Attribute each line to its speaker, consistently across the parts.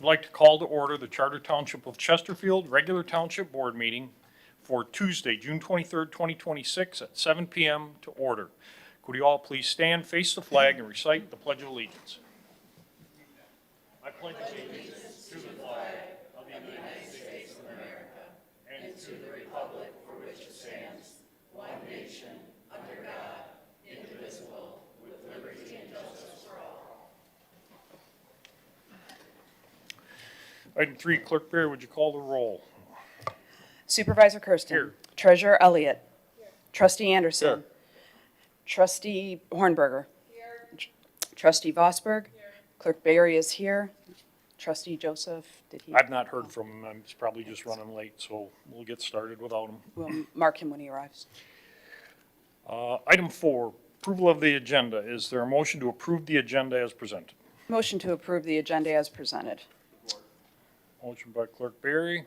Speaker 1: I'd like to call to order the Charter Township of Chesterfield regular township board meeting for Tuesday, June 23rd, 2026 at 7 p.m. to order. Could you all please stand, face the flag, and recite the Pledge of Allegiance? I pledge allegiance to the flag of the United States of America and to the republic for which it stands, one nation, under God, indivisible, with liberty and justice for all. Item 3, Clerk Barry, would you call the roll?
Speaker 2: Supervisor Kersten.
Speaker 1: Here.
Speaker 2: Treasurer Elliott. Here. Trustee Anderson.
Speaker 1: Here.
Speaker 2: Trustee Hornberger. Here. Trustee Vosberg. Here. Clerk Barry is here. Trustee Joseph, did he?
Speaker 1: I've not heard from him. He's probably just running late, so we'll get started without him.
Speaker 2: We'll mark him when he arrives.
Speaker 1: Item 4, approval of the agenda. Is there a motion to approve the agenda as presented?
Speaker 2: Motion to approve the agenda as presented.
Speaker 1: Motion by Clerk Barry,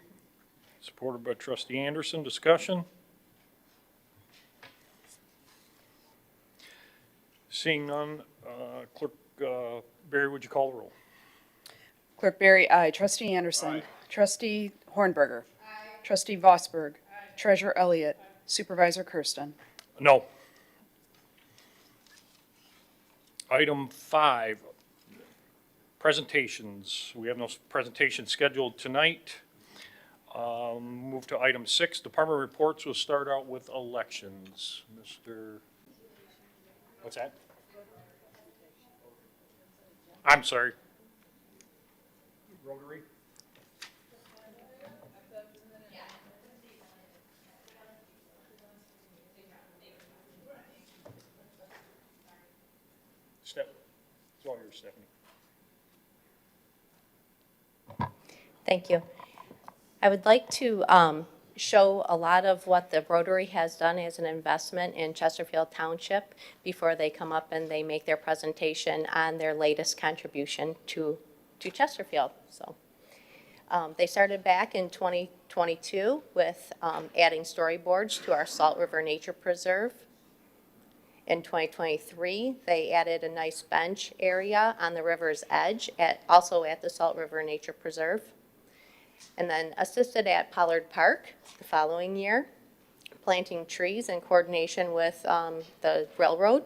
Speaker 1: supported by Trustee Anderson. Discussion? Seeing none, Clerk Barry, would you call the roll?
Speaker 2: Clerk Barry, aye. Trustee Anderson.
Speaker 1: Aye.
Speaker 2: Trustee Hornberger. Aye. Trustee Vosberg. Aye. Treasurer Elliott. Aye. Supervisor Kersten.
Speaker 1: No. Item 5, presentations. We have no presentation scheduled tonight. Move to item 6, department reports. We'll start out with elections. Mr. What's that? I'm sorry. Rotary? It's all yours, Stephanie.
Speaker 3: Thank you. I would like to show a lot of what the Rotary has done as an investment in Chesterfield Township before they come up and they make their presentation on their latest contribution to Chesterfield. So they started back in 2022 with adding storyboards to our Salt River Nature Preserve. In 2023, they added a nice bench area on the river's edge, also at the Salt River Nature Preserve. And then assisted at Pollard Park the following year, planting trees in coordination with the railroad.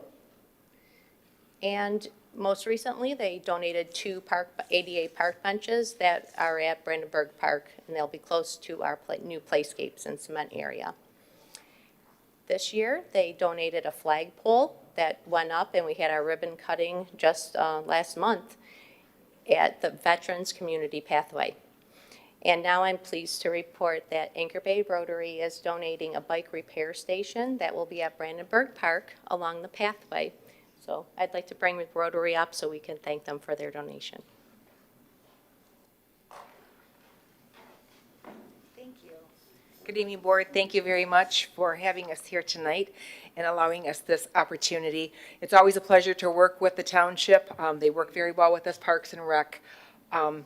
Speaker 3: And most recently, they donated 2 ADA park benches that are at Brandenburg Park, and they'll be close to our new playscapes and cement area. This year, they donated a flagpole that went up, and we had our ribbon cutting just last month at the Veterans Community Pathway. And now I'm pleased to report that Anchor Bay Rotary is donating a bike repair station that will be at Brandenburg Park along the pathway. So I'd like to bring the Rotary up so we can thank them for their donation.
Speaker 4: Good evening, Board. Thank you very much for having us here tonight and allowing us this opportunity. It's always a pleasure to work with the township. They work very well with us, Parks and Rec, and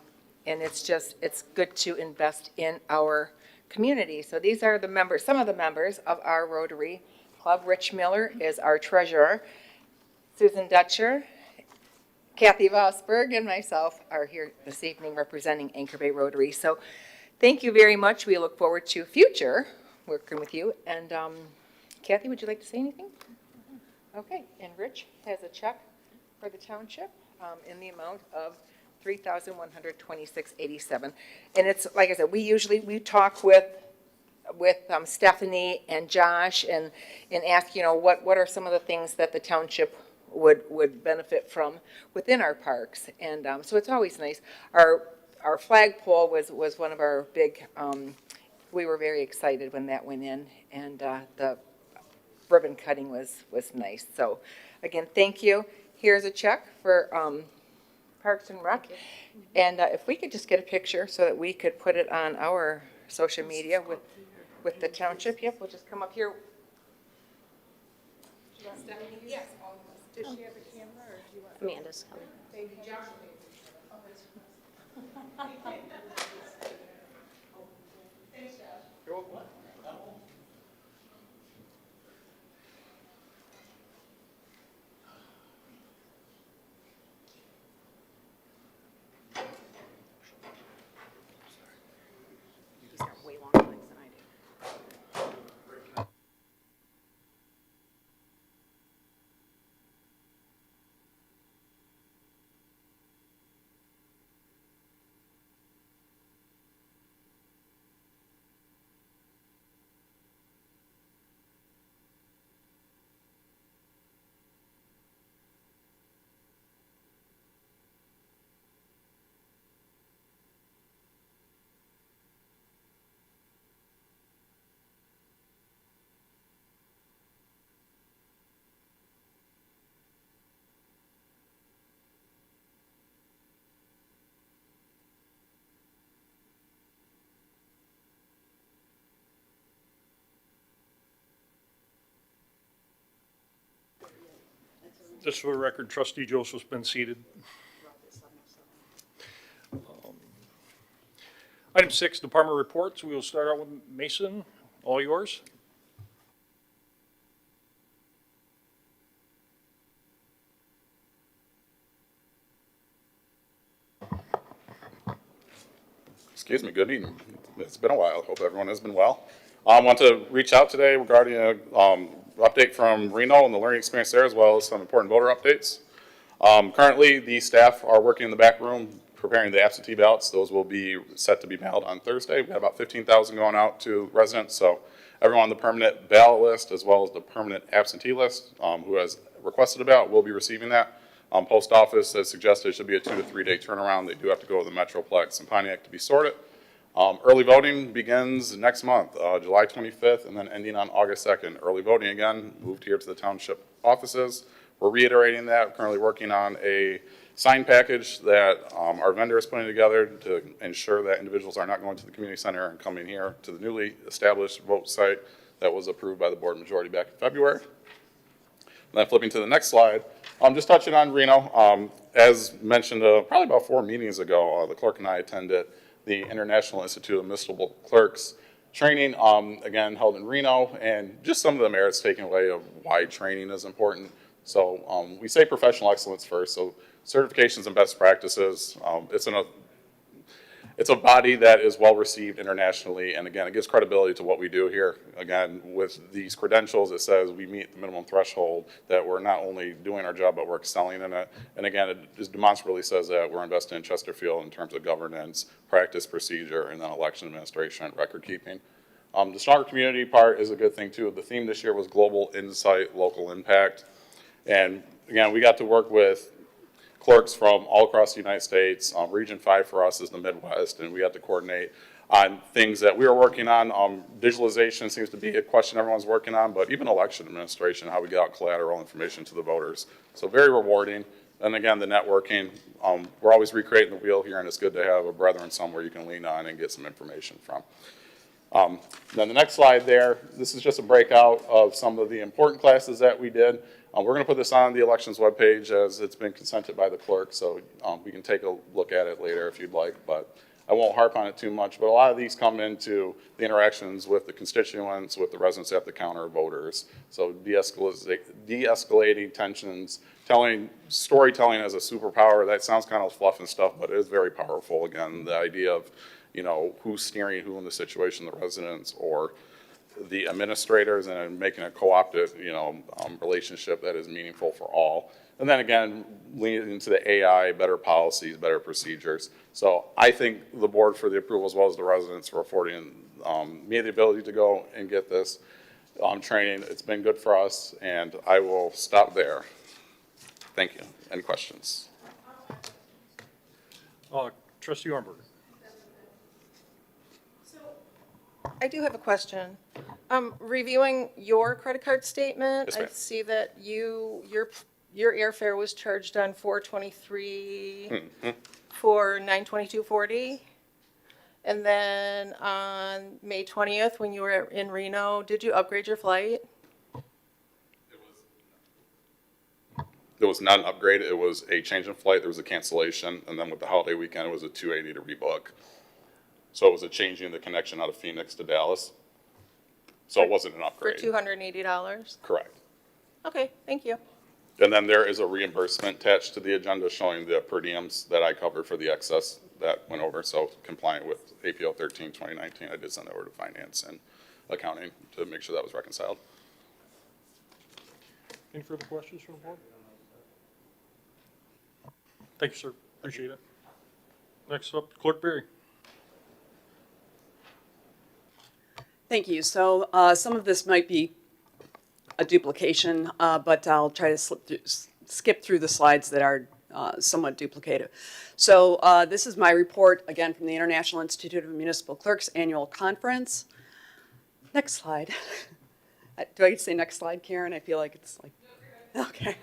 Speaker 4: it's good to invest in our community. So these are the members, some of the members of our Rotary Club. Rich Miller is our treasurer. Susan Dutcher, Kathy Vosberg, and myself are here this evening representing Anchor Bay Rotary. So thank you very much. We look forward to future working with you. And Kathy, would you like to say anything? Okay. And Rich has a check for the township in the amount of $3,126.87. And it's like I said, we talk with Stephanie and Josh and ask, what are some of the things that the township would benefit from within our parks. And so it's always nice. Our flagpole was one of our big, we were very excited when that went in, and the ribbon cutting was nice. So again, thank you. Here's a check for Parks and Rec. And if we could just get a picture so that we could put it on our social media with the township. Yep, we'll just come up here. Yes. Does she have a camera, or do you want?
Speaker 3: Amanda's coming.
Speaker 4: Thank you, Josh. Thanks, Josh.
Speaker 1: You're welcome. Just for the record, trustee Joseph's been seated. Item 6, department reports. We will start out with Mason. All yours.
Speaker 5: Excuse me, good evening. It's been a while. Hope everyone has been well. I want to reach out today regarding a update from Reno and the learning experience there, as well as some important voter updates. Currently, the staff are working in the back room preparing the absentee ballots. Those will be set to be mailed on Thursday. We have about 15,000 going out to residents, so everyone on the permanent ballot list as well as the permanent absentee list who has requested a ballot will be receiving that. Post office has suggested it should be a 2 to 3 day turnaround. They do have to go to the Metroplex and Pontiac to be sorted. Early voting begins next month, July 25th, and then ending on August 2nd. Early voting again moved here to the township offices. We're reiterating that. We're currently working on a sign package that our vendor is putting together to ensure that individuals are not going to the community center and coming here to the newly established vote site that was approved by the board majority back in February. And then flipping to the next slide, just touching on Reno. As mentioned probably about 4 meetings ago, the clerk and I attended the International Institute of Municipal Clerks training, again, held in Reno, and just some of the merits taken away of why training is important. So we say professional excellence first, so certifications and best practices. It's a body that is well received internationally, and again, it gives credibility to what we do here. Again, with these credentials, it says we meet the minimum threshold, that we're not only doing our job, but we're excelling in it. And again, it just demonstrably says that we're investing in Chesterfield in terms of governance, practice, procedure, and then election administration and record keeping. The stronger community part is a good thing too. The theme this year was global insight, local impact. And again, we got to work with clerks from all across the United States. Region 5 for us is the Midwest, and we had to coordinate on things that we were working on. Digitalization seems to be a question everyone's working on, but even election administration, how we get out collateral information to the voters. So very rewarding. And again, the networking. We're always recreating the wheel here, and it's good to have a brethren somewhere you can lean on and get some information from. Then the next slide there, this is just a breakout of some of the important classes that we did. We're going to put this on the elections webpage as it's been consented by the clerk, so we can take a look at it later if you'd like, but I won't harp on it too much. But a lot of these come into the interactions with the constituents, with the residents at the counter, voters. So de-escalating tensions, storytelling as a superpower. That sounds kind of fluff and stuff, but it is very powerful. Again, the idea of, you know, who's steering who in the situation, the residents or the administrators, and making a co-opted, relationship that is meaningful for all. And then again, leaning into the AI, better policies, better procedures. So I think the board for the approval, as well as the residents, for affording me the ability to go and get this training. It's been good for us, and I will stop there. Thank you. Any questions?
Speaker 1: Trustee Hornberger.
Speaker 6: I do have a question. Reviewing your credit card statement,
Speaker 5: Yes,
Speaker 6: I
Speaker 5: ma'am.
Speaker 6: see that your airfare was charged on 4/23 for 9/22/40. And then on May 20th, when you were in Reno, did you upgrade your flight?
Speaker 5: It was not an upgrade. It was a change in flight. There was a cancellation, and then with the holiday weekend, it was a $280 to rebook. So it was a changing the connection out of Phoenix to Dallas. So it wasn't an
Speaker 6: For
Speaker 5: upgrade.
Speaker 6: $280?
Speaker 5: Correct.
Speaker 6: Okay, thank you.
Speaker 5: And then there is a reimbursement attached to the agenda showing the per diems that I covered for the excess that went over. So compliant with APO 13, 2019, I did send that over to finance and accounting to make sure that was reconciled.
Speaker 1: Any further questions from the board? Thank you, sir. Appreciate it. Next up, Clerk Berry.
Speaker 2: Thank you. So some of this might be a duplication, but I'll try to skip through the slides that are somewhat duplicated. So this is my report, again, from the International Institute of Municipal Clerks Annual Conference. Next slide. Do I get to say next slide, Karen? I feel like it's like, okay.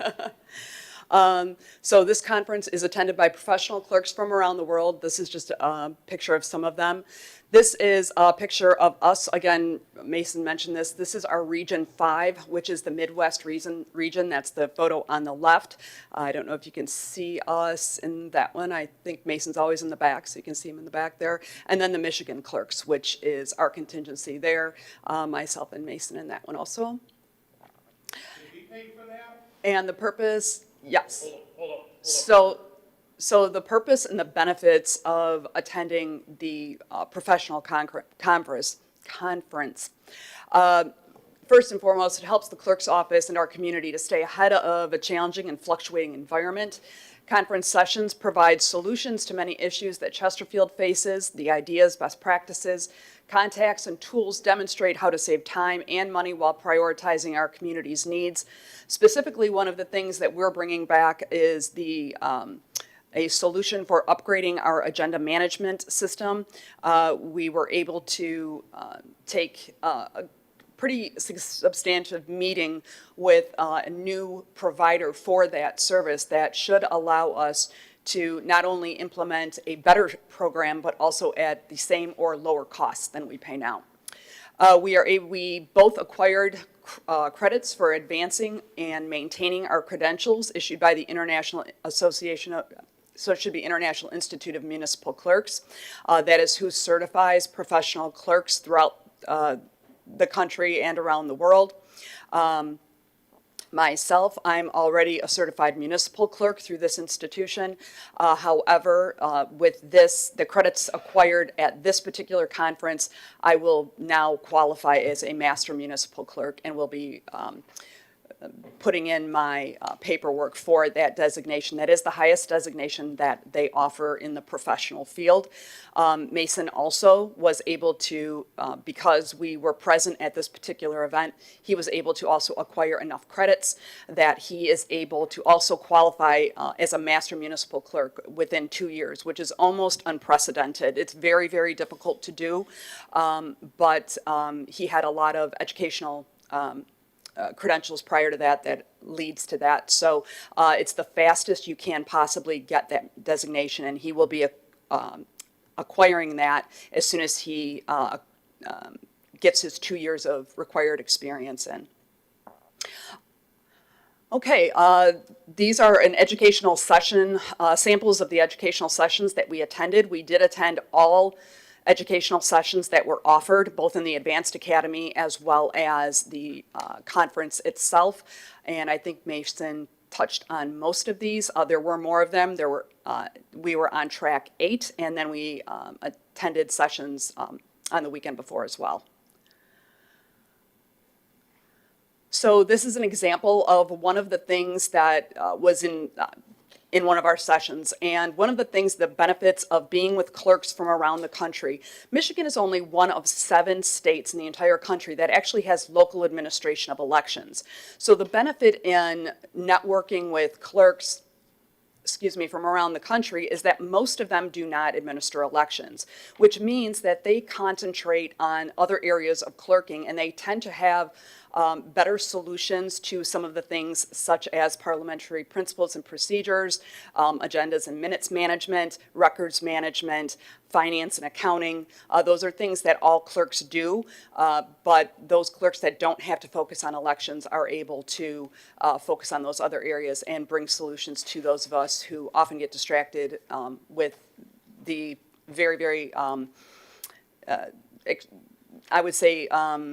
Speaker 2: So this conference is attended by professional clerks from around the world. This is just a picture of some of them. This is a picture of us. Again, Mason mentioned this. This is our Region 5, which is the Midwest region. That's the photo on the left. I don't know if you can see us in that one. I think Mason's always in the back, so you can see him in the back there. And then the Michigan clerks, which is our contingency there. Myself and Mason in that one also.
Speaker 1: Did he pay for that?
Speaker 2: And the purpose, yes.
Speaker 1: Hold up.
Speaker 2: So the purpose and the benefits of attending the professional conference, first and foremost, it helps the clerk's office and our community to stay ahead of a challenging and fluctuating environment. Conference sessions provide solutions to many issues that Chesterfield faces. The ideas, best practices, contacts, and tools demonstrate how to save time and money while prioritizing our community's needs. Specifically, one of the things that we're bringing back is a solution for upgrading our agenda management system. We were able to take a pretty substantive meeting with a new provider for that service that should allow us to not only implement a better program, but also at the same or lower costs than we pay now. We both acquired credits for advancing and maintaining our credentials issued by the International Association of, so it should be International Institute of Municipal Clerks. That is who certifies professional clerks throughout the country and around the world. Myself, I'm already a certified municipal clerk through this institution. However, with this, the credits acquired at this particular conference, I will now qualify as a master municipal clerk and will be putting in my paperwork for that designation. That is the highest designation that they offer in the professional field. Mason also was able to, because we were present at this particular event, he was able to also acquire enough credits that he is able to also qualify as a master municipal clerk within 2 years, which is almost unprecedented. It's very, very difficult to do, but he had a lot of educational credentials prior to that leads to that. So it's the fastest you can possibly get that designation, and he will be acquiring that as soon as he gets his 2 years of required experience in. Okay, these are an educational session, samples of the educational sessions that we attended. We did attend all educational sessions that were offered, both in the Advanced Academy as well as the conference itself. And I think Mason touched on most of these. There were more of them. We were on track 8, and then we attended sessions on the weekend before as well. So this is an example of one of the things that was in one of our sessions. And one of the things, the benefits of being with clerks from around the country, Michigan is only one of 7 states in the entire country that actually has local administration of elections. So the benefit in networking with clerks, from around the country is that most of them do not administer elections, which means that they concentrate on other areas of clerking, and they tend to have better solutions to some of the things such as parliamentary principles and procedures, agendas and minutes management, records management, finance and accounting. Those are things that all clerks do, but those clerks that don't have to focus on elections are able to focus on those other areas and bring solutions to those of us who often get distracted with the very, very I would say,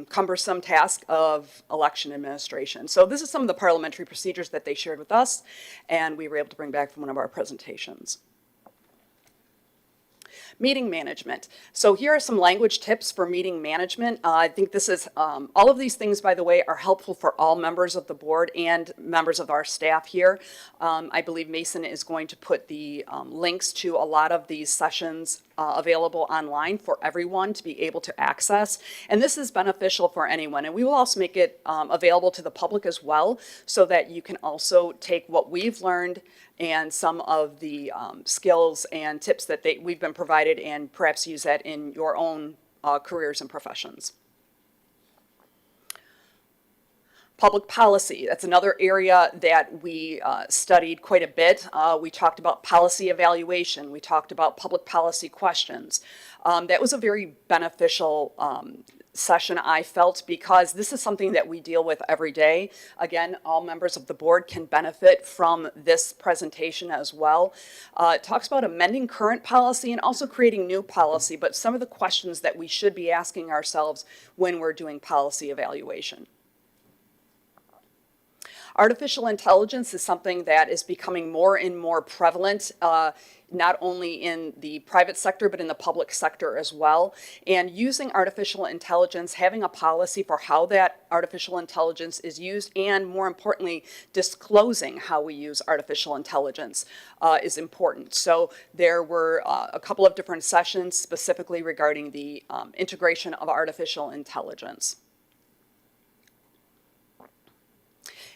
Speaker 2: cumbersome task of election administration. So this is some of the parliamentary procedures that they shared with us, and we were able to bring back from one of our presentations. Meeting management. So here are some language tips for meeting management. I think this is, all of these things, by the way, are helpful for all members of the board and members of our staff here. I believe Mason is going to put the links to a lot of these sessions available online for everyone to be able to access. And this is beneficial for anyone. And we will also make it available to the public as well, so that you can also take what we've learned and some of the skills and tips that we've been provided and perhaps use that in your own careers and professions. Public policy, that's another area that we studied quite a bit. We talked about policy evaluation. We talked about public policy questions. That was a very beneficial session, I felt, because this is something that we deal with every day. Again, all members of the board can benefit from this presentation as well. It talks about amending current policy and also creating new policy, but some of the questions that we should be asking ourselves when we're doing policy evaluation. Artificial intelligence is something that is becoming more and more prevalent, not only in the private sector, but in the public sector as well. And using artificial intelligence, having a policy for how that artificial intelligence is used, and more importantly, disclosing how we use artificial intelligence is important. So there were a couple of different sessions specifically regarding the integration of artificial intelligence.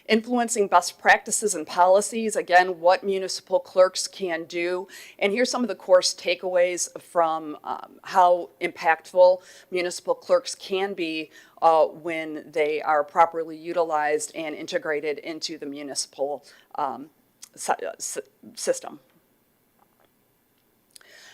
Speaker 2: Influencing best practices and policies, again, what municipal clerks can do. And here's some of the course takeaways from how impactful municipal clerks can be when they are properly utilized and integrated into the municipal system.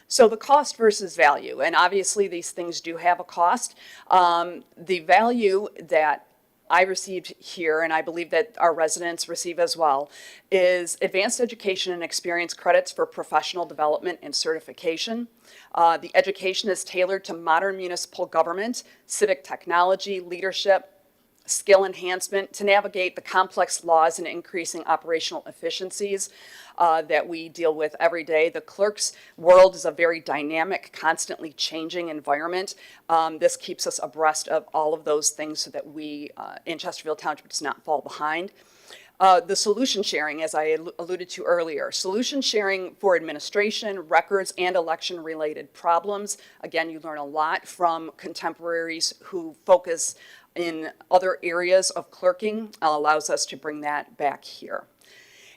Speaker 2: So the cost versus value, and obviously these things do have a cost. The value that I received here, and I believe that our residents receive as well, is advanced education and experience credits for professional development and certification. The education is tailored to modern municipal government, civic technology, leadership, skill enhancement to navigate the complex laws and increasing operational efficiencies that we deal with every day. The clerk's world is a very dynamic, constantly changing environment. This keeps us abreast of all of those things so that we in Chesterfield Township does not fall behind. The solution sharing, as I alluded to earlier, solution sharing for administration, records, and election-related problems. Again, you learn a lot from contemporaries who focus in other areas of clerking, allows us to bring that back here.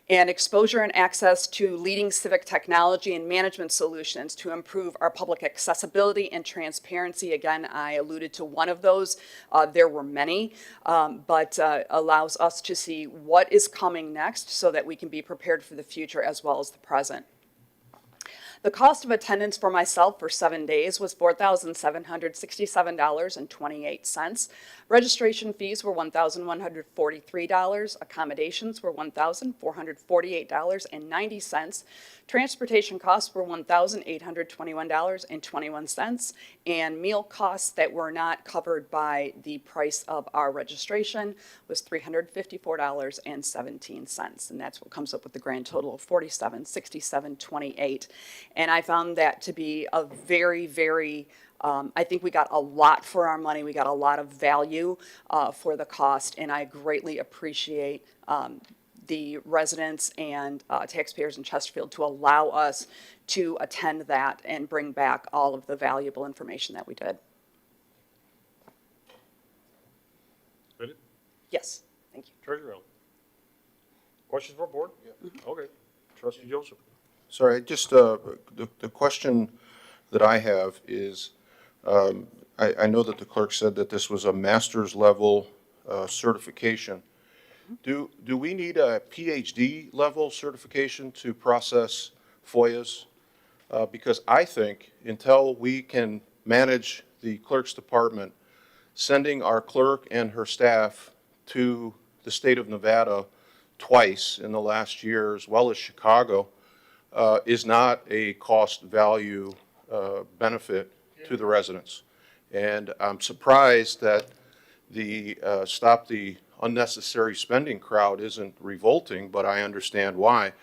Speaker 2: And exposure and access to leading civic technology and management solutions to improve our public accessibility and transparency. Again, I alluded to one of those. There were many, but allows us to see what is coming next so that we can be prepared for the future as well as the present. The cost of attendance for myself for 7 days was $4,767.28. Registration fees were $1,143. Accommodations were $1,448.90. Transportation costs were $1,821.21. And meal costs that were not covered by the price of our registration was $354.17. And that's what comes up with the grand total of $4767.28. And I found that to be a very, very, I think we got a lot for our money. We got a lot of value for the cost, and I greatly appreciate the residents and taxpayers in Chesterfield to allow us to attend that and bring back all of the valuable information that we did.
Speaker 1: Ready?
Speaker 2: Yes, thank you.
Speaker 1: Treasurer Elder. Questions for board? Okay. Trustee Joseph.
Speaker 7: Sorry, just the question that I have is, I know that the clerk said that this was a master's level certification. Do we need a PhD level certification to process FOIAs? Because I think until we can manage the clerk's department, sending our clerk and her staff to the state of Nevada twice in the last year, as well as Chicago, is not a cost value benefit to the residents. And I'm surprised that the Stop the Unnecessary Spending crowd isn't revolting, but I understand why.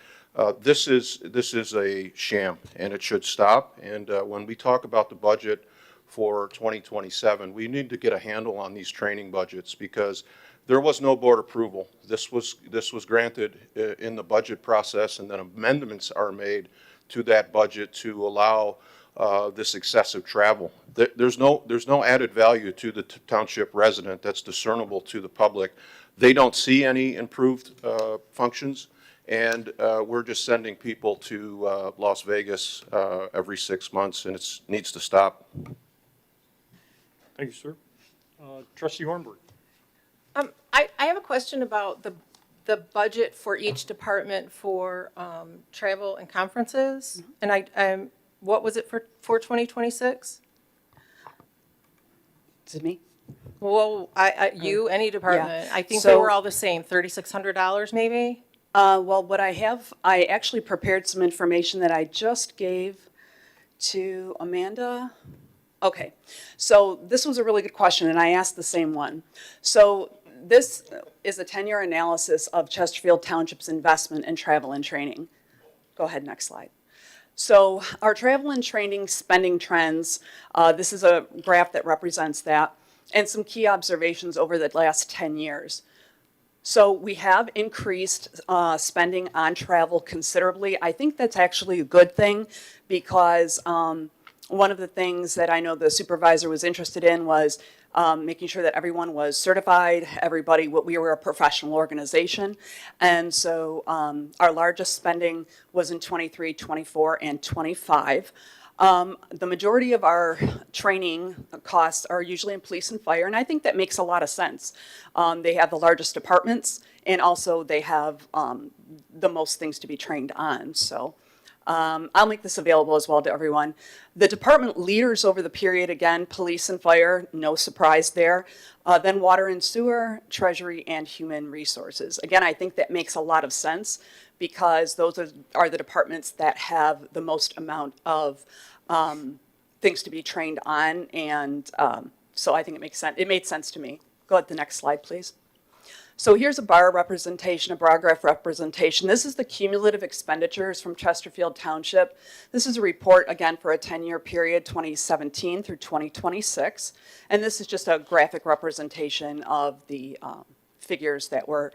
Speaker 7: This is a sham, and it should stop. And when we talk about the budget for 2027, we need to get a handle on these training budgets, because there was no board approval. This was granted in the budget process, and then amendments are made to that budget to allow this excessive travel. There's no added value to the township resident that's discernible to the public. They don't see any improved functions, and we're just sending people to Las Vegas every 6 months, and it needs to stop.
Speaker 1: Thank you, sir. Trustee Hornberg.
Speaker 6: I have a question about the budget for each department for travel and conferences. And what was it for 2026?
Speaker 2: Is it me?
Speaker 6: Well, any department. I think they
Speaker 2: So-
Speaker 6: were all the same, $3,600 maybe?
Speaker 2: Well, what I have, I actually prepared some information that I just gave to Amanda. Okay, so this was a really good question, and I asked the same one. So this is a 10-year analysis of Chesterfield Township's investment in travel and training. Go ahead, next slide. So our travel and training spending trends, this is a graph that represents that, and some key observations over the last 10 years. So we have increased spending on travel considerably. I think that's actually a good thing because one of the things that I know the supervisor was interested in was making sure that everyone was certified, we were a professional organization. And so our largest spending was in 23, 24, and 25. The majority of our training costs are usually in police and fire, and I think that makes a lot of sense. They have the largest departments, and also they have the most things to be trained on. So I'll make this available as well to everyone. The department leaders over the period, again, police and fire, no surprise there. Then water and sewer, treasury, and human resources. Again, I think that makes a lot of sense because those are the departments that have the most amount of things to be trained on. And so I think it makes sense. It made sense to me. Go ahead to the next slide, please. So here's a bar representation, a bar graph representation. This is the cumulative expenditures from Chesterfield Township. This is a report, again, for a 10-year period, 2017 through 2026. And this is just a graphic representation of the figures that were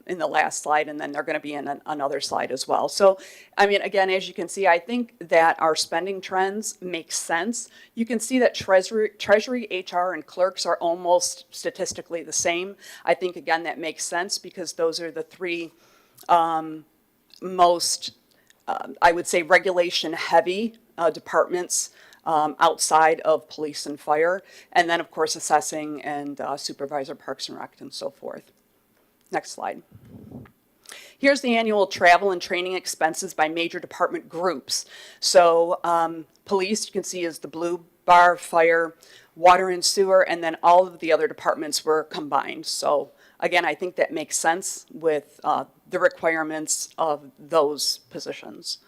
Speaker 2: in the last slide, and then they're going to be in another slide as well. So, I mean, again, as you can see, I think that our spending trends make sense. You can see that Treasury, HR, and clerks are almost statistically the same. I think, again, that makes sense because those are the three most, I would say, regulation-heavy departments outside of police and fire, and then, of course, assessing and supervisor parks and rec and so forth. Next slide. Here's the annual travel and training expenses by major department groups. So police, you can see, is the blue bar, fire, water and sewer, and then all of the other departments were combined. So again, I think that makes sense with the requirements of those positions.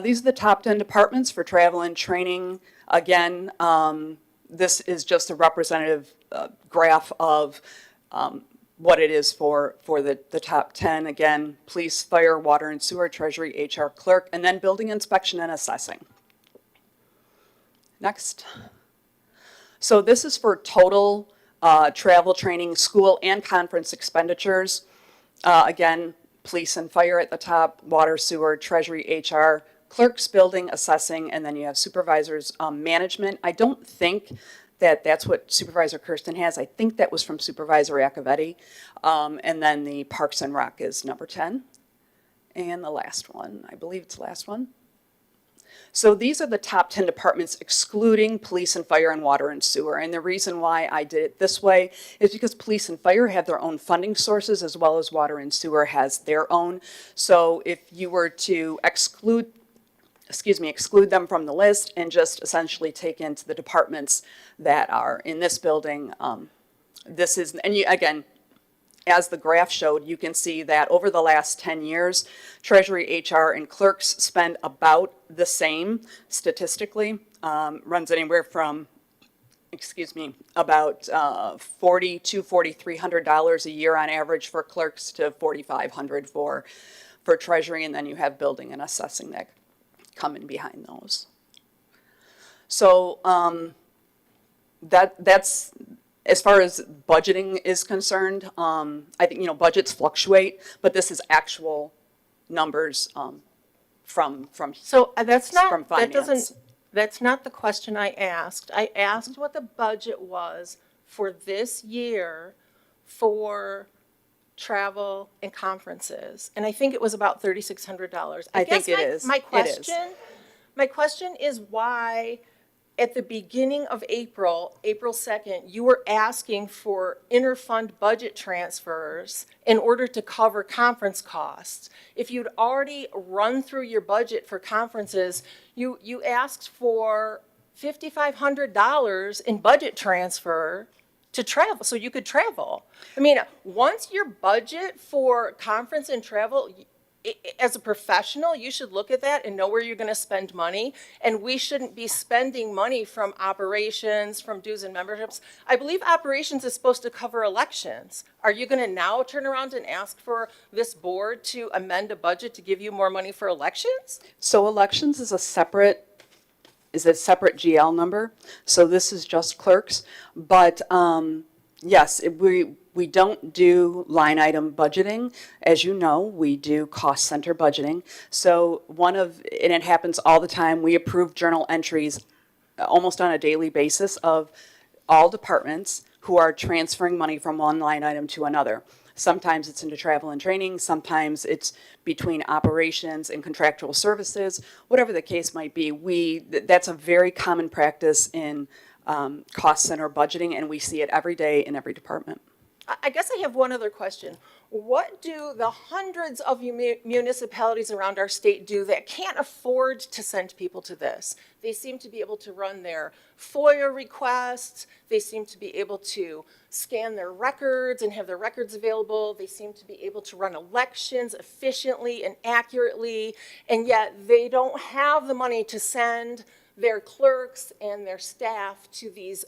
Speaker 2: These are the top 10 departments for travel and training. Again, this is just a representative graph of what it is for the top 10. Again, police, fire, water and sewer, treasury, HR, clerk, and then building inspection and assessing. Next. So this is for total travel, training, school, and conference expenditures. Again, police and fire at the top, water, sewer, treasury, HR, clerks, building, assessing, and then you have supervisors, management. I don't think that that's what Supervisor Kersten has. I think that was from Supervisor Iacovetti. And then the Parks and Rec is number 10. And the last one, I believe it's the last one. So these are the top 10 departments excluding police and fire and water and sewer. And the reason why I did it this way is because police and fire have their own funding sources as well as water and sewer has their own. So if you were to exclude them from the list and just essentially take into the departments that are in this building, this is, and you, again, as the graph showed, you can see that over the last 10 years, Treasury, HR, and clerks spend about the same statistically, runs anywhere from, about $4,200 to $4,300 a year on average for clerks to $4,500 for Treasury, and then you have building and assessing that come in behind those. So that's as far as budgeting is concerned. I think budgets fluctuate, but this is actual numbers from
Speaker 6: So that's not,
Speaker 2: from
Speaker 6: that
Speaker 2: finance.
Speaker 6: doesn't, that's not the question I asked. I asked what the budget was for this year for travel and conferences. And I think it was about $3,600.
Speaker 2: I think it is.
Speaker 6: My
Speaker 2: It is.
Speaker 6: question is why, at the beginning of April, April 2nd, you were asking for interfund budget transfers in order to cover conference costs. If you'd already run through your budget for conferences, you asked for $5,500 in budget transfer to travel, so you could travel. I mean, once your budget for conference and travel, as a professional, you should look at that and know where you're going to spend money. And we shouldn't be spending money from operations, from dues and memberships. I believe operations is supposed to cover elections. Are you going to now turn around and ask for this board to amend a budget to give you more money for elections?
Speaker 2: So elections is a separate GL number, so this is just clerks. But yes, we don't do line item budgeting. As you know, we do cost center budgeting. So and it happens all the time, we approve journal entries almost on a daily basis of all departments who are transferring money from one line item to another. Sometimes it's into travel and training, sometimes it's between operations and contractual services, whatever the case might be. That's a very common practice in cost center budgeting, and we see it every day in every department.
Speaker 6: I guess I have one other question. What do the hundreds of municipalities around our state do that can't afford to send people to this? They seem to be able to run their FOIA requests. They seem to be able to scan their records and have their records available. They seem to be able to run elections efficiently and accurately, and yet they don't have the money to send their clerks and their staff to these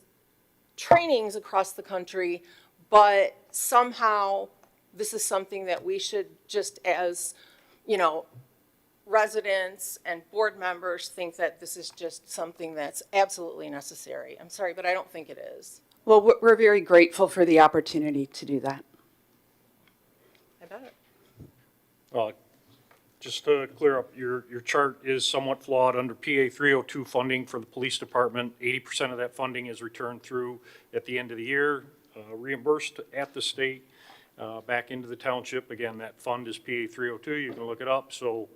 Speaker 6: trainings across the country, but somehow this is something that we should just as, residents and board members think that this is just something that's absolutely necessary. I'm sorry, but I don't think it is.
Speaker 2: Well, we're very grateful for the opportunity to do that.
Speaker 6: I bet.
Speaker 1: Just to clear up, your chart is somewhat flawed. Under PA 302 funding for the police department, 80% of that funding is returned through at the end of the year, reimbursed at the state, back into the township. Again, that fund is PA 302. You can look it up. So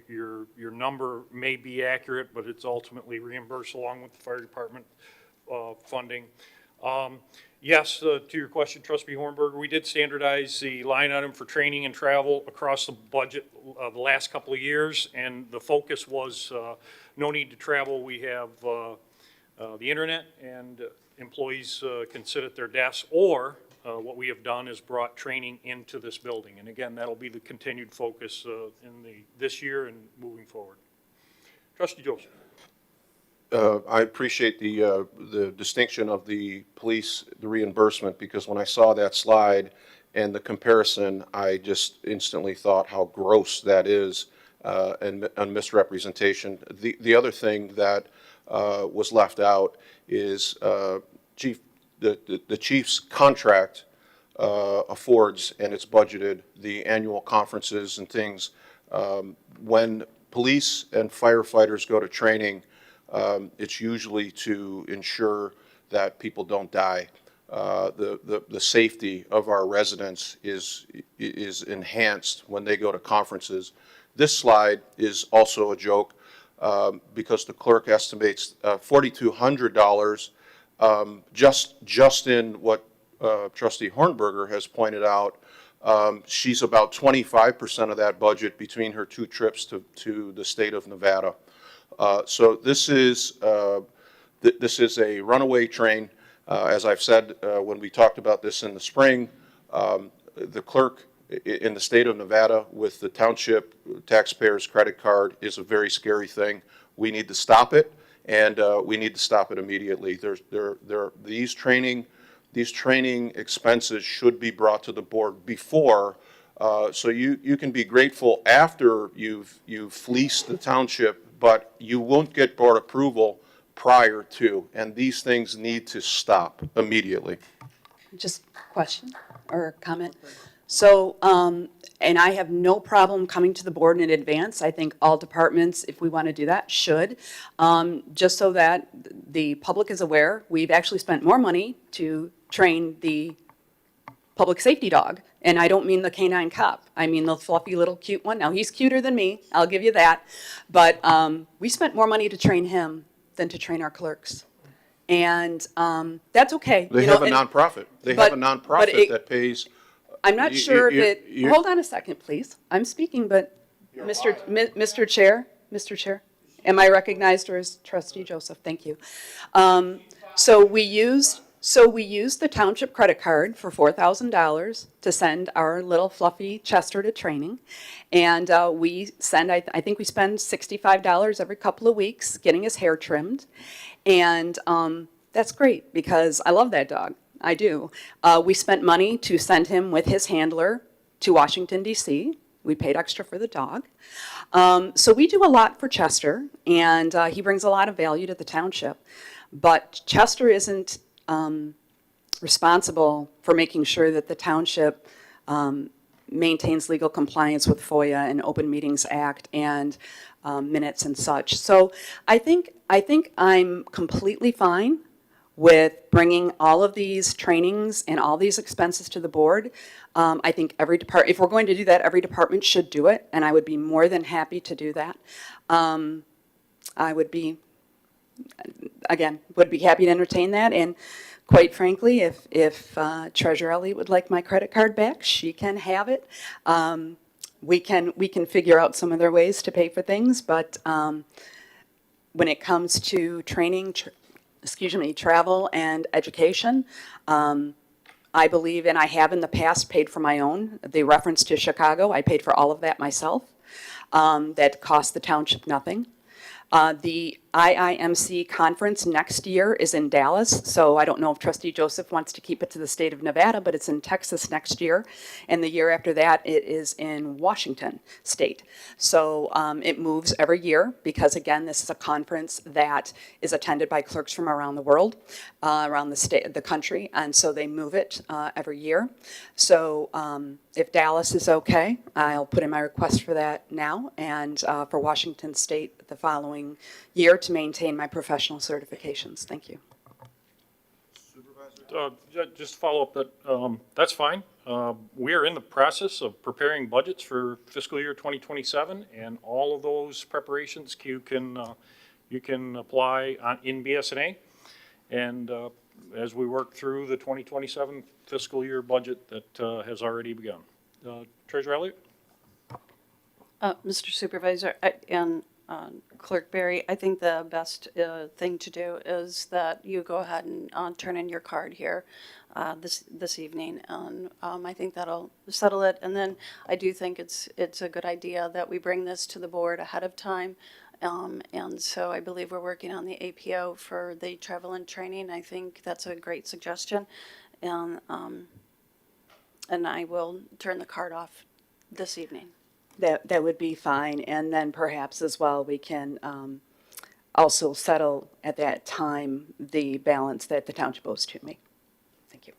Speaker 1: your number may be accurate, but it's ultimately reimbursed along with the fire department funding. Yes, to your question, Trustee Hornberger, we did standardize the line item for training and travel across the budget the last couple of years, and the focus was no need to travel. We have the internet, and employees can sit at their desks, or what we have done is brought training into this building. And again, that'll be the continued focus this year and moving forward. Trustee Joseph.
Speaker 7: I appreciate the distinction of the police, the reimbursement, because when I saw that slide and the comparison, I just instantly thought how gross that is and misrepresentation. The other thing that was left out is the chief's contract affords, and it's budgeted, the annual conferences and things. When police and firefighters go to training, it's usually to ensure that people don't die. The safety of our residents is enhanced when they go to conferences. This slide is also a joke because the clerk estimates $4,200 just in what Trustee Hornberger has pointed out. She's about 25% of that budget between her two trips to the state of Nevada. So this is a runaway train. As I've said when we talked about this in the spring, the clerk in the state of Nevada with the township taxpayers' credit card is a very scary thing. We need to stop it, and we need to stop it immediately. These training expenses should be brought to the board before, so you can be grateful after you've fleeced the township, but you won't get board approval prior to, and these things need to stop immediately.
Speaker 2: Just a question or comment? So, and I have no problem coming to the board in advance. I think all departments, if we want to do that, should. Just so that the public is aware, we've actually spent more money to train the public safety dog. And I don't mean the canine cop. I mean the fluffy little cute one. Now, he's cuter than me, I'll give you that. But we spent more money to train him than to train our clerks. And that's okay.
Speaker 7: They
Speaker 2: you
Speaker 7: have
Speaker 2: know,
Speaker 7: a
Speaker 2: and
Speaker 7: nonprofit. They have a
Speaker 2: but
Speaker 7: nonprofit
Speaker 2: it-
Speaker 7: that pays.
Speaker 2: I'm not
Speaker 7: you-
Speaker 2: sure
Speaker 7: you-
Speaker 2: if it,
Speaker 7: you-
Speaker 2: hold on a second, please. I'm speaking, but Mr. Chair, Mr. Chair, am I recognized, or is Trustee Joseph? Thank you. So we used the township credit card for $4,000 to send our little fluffy Chester to training. And we send, I think we spend $65 every couple of weeks getting his hair trimmed. And that's great because I love that dog. I do. We spent money to send him with his handler to Washington, D.C. We paid extra for the dog. So we do a lot for Chester, and he brings a lot of value to the township. But Chester isn't responsible for making sure that the township maintains legal compliance with FOIA and Open Meetings Act and minutes and such. So I think I'm completely fine with bringing all of these trainings and all these expenses to the board. I think every department, if we're going to do that, every department should do it, and I would be more than happy to do that. I would be, again, would be happy to entertain that, and quite frankly, if Treasurer Elliott would like my credit card back, she can have it. We can figure out some other ways to pay for things, but when it comes to training, travel and education, I believe, and I have in the past paid for my own. The reference to Chicago, I paid for all of that myself. That cost the township nothing. The IIMC conference next year is in Dallas, so I don't know if Trustee Joseph wants to keep it to the state of Nevada, but it's in Texas next year. And the year after that, it is in Washington State. So it moves every year because, again, this is a conference that is attended by clerks from around the world, around the state, the country, and so they move it every year. So if Dallas is okay, I'll put in my request for that now, and for Washington State the following year to maintain my professional certifications. Thank you.
Speaker 1: Just follow up that, that's fine. We are in the process of preparing budgets for fiscal year 2027, and all of those preparations you can apply in BSNA. And as we work through the 2027 fiscal year budget that has already begun. Treasurer Elliott?
Speaker 8: Mr. Supervisor, and Clerk Barry, I think the best thing to do is that you go ahead and turn in your card here this evening, and I think that'll settle it. And then I do think it's a good idea that we bring this to the board ahead of time. And so I believe we're working on the APO for the travel and training. I think that's a great suggestion, and I will turn the card off this evening.
Speaker 2: That would be fine, and then perhaps as well, we can also settle at that time the balance that the township owes to me. Thank you.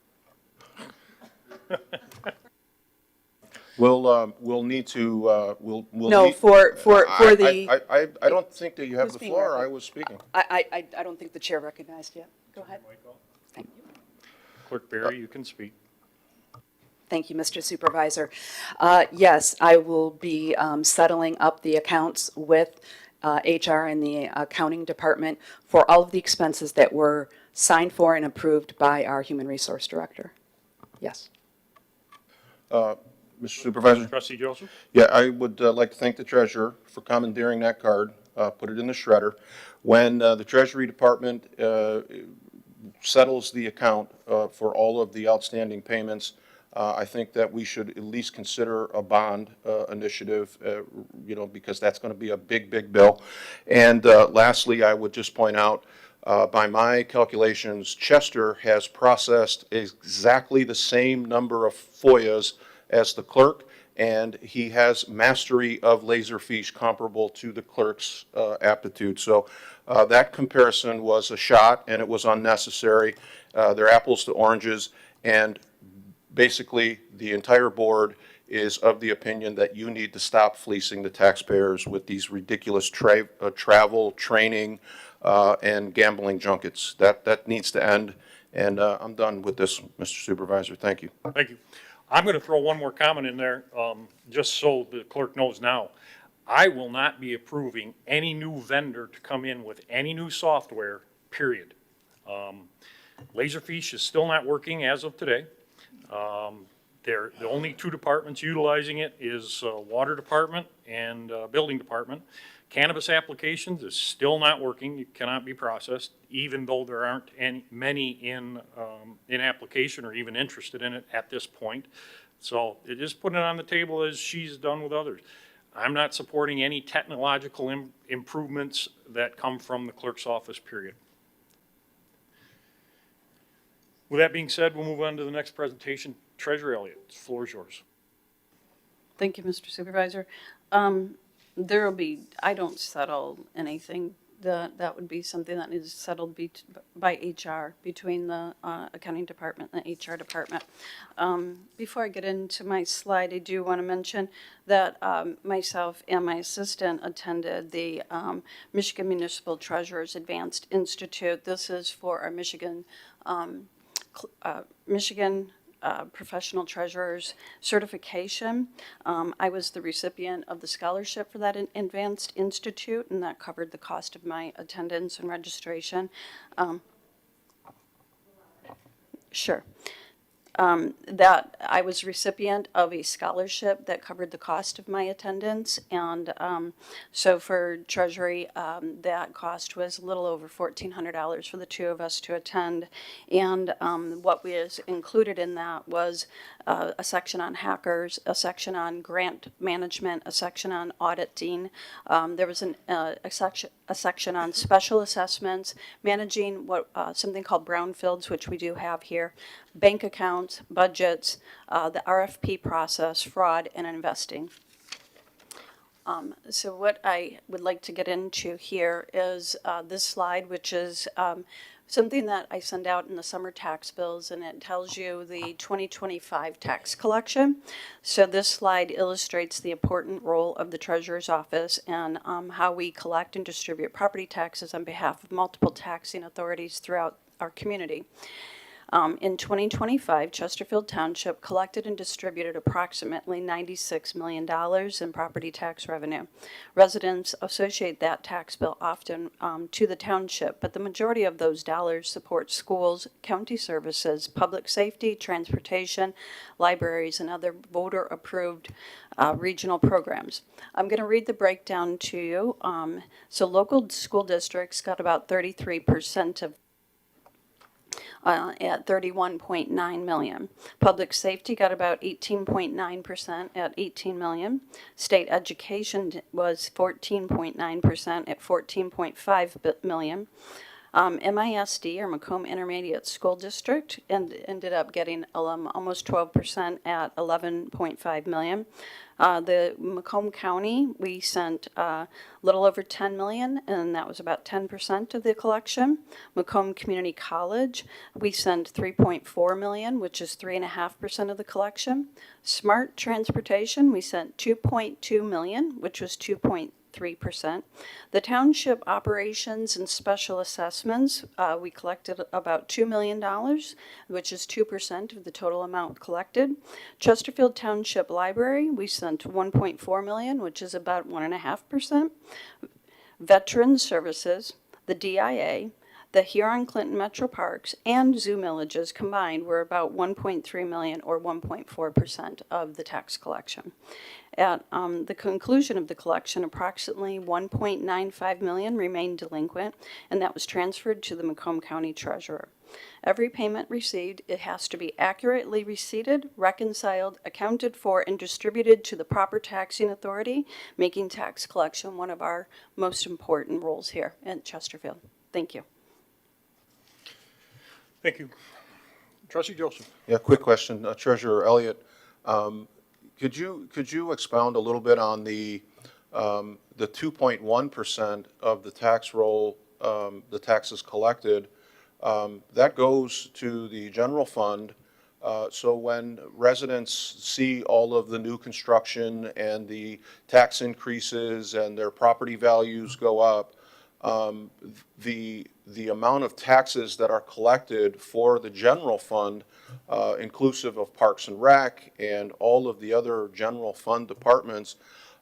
Speaker 7: We'll need to, we'll
Speaker 2: No,
Speaker 7: need-
Speaker 2: for the,
Speaker 7: I don't think that you have
Speaker 2: Who's
Speaker 7: the
Speaker 2: being
Speaker 7: floor.
Speaker 2: reckoned?
Speaker 7: I was speaking.
Speaker 2: I don't think the chair recognized yet. Go ahead. Thank you.
Speaker 1: Clerk Barry, you can speak.
Speaker 2: Thank you, Mr. Supervisor. Yes, I will be settling up the accounts with HR and the accounting department for all of the expenses that were signed for and approved by our Human Resource Director. Yes.
Speaker 7: Mr. Supervisor?
Speaker 1: Trustee Joseph?
Speaker 7: Yeah, I would like to thank the treasurer for commandeering that card, put it in the shredder. When the Treasury Department settles the account for all of the outstanding payments, I think that we should at least consider a bond initiative, because that's going to be a big, big bill. And lastly, I would just point out, by my calculations, Chester has processed exactly the same number of FOIAs as the clerk, and he has mastery of Laserfiche comparable to the clerk's aptitude. So that comparison was a shot, and it was unnecessary. They're apples to oranges, and basically, the entire board is of the opinion that you need to stop fleecing the taxpayers with these ridiculous travel, training, and gambling junkets. That needs to end, and I'm done with this, Mr. Supervisor. Thank you.
Speaker 1: Thank you. I'm going to throw one more comment in there, just so the clerk knows now. I will not be approving any new vendor to come in with any new software, period. Laserfiche is still not working as of today. The only two departments utilizing it is Water Department and Building Department. Cannabis applications is still not working. It cannot be processed, even though there aren't many in application or even interested in it at this point. So it is putting it on the table as she's done with others. I'm not supporting any technological improvements that come from the clerk's office, period. With that being said, we'll move on to the next presentation. Treasurer Elliott, the floor is yours.
Speaker 8: Thank you, Mr. Supervisor. There will be, I don't settle anything. That would be something that is settled by HR, between the accounting department and the HR department. Before I get into my slide, I do want to mention that myself and my assistant attended the Michigan Municipal Treasurers Advanced Institute. This is for our Michigan Professional Treasurers Certification. I was the recipient of the scholarship for that Advanced Institute, and that covered the cost of my attendance and registration. Sure. That I was recipient of a scholarship that covered the cost of my attendance, and so for Treasury, that cost was a little over $1,400 for the two of us to attend. And what was included in that was a section on hackers, a section on grant management, a section on auditing. There was a section on special assessments, managing something called brownfields, which we do have here, bank accounts, budgets, the RFP process, fraud, and investing. So what I would like to get into here is this slide, which is something that I send out in the summer tax bills, and it tells you the 2025 tax collection. So this slide illustrates the important role of the Treasurer's Office and how we collect and distribute property taxes on behalf of multiple taxing authorities throughout our community. In 2025, Chesterfield Township collected and distributed approximately $96 million in property tax revenue. Residents associate that tax bill often to the township, but the majority of those dollars support schools, county services, public safety, transportation, libraries, and other voter-approved regional programs. I'm going to read the breakdown to you. So local school districts got about 33% of at $31.9 million. Public safety got about 18.9% at $18 million. State education was 14.9% at $14.5 million. MISD, or Macomb Intermediate School District, ended up getting almost 12% at $11.5 million. The Macomb County, we sent a little over $10 million, and that was about 10% of the collection. Macomb Community College, we sent $3.4 million, which is 3.5% of the collection. Smart Transportation, we sent $2.2 million, which was 2.3%. The township operations and special assessments, we collected about $2 million, which is 2% of the total amount collected. Chesterfield Township Library, we sent $1.4 million, which is about 1.5%. Veteran Services, the DIA, the Huron-Clinton Metro Parks, and zoo millages combined were about $1.3 million, or 1.4% of the tax collection. At the conclusion of the collection, approximately $1.95 million remained delinquent, and that was transferred to the Macomb County Treasurer. Every payment received, it has to be accurately receipted, reconciled, accounted for, and distributed to the proper taxing authority, making tax collection one of our most important roles here at Chesterfield. Thank you.
Speaker 1: Thank you. Trustee Joseph.
Speaker 7: Yeah, quick question, Treasurer Elliott. Could you expound a little bit on the 2.1% of the tax roll, the taxes collected, that goes to the general fund. So when residents see all of the new construction and the tax increases and their property values go up, the amount of taxes that are collected for the general fund, inclusive of Parks and Rec and all of the other general fund departments,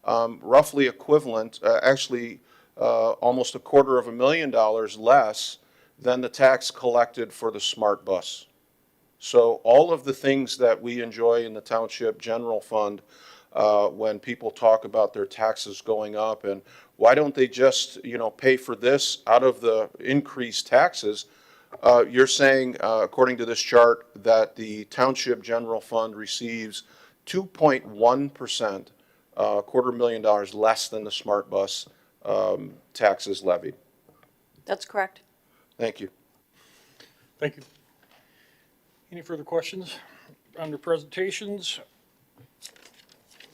Speaker 7: roughly equivalent, actually almost $250,000 less than the tax collected for the smart bus. So all of the things that we enjoy in the township general fund, when people talk about their taxes going up and why don't they just, pay for this out of the increased taxes? You're saying, according to this chart, that the township general fund receives 2.1%, $250,000 less than the smart bus taxes levied.
Speaker 8: That's correct.
Speaker 7: Thank you.
Speaker 1: Thank you. Any further questions under presentations?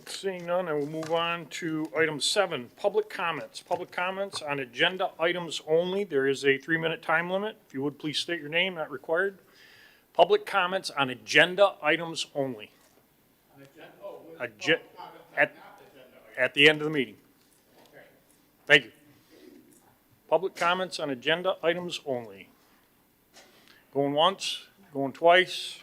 Speaker 1: Seeing none, I will move on to item 7, public comments. Public comments on agenda items only. There is a 3-minute time limit. If you would, please state your name, not required. Public comments on agenda items only. At the end of the meeting. Thank you. Public comments on agenda items only. Going once, going twice.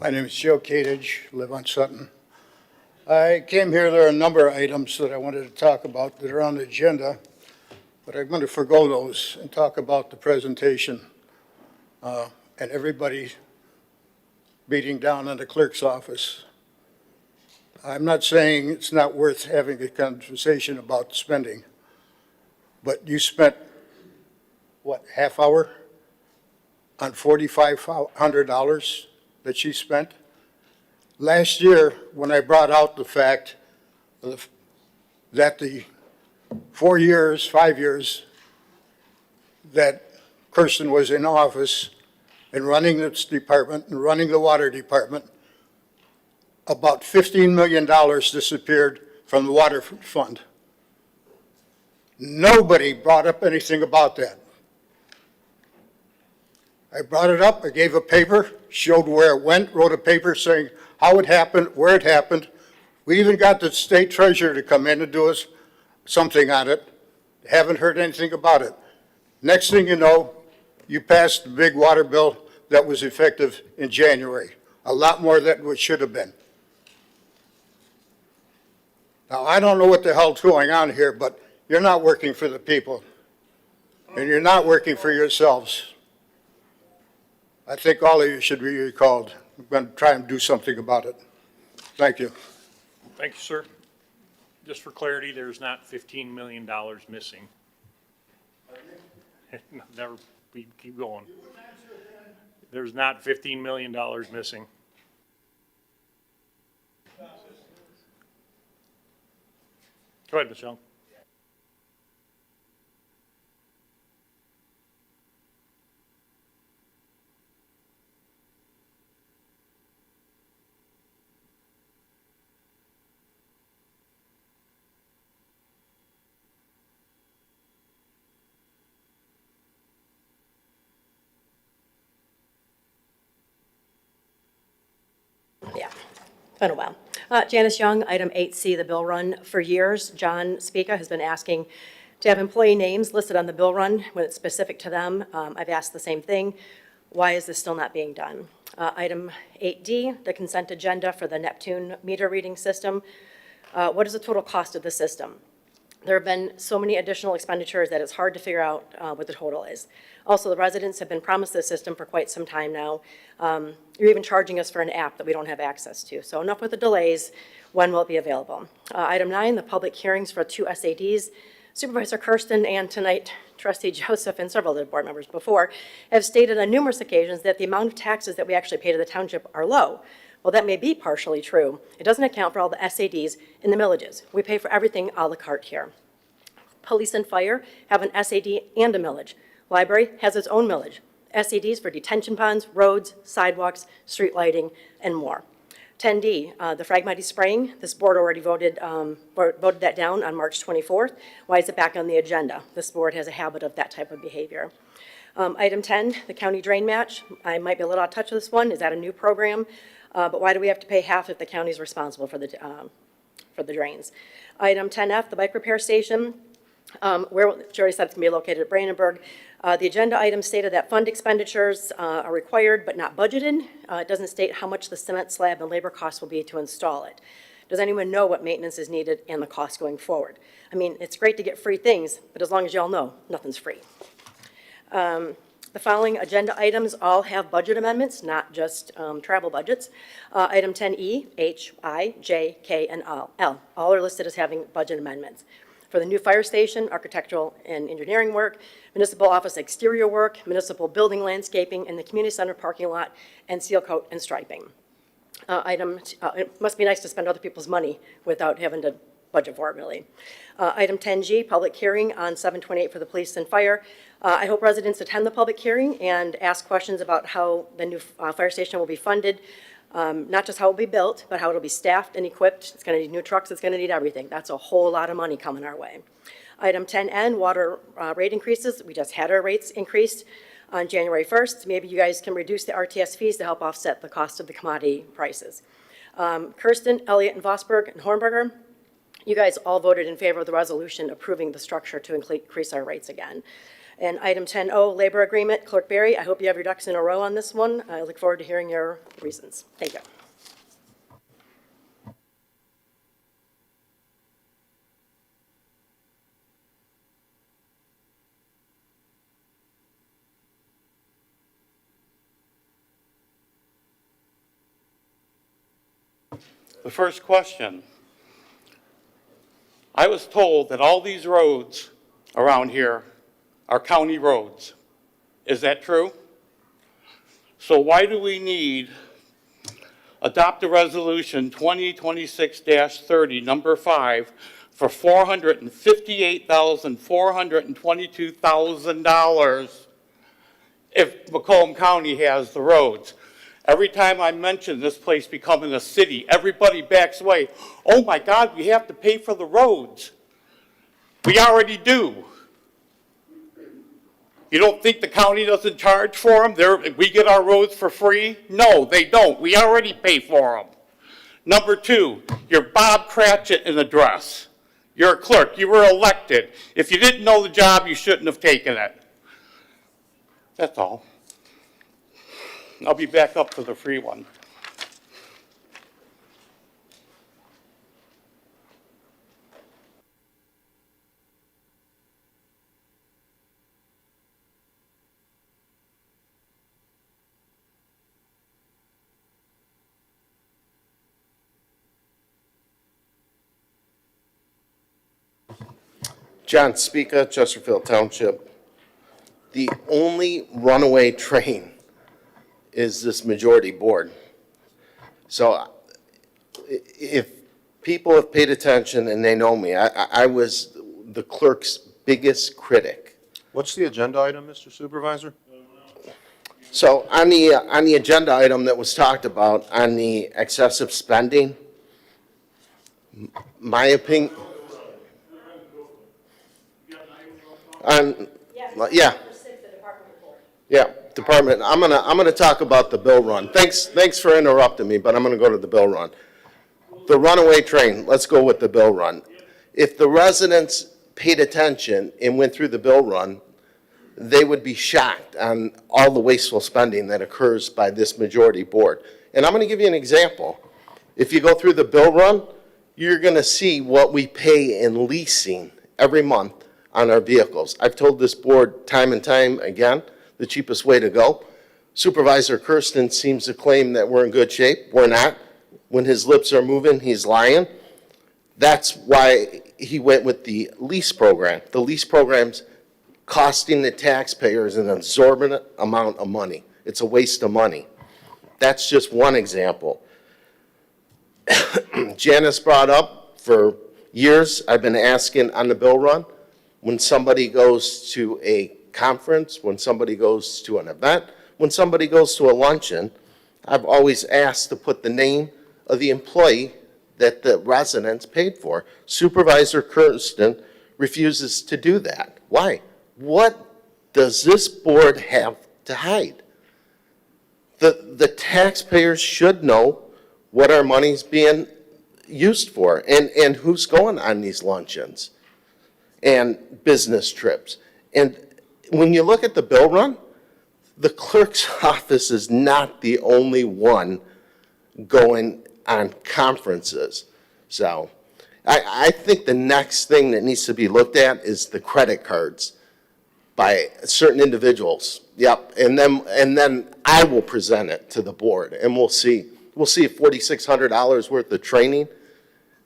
Speaker 9: My name is Joe Kadich, live on Sutton. I came here, there are a number of items that I wanted to talk about that are on the agenda, but I'm going to forgo those and talk about the presentation and everybody beating down on the clerk's office. I'm not saying it's not worth having a conversation about spending, but you spent, what, half hour on $4,500 that she spent? Last year, when I brought out the fact that the 5 years that Kersten was in office and running this department and running the water department, about $15 million disappeared from the water fund. Nobody brought up anything about that. I brought it up, I gave a paper, showed where it went, wrote a paper saying how it happened, where it happened. We even got the state treasurer to come in and do us something on it. Haven't heard anything about it. Next thing you know, you passed the big water bill that was effective in January. A lot more than what should have been. Now, I don't know what the hell's going on here, but you're not working for the people. And you're not working for yourselves. I think all of you should be recalled. I'm going to try and do something about it. Thank you.
Speaker 1: Thank you, sir. Just for clarity, there's not $15 million missing. Never, we keep going. There's not $15 million missing. Go ahead, Ms. Young.
Speaker 10: Yeah, it's been a while. Janice Young, item 8C, the bill run. For years, John Spica has been asking to have employee names listed on the bill run when it's specific to them. I've asked the same thing. Why is this still not being done? Item 8D, the consent agenda for the Neptune meter reading system. What is the total cost of the system? There have been so many additional expenditures that it's hard to figure out what the total is. Also, the residents have been promised this system for quite some time now. You're even charging us for an app that we don't have access to. So enough with the delays. When will it be available? Item 9, the public hearings for 2 SADs. Supervisor Kersten and tonight Trustee Joseph and several other board members before have stated on numerous occasions that the amount of taxes that we actually pay to the township are low. Well, that may be partially true. It doesn't account for all the SADs in the millages. We pay for everything a la carte here. Police and fire have an SAD and a millage. Library has its own millage. SADs for detention ponds, roads, sidewalks, street lighting, and more. 10D, the Fragmity spraying. This board already voted that down on March 24th. Why is it back on the agenda? This board has a habit of that type of behavior. Item 10, the county drain match. I might be a little out of touch with this one. Is that a new program? But why do we have to pay half if the county's responsible for the drains? Item 10F, the bike repair station, where, she already said it's going to be located at Brandenburg. The agenda item stated that fund expenditures are required but not budgeted. It doesn't state how much the cement slab and labor costs will be to install it. Does anyone know what maintenance is needed and the cost going forward? I mean, it's great to get free things, but as long as y'all know, nothing's free. The following agenda items all have budget amendments, not just travel budgets. Item 10E, H, I, J, K, and L. All are listed as having budget amendments. For the new fire station, architectural and engineering work, municipal office exterior work, municipal building landscaping, and the community center parking lot, and seal coat and striping. It must be nice to spend other people's money without having to budget for it, really. Item 10G, public hearing on 728 for the police and fire. I hope residents attend the public hearing and ask questions about how the new fire station will be funded, not just how it will be built, but how it will be staffed and equipped. It's going to need new trucks. It's going to need everything. That's a whole lot of money coming our way. Item 10N, water rate increases. We just had our rates increased on January 1st. Maybe you guys can reduce the RTS fees to help offset the cost of the commodity prices. Kersten, Elliott, and Vosberg, and Hornberger, you guys all voted in favor of the resolution approving the structure to increase our rates again. And item 10O, labor agreement, Clerk Barry, I hope you have your ducks in a row on this one. I look forward to hearing your reasons. Thank you.
Speaker 11: The first question. I was told that all these roads around here are county roads. Is that true? So why do we need adopt a resolution 2026-30, number 5, for $458,422,000 if Macomb County has the roads? Every time I mention this place becoming a city, everybody backs away. Oh my God, we have to pay for the roads. We already do. You don't think the county doesn't charge for them? We get our roads for free? No, they don't. We already pay for them. Number 2, you're Bob Cratchit in a dress. You're a clerk. You were elected. If you didn't know the job, you shouldn't have taken it. That's all. I'll be back up for the free one.
Speaker 12: John Speaker, Chesterfield Township. The only runaway train is this majority board. So if people have paid attention and they know me, I was the clerk's biggest critic.
Speaker 7: What's the agenda item, Mr. Supervisor?
Speaker 12: So on the agenda item that was talked about, on the excessive spending, my opinion, yeah, department. I'm gonna talk about the bill run. Thanks for interrupting me, but I'm gonna go to the bill run. The runaway train. Let's go with the bill run. If the residents paid attention and went through the bill run, they would be shocked on all the wasteful spending that occurs by this majority board. And I'm going to give you an example. If you go through the bill run, you're going to see what we pay in leasing every month on our vehicles. I've told this board time and time again, the cheapest way to go. Supervisor Kersten seems to claim that we're in good shape. We're not. When his lips are moving, he's lying. That's why he went with the lease program. The lease program's costing the taxpayers an exorbitant amount of money. It's a waste of money. That's just one example. Janice brought up, for years, I've been asking on the bill run, when somebody goes to a conference, when somebody goes to an event, when somebody goes to a luncheon, I've always asked to put the name of the employee that the residents paid for. Supervisor Kersten refuses to do that. Why? What does this board have to hide? The taxpayers should know what our money's being used for and who's going on these luncheons and business trips. And when you look at the bill run, the clerk's office is not the only one going on conferences. So I think the next thing that needs to be looked at is the credit cards by certain individuals. Yep, and then I will present it to the board, and we'll see. We'll see if $4,600 worth of training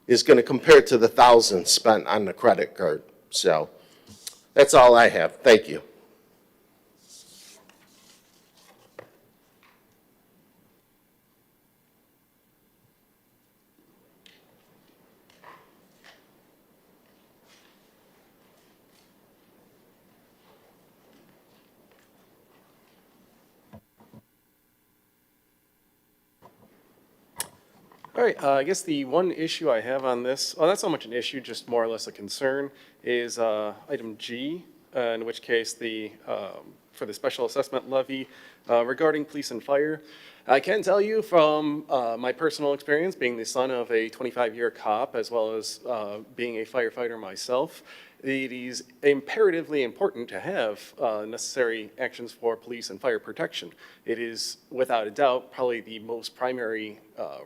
Speaker 12: is going to compare to the thousands spent on the credit card. So that's all I have. Thank you.
Speaker 13: All right, I guess the one issue I have on this, well, not so much an issue, just more or less a concern, is item G, in which case for the special assessment levy regarding police and fire. I can tell you from my personal experience, being the son of a 25-year cop, as well as being a firefighter myself, it is imperatively important to have necessary actions for police and fire protection. It is, without a doubt, probably the most primary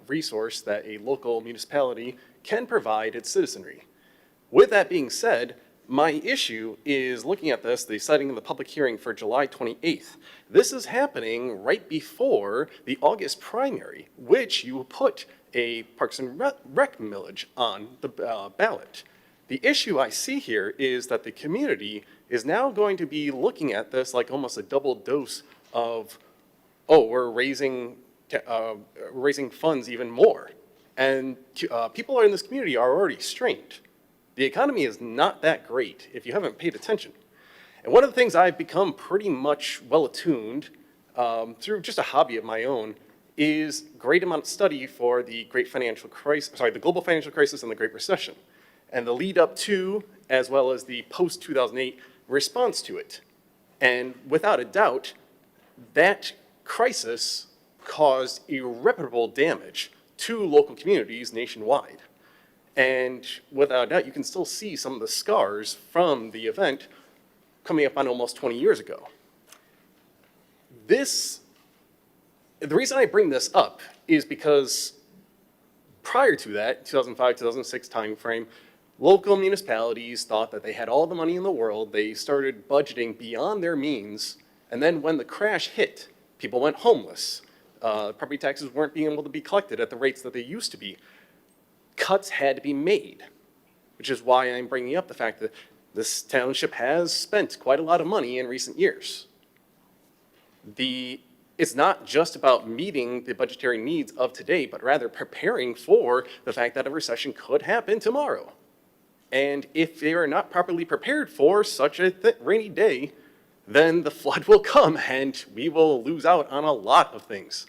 Speaker 13: resource that a local municipality can provide its citizenry. With that being said, my issue is looking at this, the setting of the public hearing for July 28th. This is happening right before the August primary, which you will put a Parks and Rec millage on the ballot. The issue I see here is that the community is now going to be looking at this like almost a double dose of, oh, we're raising funds even more. And people in this community are already strained. The economy is not that great if you haven't paid attention. And one of the things I've become pretty much well attuned through just a hobby of my own is great amount of study for the the global financial crisis and the Great Recession, and the lead up to, as well as the post-2008 response to it. And without a doubt, that crisis caused irreparable damage to local communities nationwide. And without a doubt, you can still see some of the scars from the event coming up on almost 20 years ago. The reason I bring this up is because prior to that, 2005, 2006 timeframe, local municipalities thought that they had all the money in the world. They started budgeting beyond their means. And then when the crash hit, people went homeless. Property taxes weren't being able to be collected at the rates that they used to be. Cuts had to be made, which is why I'm bringing up the fact that this township has spent quite a lot of money in recent years. It's not just about meeting the budgetary needs of today, but rather preparing for the fact that a recession could happen tomorrow. And if they are not properly prepared for such a rainy day, then the flood will come and we will lose out on a lot of things.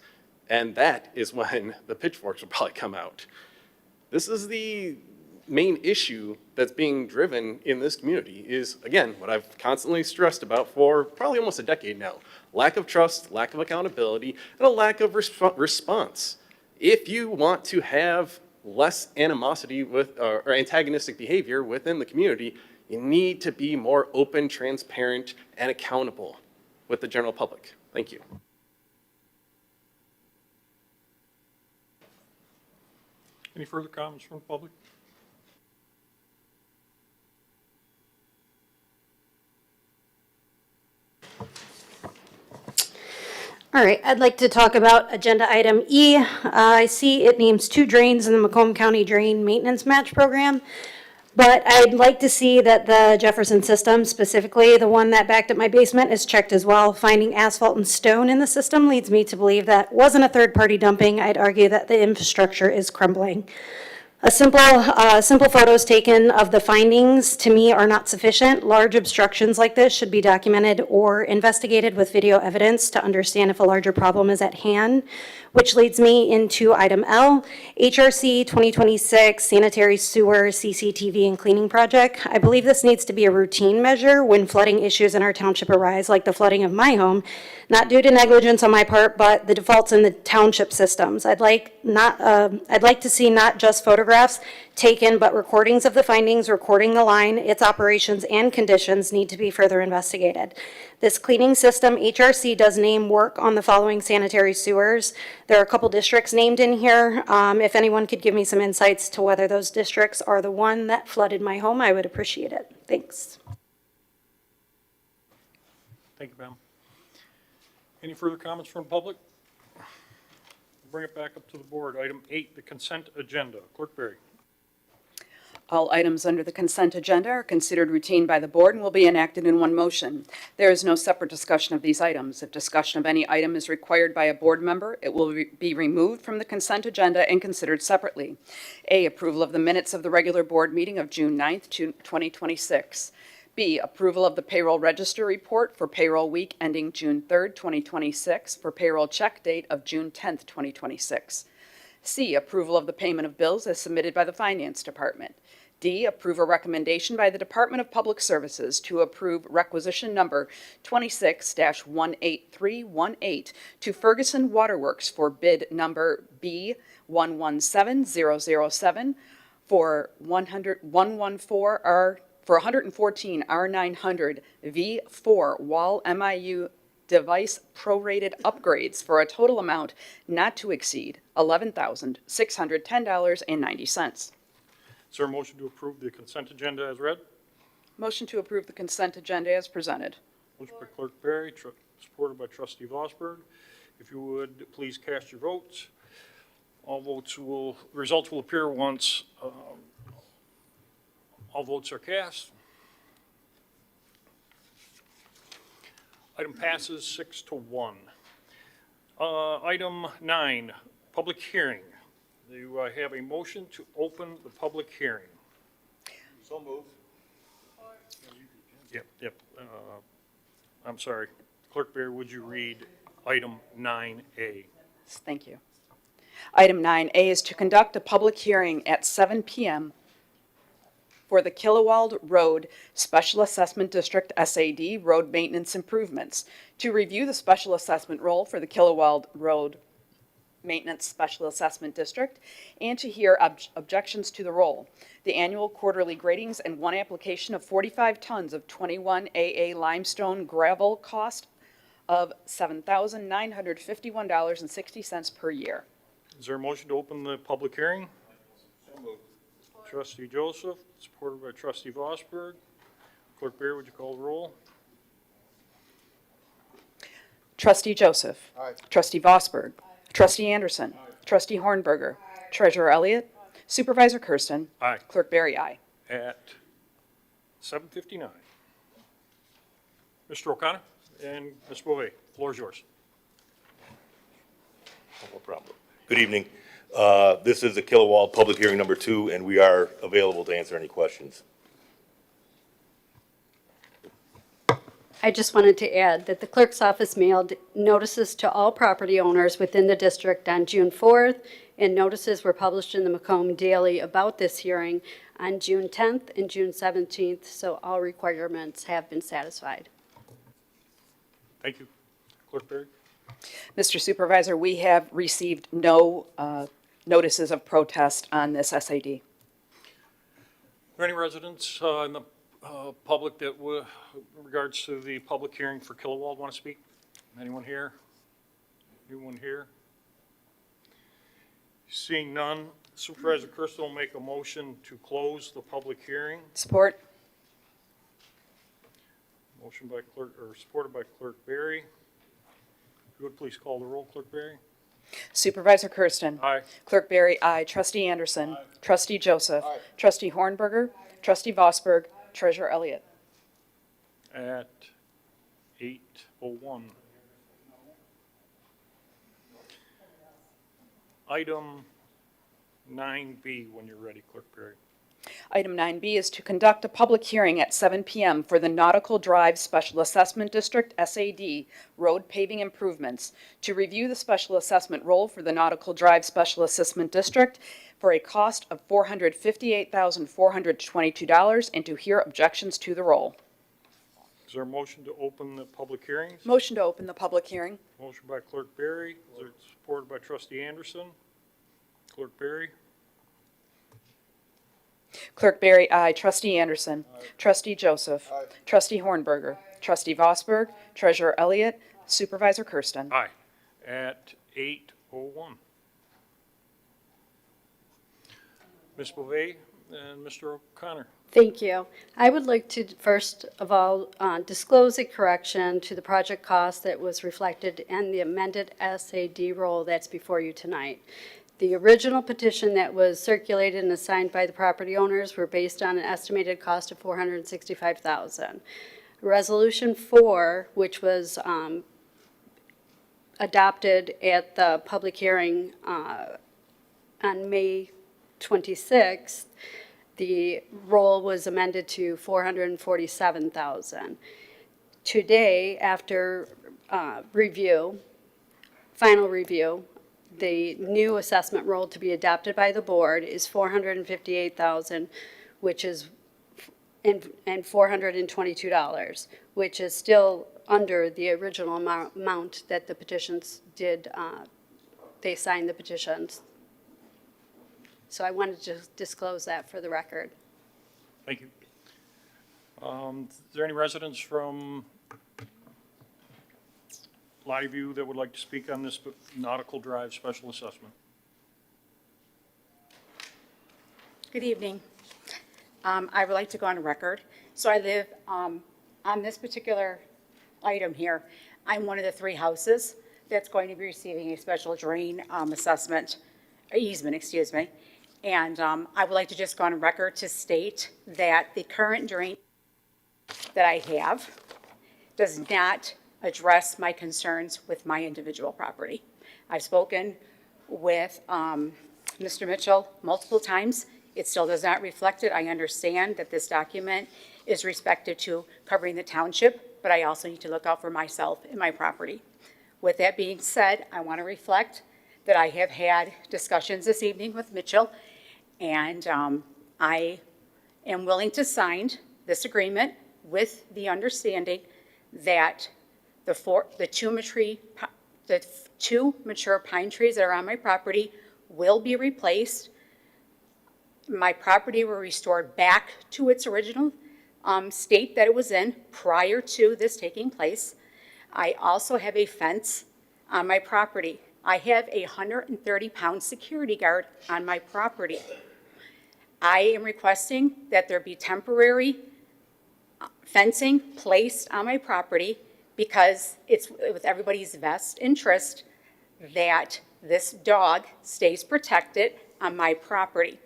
Speaker 13: And that is when the pitchforks will probably come out. This is the main issue that's being driven in this community is, again, what I've constantly stressed about for probably almost a decade now. Lack of trust, lack of accountability, and a lack of response. If you want to have less animosity or antagonistic behavior within the community, you need to be more open, transparent, and accountable with the general public. Thank you.
Speaker 1: Any further comments from the public?
Speaker 14: All right, I'd like to talk about agenda item E. I see it names 2 drains in the Macomb County Drain Maintenance Match Program, but I'd like to see that the Jefferson system, specifically the one that backed up my basement, is checked as well. Finding asphalt and stone in the system leads me to believe that wasn't a third-party dumping. I'd argue that the infrastructure is crumbling. Simple photos taken of the findings, to me, are not sufficient. Large obstructions like this should be documented or investigated with video evidence to understand if a larger problem is at hand, which leads me into item L, HRC 2026 Sanitary Sewer CCTV and Cleaning Project. I believe this needs to be a routine measure when flooding issues in our township arise, like the flooding of my home, Not due to negligence on my part, but the defaults in the township systems. I'd like to see not just photographs taken, but recordings of the findings, recording the line, its operations and conditions need to be further investigated. This cleaning system, HRC, does name work on the following sanitary sewers. There are a couple districts named in here. If anyone could give me some insights to whether those districts are the one that flooded my home, I would appreciate it. Thanks.
Speaker 1: Thank you, ma'am. Any further comments from the public? Bring it back up to the board. Item 8, the consent agenda. Clerk Berry.
Speaker 2: All items under the consent agenda are considered routine by the board and will be enacted in one motion. There is no separate discussion of these items. If discussion of any item is required by a board member, it will be removed from the consent agenda and considered separately. A, approval of the minutes of the regular board meeting of June 9th, 2026. B, approval of the payroll register report for payroll week ending June 3rd, 2026 for payroll check date of June 10th, 2026. C, approval of the payment of bills as submitted by the Finance Department. D, approve a recommendation by the Department of Public Services to approve requisition number 26-18318 to Ferguson Waterworks for bid number B117007 for 114 R900 V4 Wall MIU device prorated upgrades for a total amount not to exceed $11,610.90.
Speaker 1: Is there a motion to approve the consent agenda as read?
Speaker 2: Motion to approve the consent agenda as presented.
Speaker 1: Motion by Clerk Berry, supported by Trustee Vosberg. If you would, please cast your votes. Results will appear once all votes are cast. Item passes 6-1. Item 9, public hearing. Do I have a motion to open the public hearing?
Speaker 7: So moved.
Speaker 1: Yep. I'm sorry. Clerk Berry, would you read item 9A?
Speaker 2: Thank you. Item 9A is to conduct a public hearing at 7 p.m. for the Killewald Road Special Assessment District SAD road maintenance improvements, to review the special assessment roll for the Killewald Road Maintenance Special Assessment District, and to hear objections to the roll, the annual quarterly gradings, and one application of 45 tons of 21 AA limestone gravel cost of $7,951.60 per year.
Speaker 1: Is there a motion to open the public hearing? So moved. Trustee Joseph, supported by Trustee Vosberg. Clerk Berry, would you call the roll?
Speaker 2: Trustee Joseph.
Speaker 7: Aye.
Speaker 2: Trustee Vosberg. Aye. Trustee Anderson. Aye. Trustee Hornberger. Aye. Treasurer Elliott. Supervisor Kersten.
Speaker 1: Aye.
Speaker 2: Clerk Berry, aye.
Speaker 1: At 7:59. Mr. O'Connor and Ms. Bovee, floor is yours.
Speaker 15: No problem. Good evening. This is the Killewald Public Hearing number 2, and we are available to answer any questions.
Speaker 14: I just wanted to add that the clerk's office mailed notices to all property owners within the district on June 4th, and notices were published in the Macomb Daily about this hearing on June 10th and June 17th, so all requirements have been satisfied.
Speaker 1: Thank you. Clerk Berry.
Speaker 2: Mr. Supervisor, we have received no notices of protest on this SAD.
Speaker 1: Are there any residents in the public that, in regards to the public hearing for Killewald, want to speak? Anyone here? Anyone here? Seeing none, Supervisor Kersten will make a motion to close the public hearing.
Speaker 2: Support.
Speaker 1: Motion by Clerk, or supported by Clerk Berry. If you would please call the roll, Clerk Berry.
Speaker 2: Supervisor Kersten.
Speaker 1: Aye.
Speaker 2: Clerk Berry, aye. Trustee Anderson.
Speaker 7: Aye.
Speaker 2: Trustee Joseph.
Speaker 7: Aye.
Speaker 2: Trustee Hornberger. Aye. Trustee Vosberg. Treasurer Elliott.
Speaker 1: At 8:01. Item 9B, when you're ready, Clerk Berry.
Speaker 2: Item 9B is to conduct a public hearing at 7 p.m. for the Nautical Drive Special Assessment District SAD road paving improvements, to review the special assessment roll for the Nautical Drive Special Assessment District for a cost of $458,422, and to hear objections to the roll.
Speaker 1: Is there a motion to open the public hearings?
Speaker 2: Motion to open the public hearing.
Speaker 1: Motion by Clerk Barry, is there supported by Trustee Anderson? Clerk Barry?
Speaker 2: Clerk Barry, aye. Trustee Anderson. Trustee Joseph. Trustee Hornberger. Trustee Vosberg. Treasurer Elliott. Supervisor Kersten.
Speaker 1: Aye. At 8:01. Ms. Bovee and Mr. O'Connor.
Speaker 14: Thank you. I would like to, first of all, disclose a correction to the project cost that was reflected in the amended SAD roll that's before you tonight. The original petition that was circulated and assigned by the property owners were based on an estimated cost of $465,000. Resolution 4, which was adopted at the public hearing on May 26th, the roll was amended to $447,000. Today, after final review, the new assessment roll to be adopted by the board is $458,000, which is and $422, which is still under the original amount that the petitions did. They signed the petitions. So I wanted to disclose that for the record.
Speaker 1: Thank you. Is there any residents from Lottie View that would like to speak on this Nautical Drive special assessment?
Speaker 16: Good evening. I would like to go on record. So I live on this particular item here. I'm one of the 3 houses that's going to be receiving a special drain easement, excuse me. And I would like to just go on record to state that the current drain that I have does not address my concerns with my individual property. I've spoken with Mr. Mitchell multiple times. It still does not reflect it. I understand that this document is respective to covering the township, but I also need to look out for myself and my property. With that being said, I want to reflect that I have had discussions this evening with Mitchell, and I am willing to sign this agreement with the understanding that the 2 mature pine trees that are on my property will be replaced. My property will be restored back to its original state that it was in prior to this taking place. I also have a fence on my property. I have a 130-pound security guard on my property. I am requesting that there be temporary fencing placed on my property because it's with everybody's best interest that this dog stays protected on my property.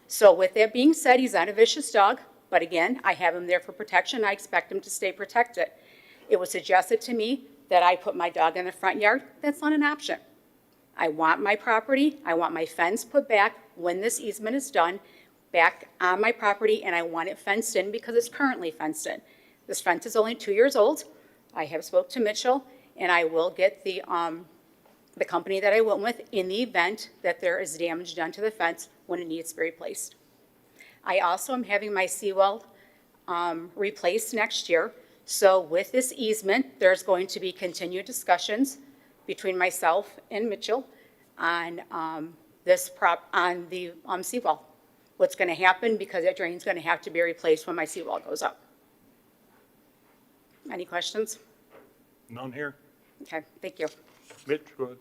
Speaker 16: So with that being said, he's not a vicious dog, but again, I have him there for protection. I expect him to stay protected. It was suggested to me that I put my dog in the front yard. That's not an option. I want my property, I want my fence put back when this easement is done, back on my property, and I want it fenced in because it's currently fenced in. This fence is only 2 years old. I have spoke to Mitchell, and I will get the company that I went with in the event that there is damage done to the fence when it needs to be replaced. I also am having my seawall replaced next year. So with this easement, there's going to be continued discussions between myself and Mitchell on the seawall. What's going to happen because that drain's going to have to be replaced when my seawall goes up. Any questions?
Speaker 1: None here.
Speaker 16: Okay, thank you.
Speaker 1: Mitch, go ahead.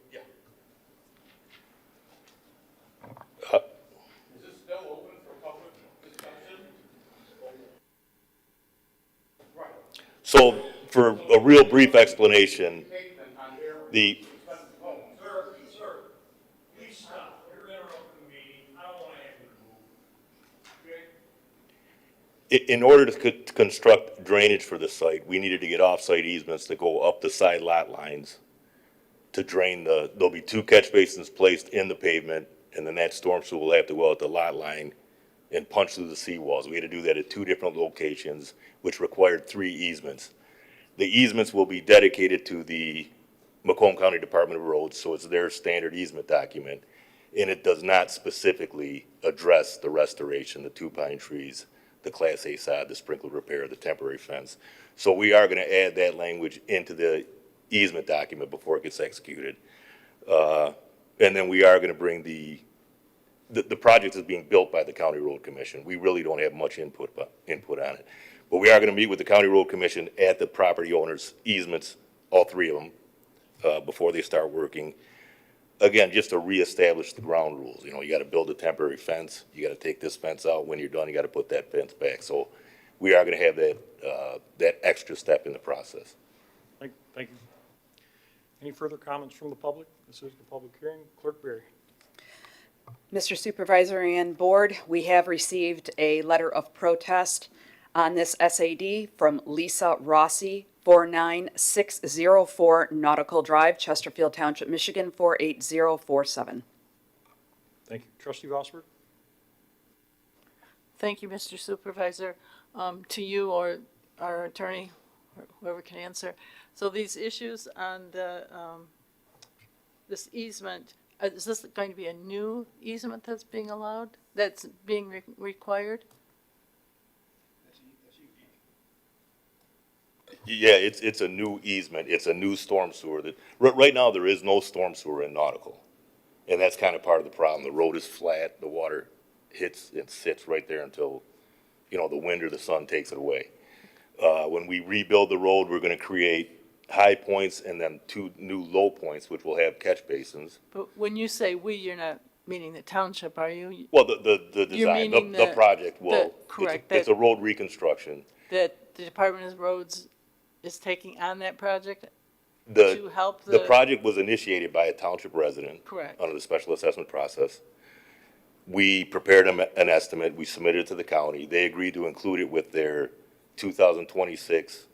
Speaker 11: Is this still open for public discussion? Right.
Speaker 15: So for a real brief explanation,
Speaker 1: Sir, please stop. You're interrupting the meeting. I don't want to have you removed. Okay?
Speaker 15: in order to construct drainage for the site, we needed to get off-site easements to go up the side lot lines to drain there'll be 2 catch basins placed in the pavement, and then that storm sewer will have to go out the lot line and punch through the seawalls. We had to do that at 2 different locations, which required 3 easements. The easements will be dedicated to the Macomb County Department of Roads, so it's their standard easement document, and it does not specifically address the restoration, the 2 pine trees the Class A sod, the sprinkler repair, the temporary fence. So we are gonna add that language into the easement document before it gets executed. And then we are gonna bring the project is being built by the County Road Commission. We really don't have much input on it. But we are gonna meet with the County Road Commission at the property owners' easements, all three of them, before they start working. Again, just to reestablish the ground rules. You know, you gotta build a temporary fence, you gotta take this fence out, when you're done, you gotta put that fence back. So we are gonna have that extra step in the process.
Speaker 1: Thank you. Any further comments from the public? This is the public hearing. Clerk Berry.
Speaker 2: Mr. Supervisor and Board, we have received a letter of protest on this SAD from Lisa Rossi, 49604 Nautical Drive, Chesterfield Township, Michigan, 48047.
Speaker 1: Thank you. Trustee Vosberg?
Speaker 6: Thank you, Mr. Supervisor. To you or our attorney, or whoever can answer. So these issues on the, this easement, is this going to be a new easement that's being allowed, that's being required?
Speaker 15: Yeah, it's a new easement, it's a new storm sewer that, right now, there is no storm sewer in Nautical. And that's kind of part of the problem. The road is flat, the water hits and sits right there until, you know, the wind or the sun takes it away. When we rebuild the road, we're gonna create high points and then 2 new low points, which will have catch basins.
Speaker 6: But when you say we, you're not meaning the township, are you?
Speaker 15: Well, the
Speaker 6: You're
Speaker 15: design,
Speaker 6: meaning
Speaker 15: the project will,
Speaker 6: correct,
Speaker 15: it's a road reconstruction.
Speaker 6: That the Department of Roads is taking on that project? To
Speaker 15: The
Speaker 6: help
Speaker 15: the
Speaker 6: the-
Speaker 15: project was initiated by a township resident.
Speaker 6: Correct.
Speaker 15: Under the special assessment process. We prepared an estimate, we submitted it to the county, they agreed to include it with their 2026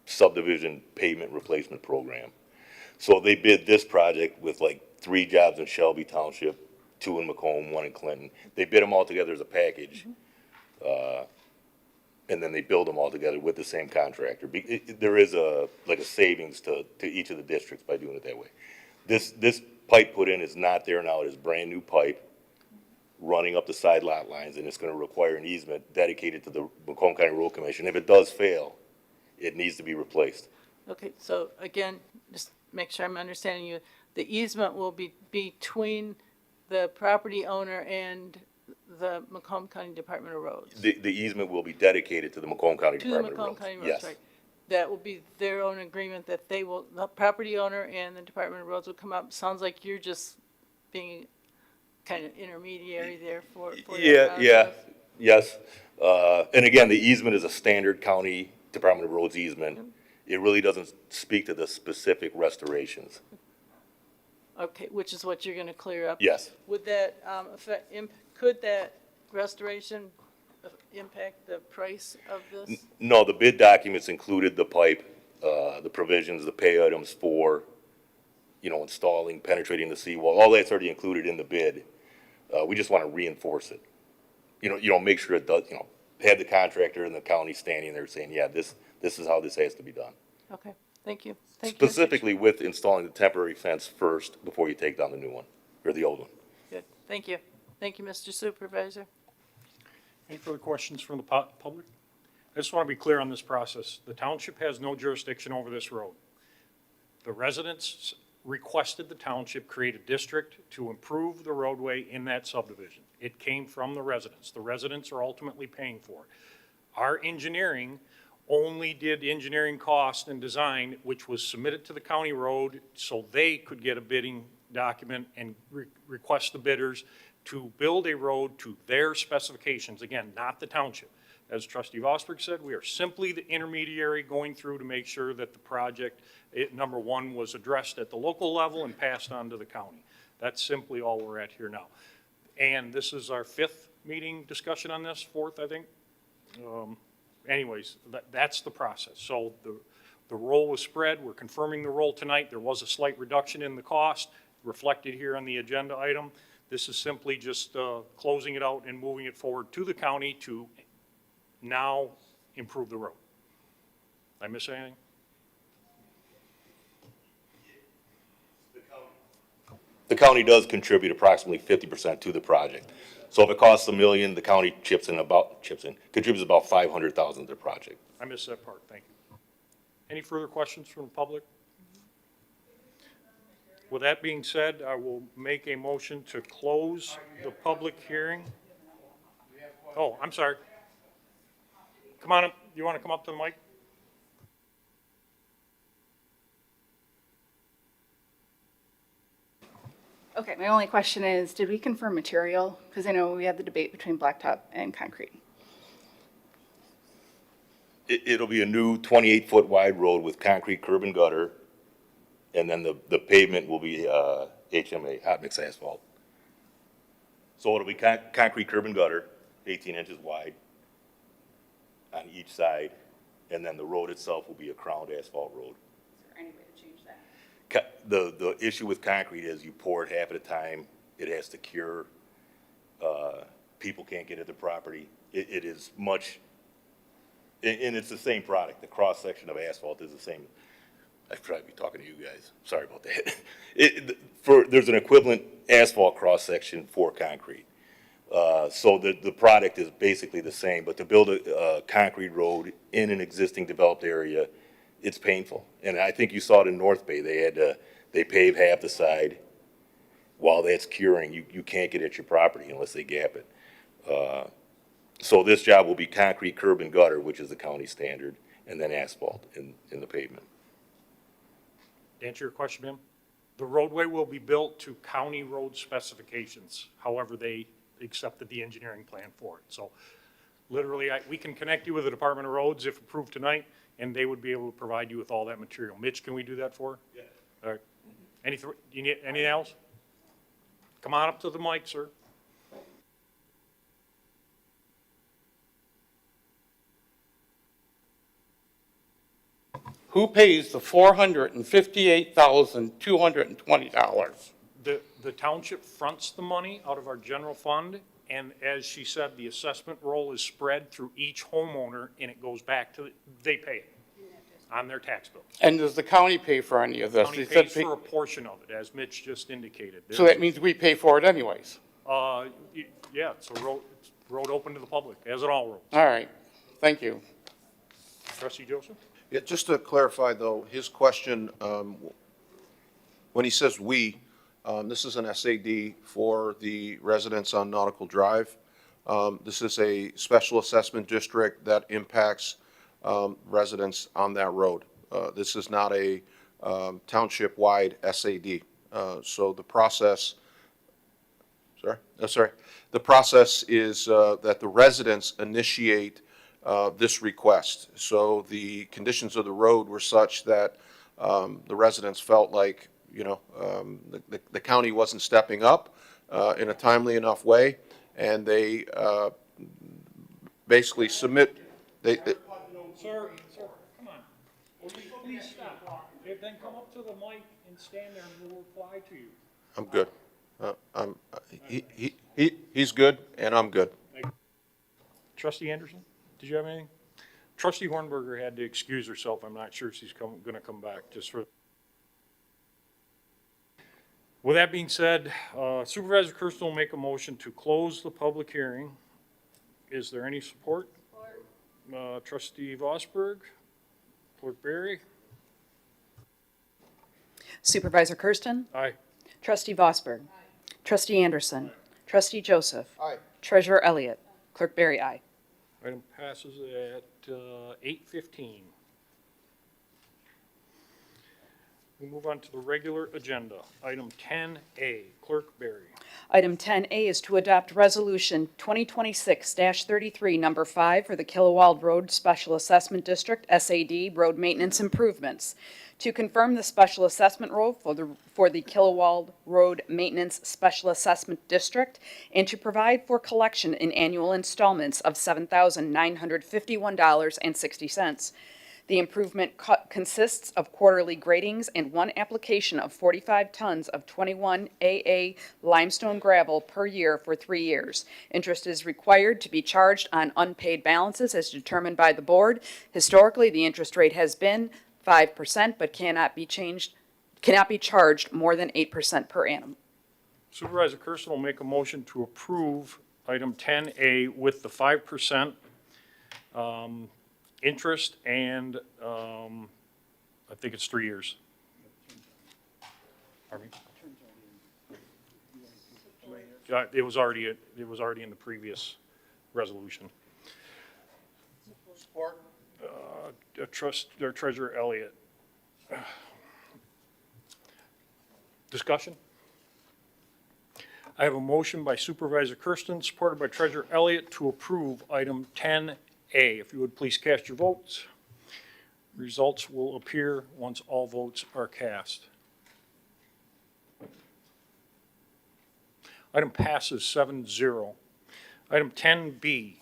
Speaker 15: subdivision pavement replacement program. So they bid this project with like 3 jobs in Shelby Township, 2 in Macomb, 1 in Clinton. They bid them all together as a package. And then they build them all together with the same contractor. There is a savings to each of the districts by doing it that way. This pipe put in is not there now, it is brand-new pipe running up the side lot lines, and it's gonna require an easement dedicated to the Macomb County Road Commission. If it does fail, it needs to be replaced.
Speaker 6: Okay, so again, just make sure I'm understanding you. The easement will be between the property owner and the Macomb County Department of Roads?
Speaker 15: The easement will be dedicated to the Macomb County
Speaker 6: To the
Speaker 15: Department of
Speaker 6: Macomb
Speaker 15: Roads.
Speaker 6: County Roads,
Speaker 15: Yes.
Speaker 6: right? That will be their own agreement that they will, the property owner and the Department of Roads will come up. Sounds like you're just being kind of intermediary there for that process.
Speaker 15: Yes. And again, the easement is a standard county Department of Roads easement. It really doesn't speak to the specific restorations.
Speaker 6: Okay, which is what you're gonna clear up?
Speaker 15: Yes.
Speaker 6: Would that, could that restoration impact the price of this?
Speaker 15: No, the bid documents included the pipe, the provisions, the pay items for, installing, penetrating the seawall. All that's already included in the bid. We just want to reinforce it. Make sure it does, have the contractor and the county standing there saying, yeah, this is how this has to be done.
Speaker 6: Okay, thank you. Thank you.
Speaker 15: Specifically with installing the temporary fence first before you take down the new one, or the old one.
Speaker 6: Good, thank you. Thank you, Mr. Supervisor.
Speaker 1: Any further questions from the public? I just want to be clear on this process. The township has no jurisdiction over this road. The residents requested the township create a district to improve the roadway in that subdivision. It came from the residents. The residents are ultimately paying for it. Our engineering only did engineering cost and design, which was submitted to the county road so they could get a bidding document and request the bidders to build a road to their specifications. Again, not the township. As Trustee Vosberg said, we are simply the intermediary going through to make sure that the project, number one, was addressed at the local level and passed on to the county. That's simply all we're at here now. And this is our 5th meeting discussion on this, 4th, I think. Anyways, that's the process. So the roll was spread. We're confirming the roll tonight. There was a slight reduction in the cost reflected here on the agenda item. This is simply just closing it out and moving it forward to the county to now improve the road. Did I miss anything?
Speaker 15: county does contribute approximately 50% to the project. So if it costs $1 million, the county contributes about $500,000 to the project.
Speaker 1: I missed that part, thank you. Any further questions from the public? With that being said, I will make a motion to close the public hearing. Oh, I'm sorry. Come on up, you want to come up to the mic?
Speaker 17: Okay, my only question is, did we confirm material? Because I know we had the debate between blacktop and concrete.
Speaker 15: It'll be a new 28-foot wide road with concrete curb and gutter, and then the pavement will be HMA, hot mix asphalt. So it'll be concrete curb and gutter, 18 inches wide on each side, and then the road itself will be a crowned asphalt road.
Speaker 17: Is there any way to change that?
Speaker 15: The issue with concrete is you pour it half at a time, it has to cure, people can't get at the property. It is much, and it's the same product, the cross-section of asphalt is the same. I should probably be talking to you guys, sorry about that. There's an equivalent asphalt cross-section for concrete. So the product is basically the same, but to build a concrete road in an existing developed area, it's painful. And I think you saw it in North Bay, they pave half the side while that's curing. You can't get at your property unless they gap it. So this job will be concrete curb and gutter, which is the county standard, and then asphalt in the pavement.
Speaker 1: To answer your question, ma'am, the roadway will be built to county road specifications, however they accepted the engineering plan for it. So literally, we can connect you with the Department of Roads if approved tonight, and they would be able to provide you with all that material. Mitch, can we do that for? Yeah. All right. Do you need anything else? Come on up to the mic, sir.
Speaker 11: Who pays the $458,220?
Speaker 1: The township fronts the money out of our general fund, and as she said, the assessment roll is spread through each homeowner, and it goes back to, they pay it on their tax bill.
Speaker 11: And does the county pay for any of this?
Speaker 1: County pays for a portion of it, as Mitch just indicated.
Speaker 11: So that means we pay for it anyways?
Speaker 1: Yeah, it's a road open to the public, as in all roads.
Speaker 11: All right, thank you.
Speaker 1: Trustee Joseph?
Speaker 7: Yeah, just to clarify, though, his question, when he says "we," this is an SAD for the residents on Nautical Drive. This is a special assessment district that impacts residents on that road. This is not a township-wide SAD. So the process, the process is that the residents initiate this request. So the conditions of the road were such that the residents felt like, you know, the county wasn't stepping up in a timely enough way, and they basically submit.
Speaker 1: Sir, come on. Please stop. Then come up to the mic and stand there, and we'll reply to you.
Speaker 7: I'm good. He's good, and I'm good.
Speaker 1: Trustee Anderson, did you have anything? Trustee Hornberger had to excuse herself. I'm not sure if she's going to come back, just for. With that being said, Supervisor Kersten will make a motion to close the public hearing. Is there any support? Trustee Vosberg, Clerk Berry.
Speaker 2: Supervisor Kersten?
Speaker 1: Aye.
Speaker 2: Trustee Vosberg? Aye. Trustee Anderson? Trustee Joseph?
Speaker 7: Aye.
Speaker 2: Treasurer Elliott? Clerk Berry, aye.
Speaker 1: Item passes at 8:15. We move on to the regular agenda. Item 10A, Clerk Berry.
Speaker 2: Item 10A is to adopt Resolution 2026-33, Number 5, for the Killawald Road Special Assessment District, SAD, road maintenance improvements. To confirm the special assessment role for the Killawald Road Maintenance Special Assessment District, and to provide for collection in annual installments of $7,951.60. The improvement consists of quarterly gradings and one application of 45 tons of 21 AA limestone gravel per year for 3 years. Interest is required to be charged on unpaid balances as determined by the board. Historically, the interest rate has been 5%, but cannot be charged more than 8% per annum.
Speaker 1: Supervisor Kersten will make a motion to approve item 10A with the 5% interest and, I think it's 3 years. Pardon me? It was already in the previous resolution.
Speaker 9: Support.
Speaker 1: Treasurer Elliott. Discussion? I have a motion by Supervisor Kersten, supported by Treasurer Elliott, to approve item 10A. If you would please cast your votes. Results will appear once all votes are cast. Item passes 7-0. Item 10B.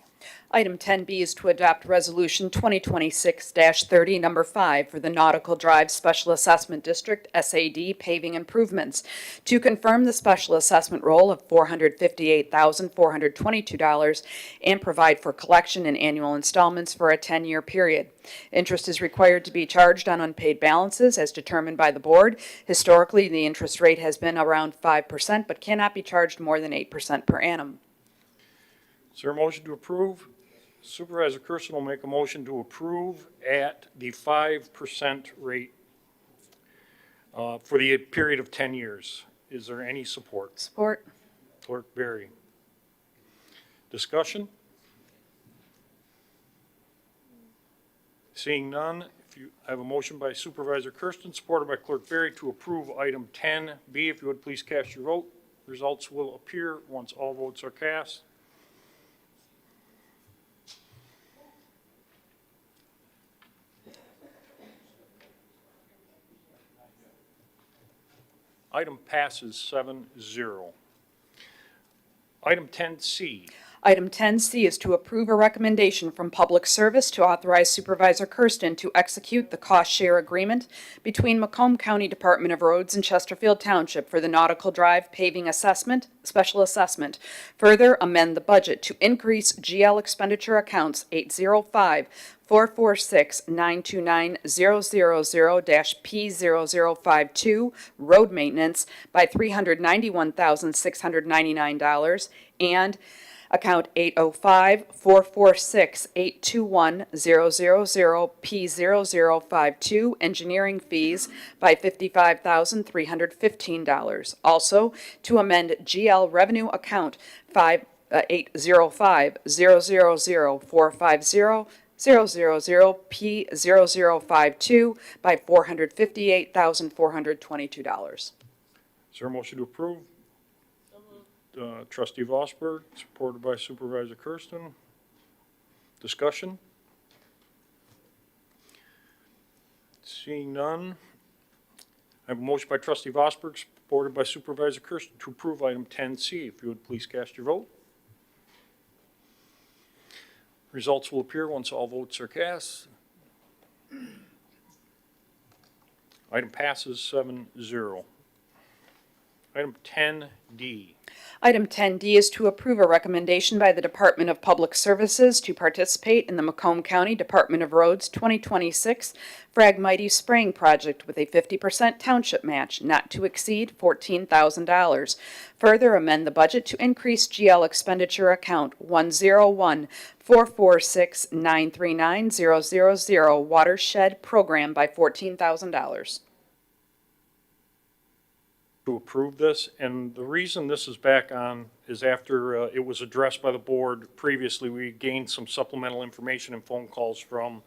Speaker 2: Item 10B is to adopt Resolution 2026-30, number 5, for the Nautical Drive Special Assessment District, SAD, paving improvements, to confirm the special assessment roll of $458,422 and provide for collection in annual installments for a 10-year period. Interest is required to be charged on unpaid balances as determined by the board. Historically, the interest rate has been around 5%, but cannot be charged more than 8% per annum.
Speaker 1: Is there a motion to approve? Supervisor Kersten will make a motion to approve at the 5% rate for the period of 10 years. Is there any support?
Speaker 2: Support.
Speaker 1: Clerk Berry. Discussion? Seeing none, I have a motion by Supervisor Kersten, supported by Clerk Berry, to approve item 10B. If you would please cast your vote. Results will appear once all votes are cast. Item passes 7-0. Item 10C.
Speaker 2: Item 10C is to approve a recommendation from Public Service to authorize Supervisor Kersten to execute the cost share agreement between Macomb County Department of Roads and Chesterfield Township for the Nautical Drive paving assessment, special assessment. Further, amend the budget to increase GL expenditure accounts 805-446-929-000-P0052 road maintenance by $391,699 and account 805-446-821-000-P0052 engineering fees by $55,315. Also, to amend GL revenue account 805-000-450-000-P0052 by $458,422.
Speaker 1: Is there a motion to approve? Trustee Vosberg, supported by Supervisor Kersten. Discussion? Seeing none, I have a motion by Trustee Vosberg, supported by Supervisor Kersten, to approve item 10C. If you would please cast your vote. Results will appear once all votes are cast. Item passes 7-0. Item 10D.
Speaker 2: Item 10D is to approve a recommendation by the Department of Public Services to participate in the Macomb County Department of Roads 2026 Fragmite Spraying Project with a 50% township match not to exceed $14,000. Further, amend the budget to increase GL expenditure account 101-446-939-000 watershed program by $14,000.
Speaker 1: To approve this, and the reason this is back on is after it was addressed by the board previously, we gained some supplemental information and phone calls from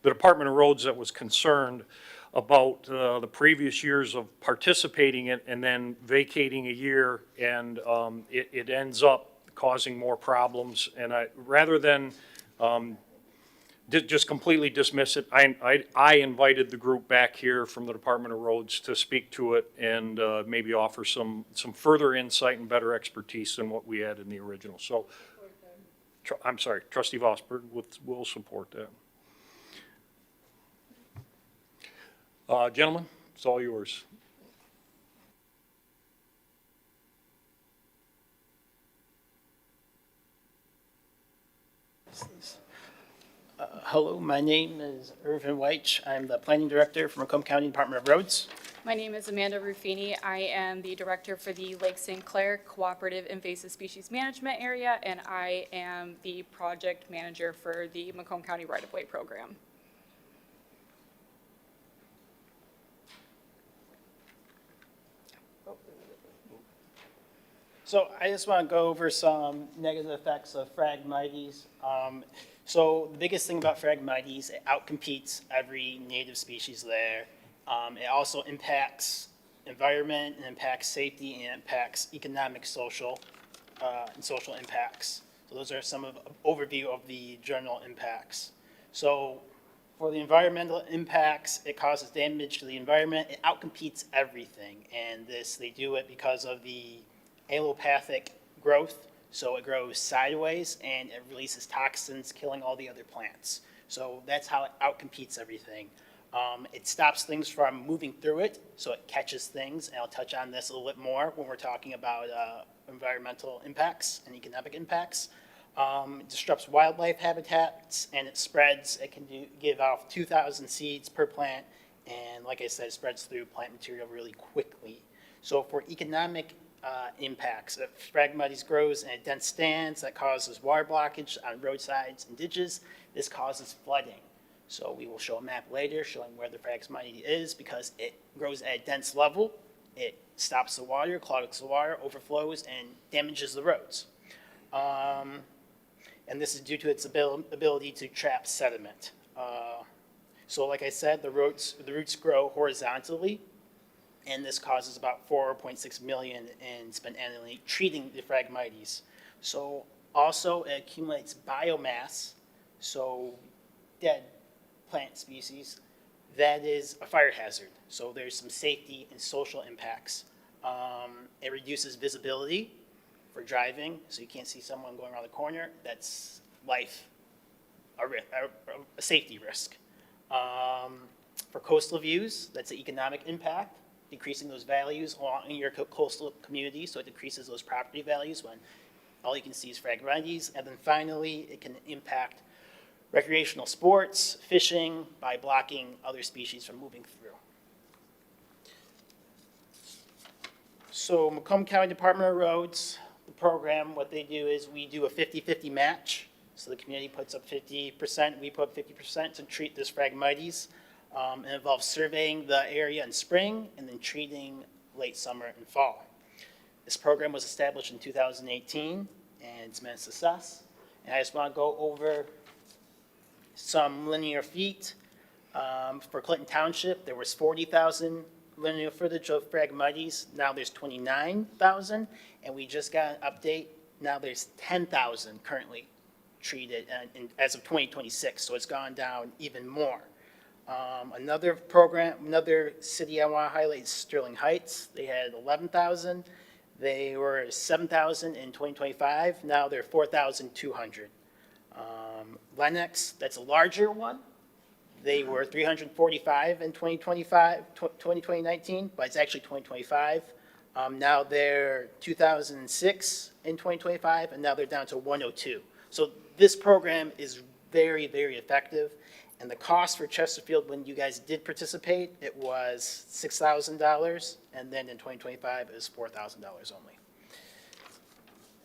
Speaker 1: the Department of Roads that was concerned about the previous years of participating in and then vacating a year, and it ends up causing more problems. And rather than just completely dismiss it, I invited the group back here from the Department of Roads to speak to it and maybe offer some further insight and better expertise than what we had in the original. So, I'm sorry, Trustee Vosberg will support that. Gentlemen, it's all yours.
Speaker 18: Hello, my name is Irvin Weich. I'm the Planning Director for Macomb County Department of Roads.
Speaker 17: My name is Amanda Ruffini. I am the director for the Lake St. Clair Cooperative Invasive Species Management Area, and I am the project manager for the Macomb County Right-of-Way Program.
Speaker 18: So I just want to go over some negative effects of Phragmites. So the biggest thing about Phragmites, it outcompetes every native species there. It also impacts environment, it impacts safety, and it impacts economic, social, and social impacts. So those are some of overview of the general impacts. So for the environmental impacts, it causes damage to the environment. It outcompetes everything, and they do it because of the allopathic growth. So it grows sideways and it releases toxins, killing all the other plants. So that's how it outcompetes everything. It stops things from moving through it, so it catches things, and I'll touch on this a little bit more when we're talking about environmental impacts and economic impacts. It disrupts wildlife habitats, and it spreads. It can give off 2,000 seeds per plant, and like I said, it spreads through plant material really quickly. So for economic impacts, if Phragmites grows in dense stands, that causes water blockage on roadsides and ditches. This causes flooding. So we will show a map later showing where the Phragmite is, because it grows at a dense level. It stops the water, clogs the water, overflows, and damages the roads. And this is due to its ability to trap sediment. So like I said, the roots grow horizontally, and this causes about 4.6 million in spent annually treating the Phragmites. So also it accumulates biomass, so dead plant species, that is a fire hazard. So there's some safety and social impacts. It reduces visibility for driving, so you can't see someone going around the corner. That's a safety risk. For coastal views, that's an economic impact, decreasing those values along in your coastal community, so it decreases those property values when all you can see is Phragmites. And then finally, it can impact recreational sports, fishing, by blocking other species from moving through. So Macomb County Department of Roads, the program, what they do is we do a 50-50 match. So the community puts up 50%, we put up 50% to treat this Phragmites. It involves surveying the area in spring and then treating late summer and fall. This program was established in 2018, and it's been a success. And I just want to go over some linear feet. For Clinton Township, there was 40,000 linear footage of Phragmites. Now there's 29,000, and we just got an update. Now there's 10,000 currently treated as of 2026, so it's gone down even more. Another city I want to highlight is Sterling Heights. They had 11,000. They were 7,000 in 2025. Now they're 4,200. Lenox, that's a larger one. They were 345 in 2019, but it's actually 2025. Now they're 2,006 in 2025, and now they're down to 102. So this program is very, very effective. And the cost for Chesterfield, when you guys did participate, it was $6,000, and then in 2025, it was $4,000 only.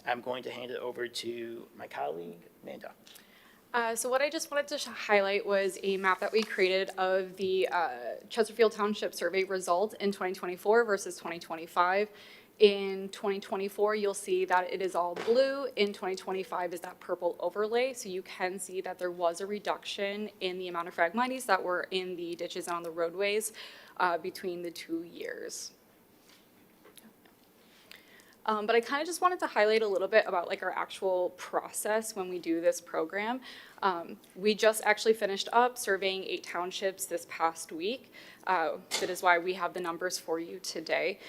Speaker 18: I'm going to hand it over to my colleague, Amanda.
Speaker 17: So what I just wanted to highlight was a map that we created of the Chesterfield Township survey result in 2024 versus 2025. In 2024, you'll see that it is all blue. In 2025 is that purple overlay. So you can see that there was a reduction in the amount of Phragmites that were in the ditches and on the roadways between the 2 years. But I kind of just wanted to highlight a little bit about like our actual process when we do this program. We just actually finished up surveying 8 townships this past week. That is why we have the numbers for you today.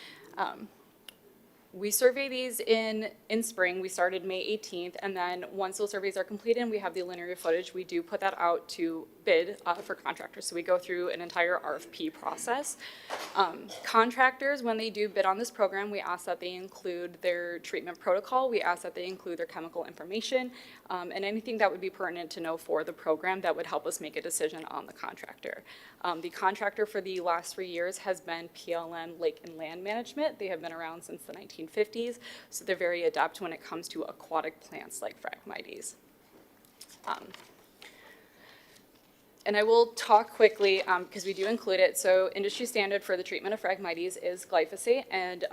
Speaker 17: We survey these in spring. We started May 18th, and then once those surveys are completed and we have the linear footage, we do put that out to bid for contractors. So we go through an entire RFP process. Contractors, when they do bid on this program, we ask that they include their treatment protocol. We ask that they include their chemical information, and anything that would be pertinent to know for the program that would help us make a decision on the contractor. The contractor for the last 3 years has been PLM Lake and Land Management. They have been around since the 1950s, so they're very adept when it comes to aquatic plants like Phragmites. And I will talk quickly, because we do include it. So industry standard for the treatment of Phragmites is glyphosate and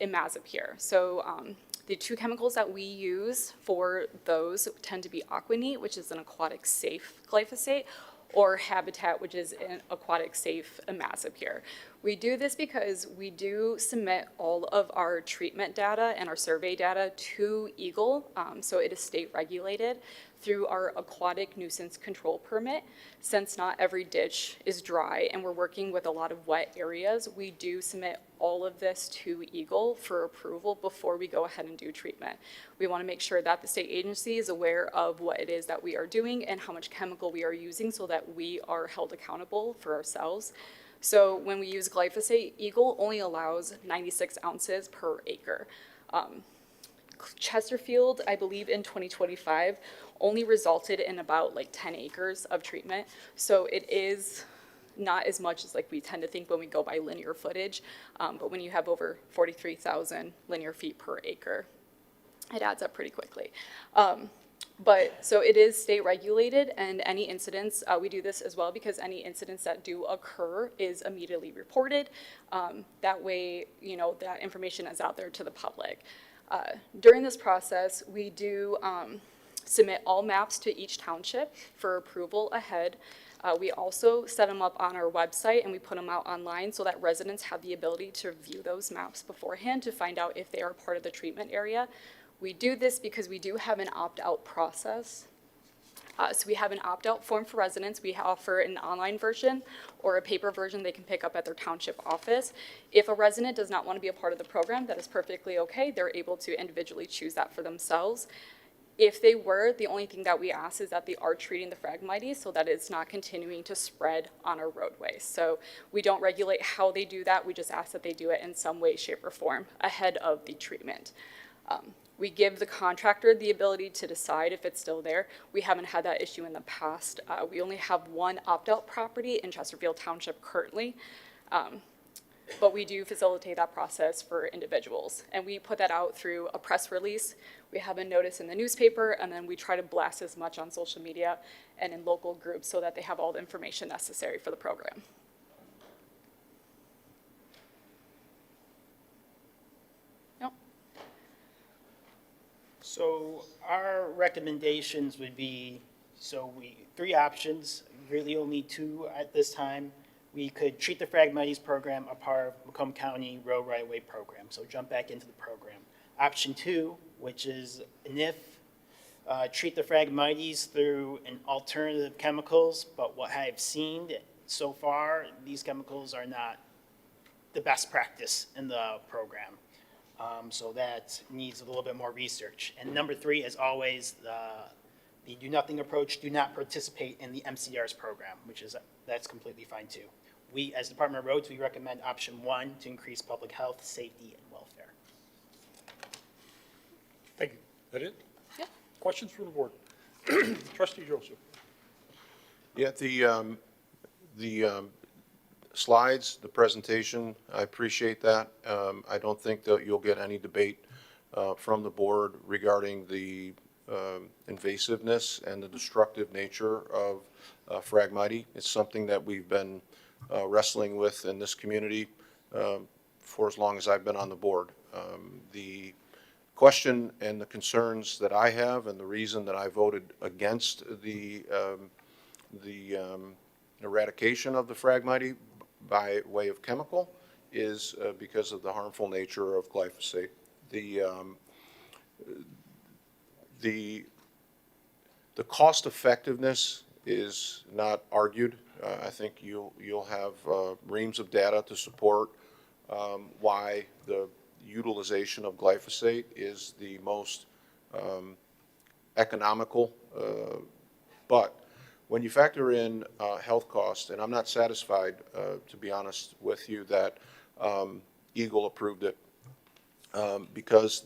Speaker 17: imazapyr. So the two chemicals that we use for those tend to be Aquanite, which is an aquatic safe glyphosate, or Habitat, which is an aquatic safe imazapyr. We do this because we do submit all of our treatment data and our survey data to Eagle, so it is state regulated through our aquatic nuisance control permit. Since not every ditch is dry and we're working with a lot of wet areas, we do submit all of this to Eagle for approval before we go ahead and do treatment. We want to make sure that the state agency is aware of what it is that we are doing and how much chemical we are using so that we are held accountable for ourselves. So when we use glyphosate, Eagle only allows 96 ounces per acre. Chesterfield, I believe in 2025, only resulted in about like 10 acres of treatment. So it is not as much as like we tend to think when we go by linear footage, but when you have over 43,000 linear feet per acre, it adds up pretty quickly. But so it is state regulated, and any incidents, we do this as well because any incidents that do occur is immediately reported. That way, you know, that information is out there to the public. During this process, we do submit all maps to each township for approval ahead. We also set them up on our website and we put them out online so that residents have the ability to view those maps beforehand to find out if they are part of the treatment area. We do this because we do have an opt-out process. So we have an opt-out form for residents. We offer an online version or a paper version they can pick up at their township office. If a resident does not want to be a part of the program, that is perfectly okay. They're able to individually choose that for themselves. If they were, the only thing that we ask is that they are treating the Phragmites so that it's not continuing to spread on our roadways. So we don't regulate how they do that. We just ask that they do it in some way, shape, or form ahead of the treatment. We give the contractor the ability to decide if it's still there. We haven't had that issue in the past. We only have one opt-out property in Chesterfield Township currently, but we do facilitate that process for individuals. And we put that out through a press release. We have a notice in the newspaper, and then we try to blast as much on social media and in local groups so that they have all the information necessary for the program.
Speaker 18: So our recommendations would be, three options, really only two at this time. We could treat the Phragmites program a part of Macomb County Road Right-of-Way program, so jump back into the program. Option two, which is NIF, treat the Phragmites through an alternative chemicals, but what I've seen so far, these chemicals are not the best practice in the program. So that needs a little bit more research. And number three is always the do nothing approach, do not participate in the MCR's program, that's completely fine too. We, as Department of Roads, we recommend option one to increase public health, safety, and welfare.
Speaker 1: Thank you. Is that it?
Speaker 17: Yeah.
Speaker 1: Questions from the board? Trustee Joseph.
Speaker 7: Yeah, the slides, the presentation, I appreciate that. I don't think that you'll get any debate from the board regarding the invasiveness and the destructive nature of Phragmite. It's something that we've been wrestling with in this community for as long as I've been on the board. The question and the concerns that I have and the reason that I voted against the eradication of the Phragmite by way of chemical is because of the harmful nature of glyphosate. The cost effectiveness is not argued. I think you'll have reams of data to support why utilization of glyphosate is the most economical, but when you factor in health costs, and I'm not satisfied, to be honest with you, that Eagle approved it, because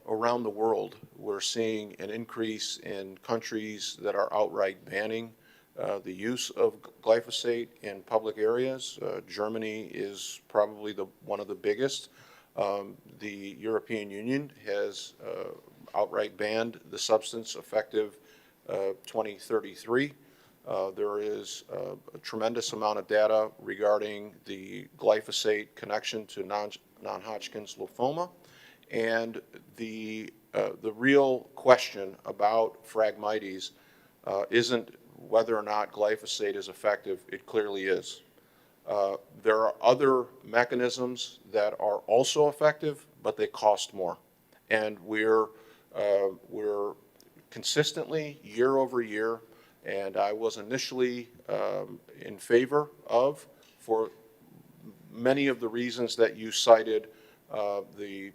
Speaker 7: around the world, we're seeing an increase in countries that are outright banning the use of glyphosate in public areas. Germany is probably one of the biggest. The European Union has outright banned the substance effective 2033. There is a tremendous amount of data regarding the glyphosate connection to non-Hodgkin's lymphoma, and the real question about Phragmites isn't whether or not glyphosate is effective. It clearly is. There are other mechanisms that are also effective, but they cost more, and we're consistently, year over year, and I was initially in favor of, for many of the reasons that you cited, the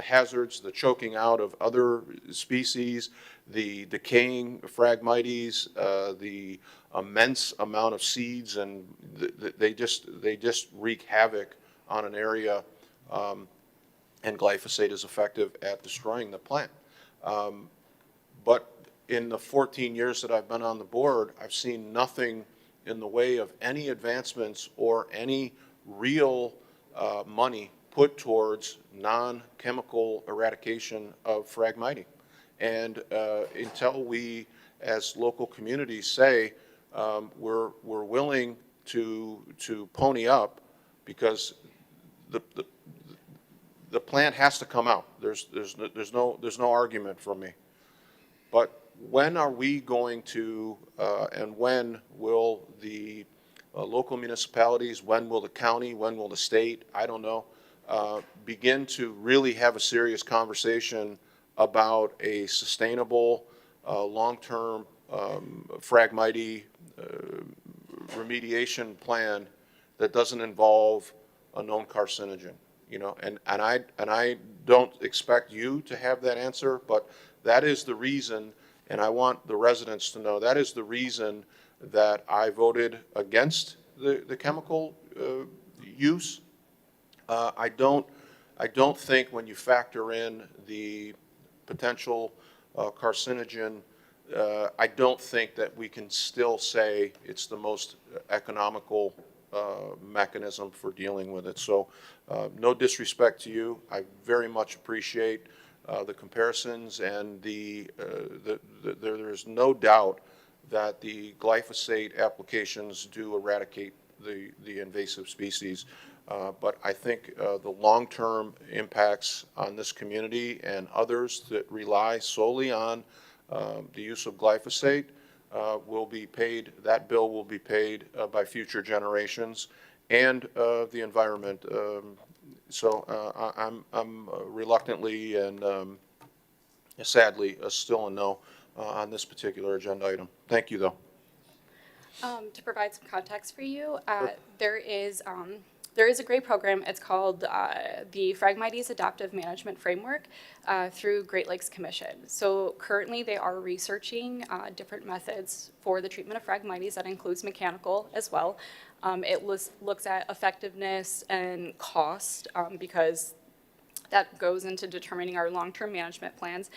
Speaker 7: hazards, the choking out of other species, the decaying Phragmites, the immense amount of seeds, and they just wreak havoc on an area, and glyphosate is effective at destroying the plant. But in the 14 years that I've been on the board, I've seen nothing in the way of any advancements or any real money put towards non-chemical eradication of Phragmites. And until we, as local communities, say we're willing to pony up, because the plant has to come out. There's no argument from me. But when are we going to, and when will the local municipalities, when will the county, when will the state, I don't know, begin to really have a serious conversation about a sustainable, long-term Phragmite remediation plan that doesn't involve a known carcinogen? You know, and I don't expect you to have that answer, but that is the reason, and I want the residents to know, that is the reason that I voted against the chemical use. I don't think, when you factor in the potential carcinogen, I don't think that we can still say it's the most economical mechanism for dealing with it. So no disrespect to you. I very much appreciate the comparisons, and there's no doubt that the glyphosate applications do eradicate the invasive species. But I think the long-term impacts on this community and others that rely solely on the use of glyphosate will be paid, that bill will be paid by future generations and the environment. So I'm reluctantly and sadly still a no on this particular agenda item. Thank you, though.
Speaker 17: To provide some context for you, there is a great program. It's called the Phragmites Adaptive Management Framework through Great Lakes Commission. So currently they are researching different methods for the treatment of Phragmites. That includes mechanical as well. It looks at effectiveness and cost because that goes into determining our long-term management plans.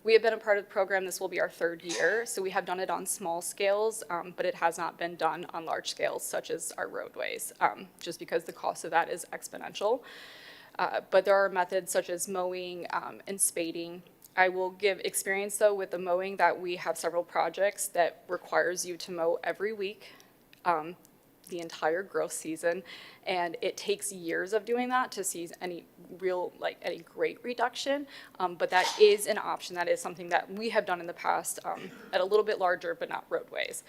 Speaker 17: We have been a part of the program. This will be our 3rd year. So we have done it on small scales, but it has not been done on large scales, such as our roadways, just because the cost of that is exponential. But there are methods such as mowing and spading. I will give experience, though, with the mowing, that we have several projects that requires you to mow every week, the entire growth season, and it takes years of doing that to see any real, any great reduction, but that is an option. That is something that we have done in the past at a little bit larger, but not roadways.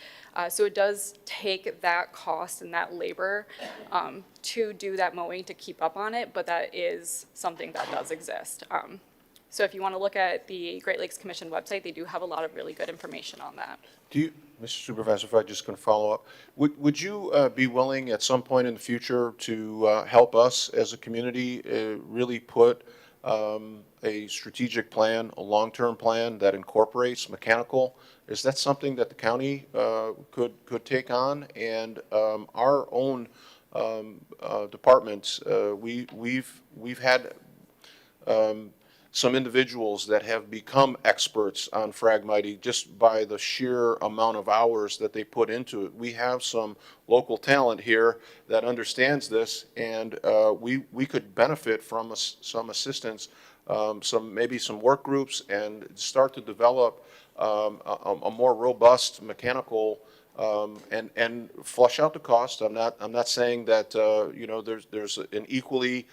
Speaker 17: So it does take that cost and that labor to do that mowing to keep up on it, but that is something that does exist. So if you want to look at the Great Lakes Commission website, they do have a lot of really good information on that.
Speaker 7: Do you, Mr. Supervisor, if I just going to follow up, would you be willing at some point in the future to help us as a community really put a strategic plan, a long-term plan that incorporates mechanical? Is that something that the county could take on? And our own departments, we've had some individuals that have become experts on Phragmite just by the sheer amount of hours that they put into it. We have some local talent here that understands this, and we could benefit from some assistance, maybe some work groups, and start to develop a more robust mechanical and flush out the cost. I'm not saying that there's an equally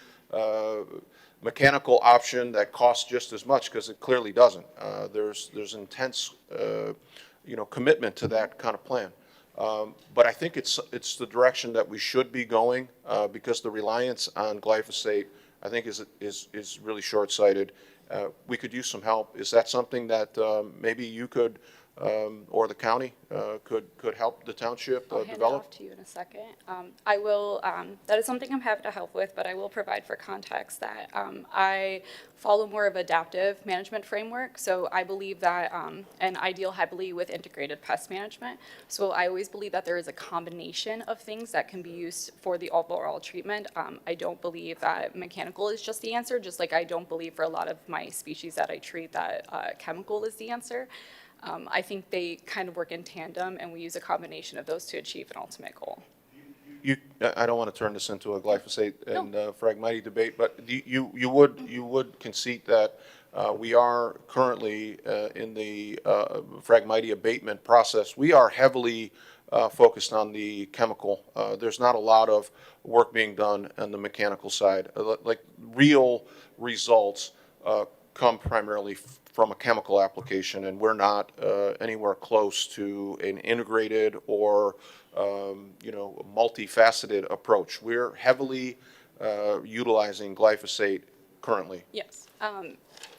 Speaker 7: mechanical option that costs just as much, because it clearly doesn't. There's intense commitment to that kind of plan. But I think it's the direction that we should be going, because the reliance on glyphosate, I think, is really short-sighted. We could use some help. Is that something that maybe you could, or the county could help the township
Speaker 17: I'll hand it develop? off to you in a second. I will, that is something I'm happy to help with, but I will provide for context that I follow more of adaptive management framework. So I believe that, and I deal heavily with integrated pest management. So I always believe that there is a combination of things that can be used for the overall treatment. I don't believe that mechanical is just the answer, just like I don't believe for a lot of my species that I treat that chemical is the answer. I think they kind of work in tandem, and we use a combination of those to achieve an ultimate goal.
Speaker 7: I don't want to turn this into a glyphosate and Phragmite debate, but you would concede that we are currently in the Phragmite abatement process. We are heavily focused on the chemical. There's not a lot of work being done on the mechanical side. Like real results come primarily from a chemical application, and we're not anywhere close to an integrated or multifaceted approach. We're heavily utilizing glyphosate currently.
Speaker 17: Yes.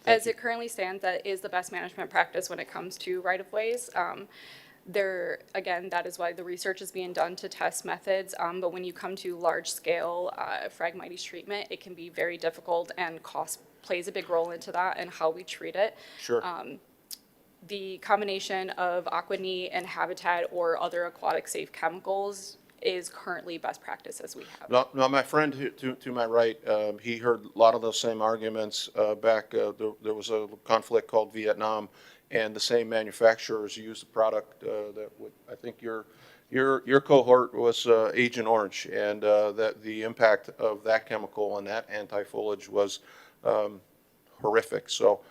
Speaker 17: As it currently stands, that is the best management practice when it comes to right-of-ways. Again, that is why the research is being done to test methods, but when you come to large-scale Phragmites treatment, it can be very difficult, and cost plays a big role into that and how we treat it.
Speaker 7: Sure.
Speaker 17: The combination of Aqua-Neat and Habitat or other aquatic safe chemicals is currently best practice as we have.
Speaker 7: Now my friend to my right, he heard a lot of those same arguments back. There was a conflict called Vietnam, and the same manufacturers used the product that I think your cohort was Agent Orange, and that the impact of that chemical and that anti-foliage was horrific. So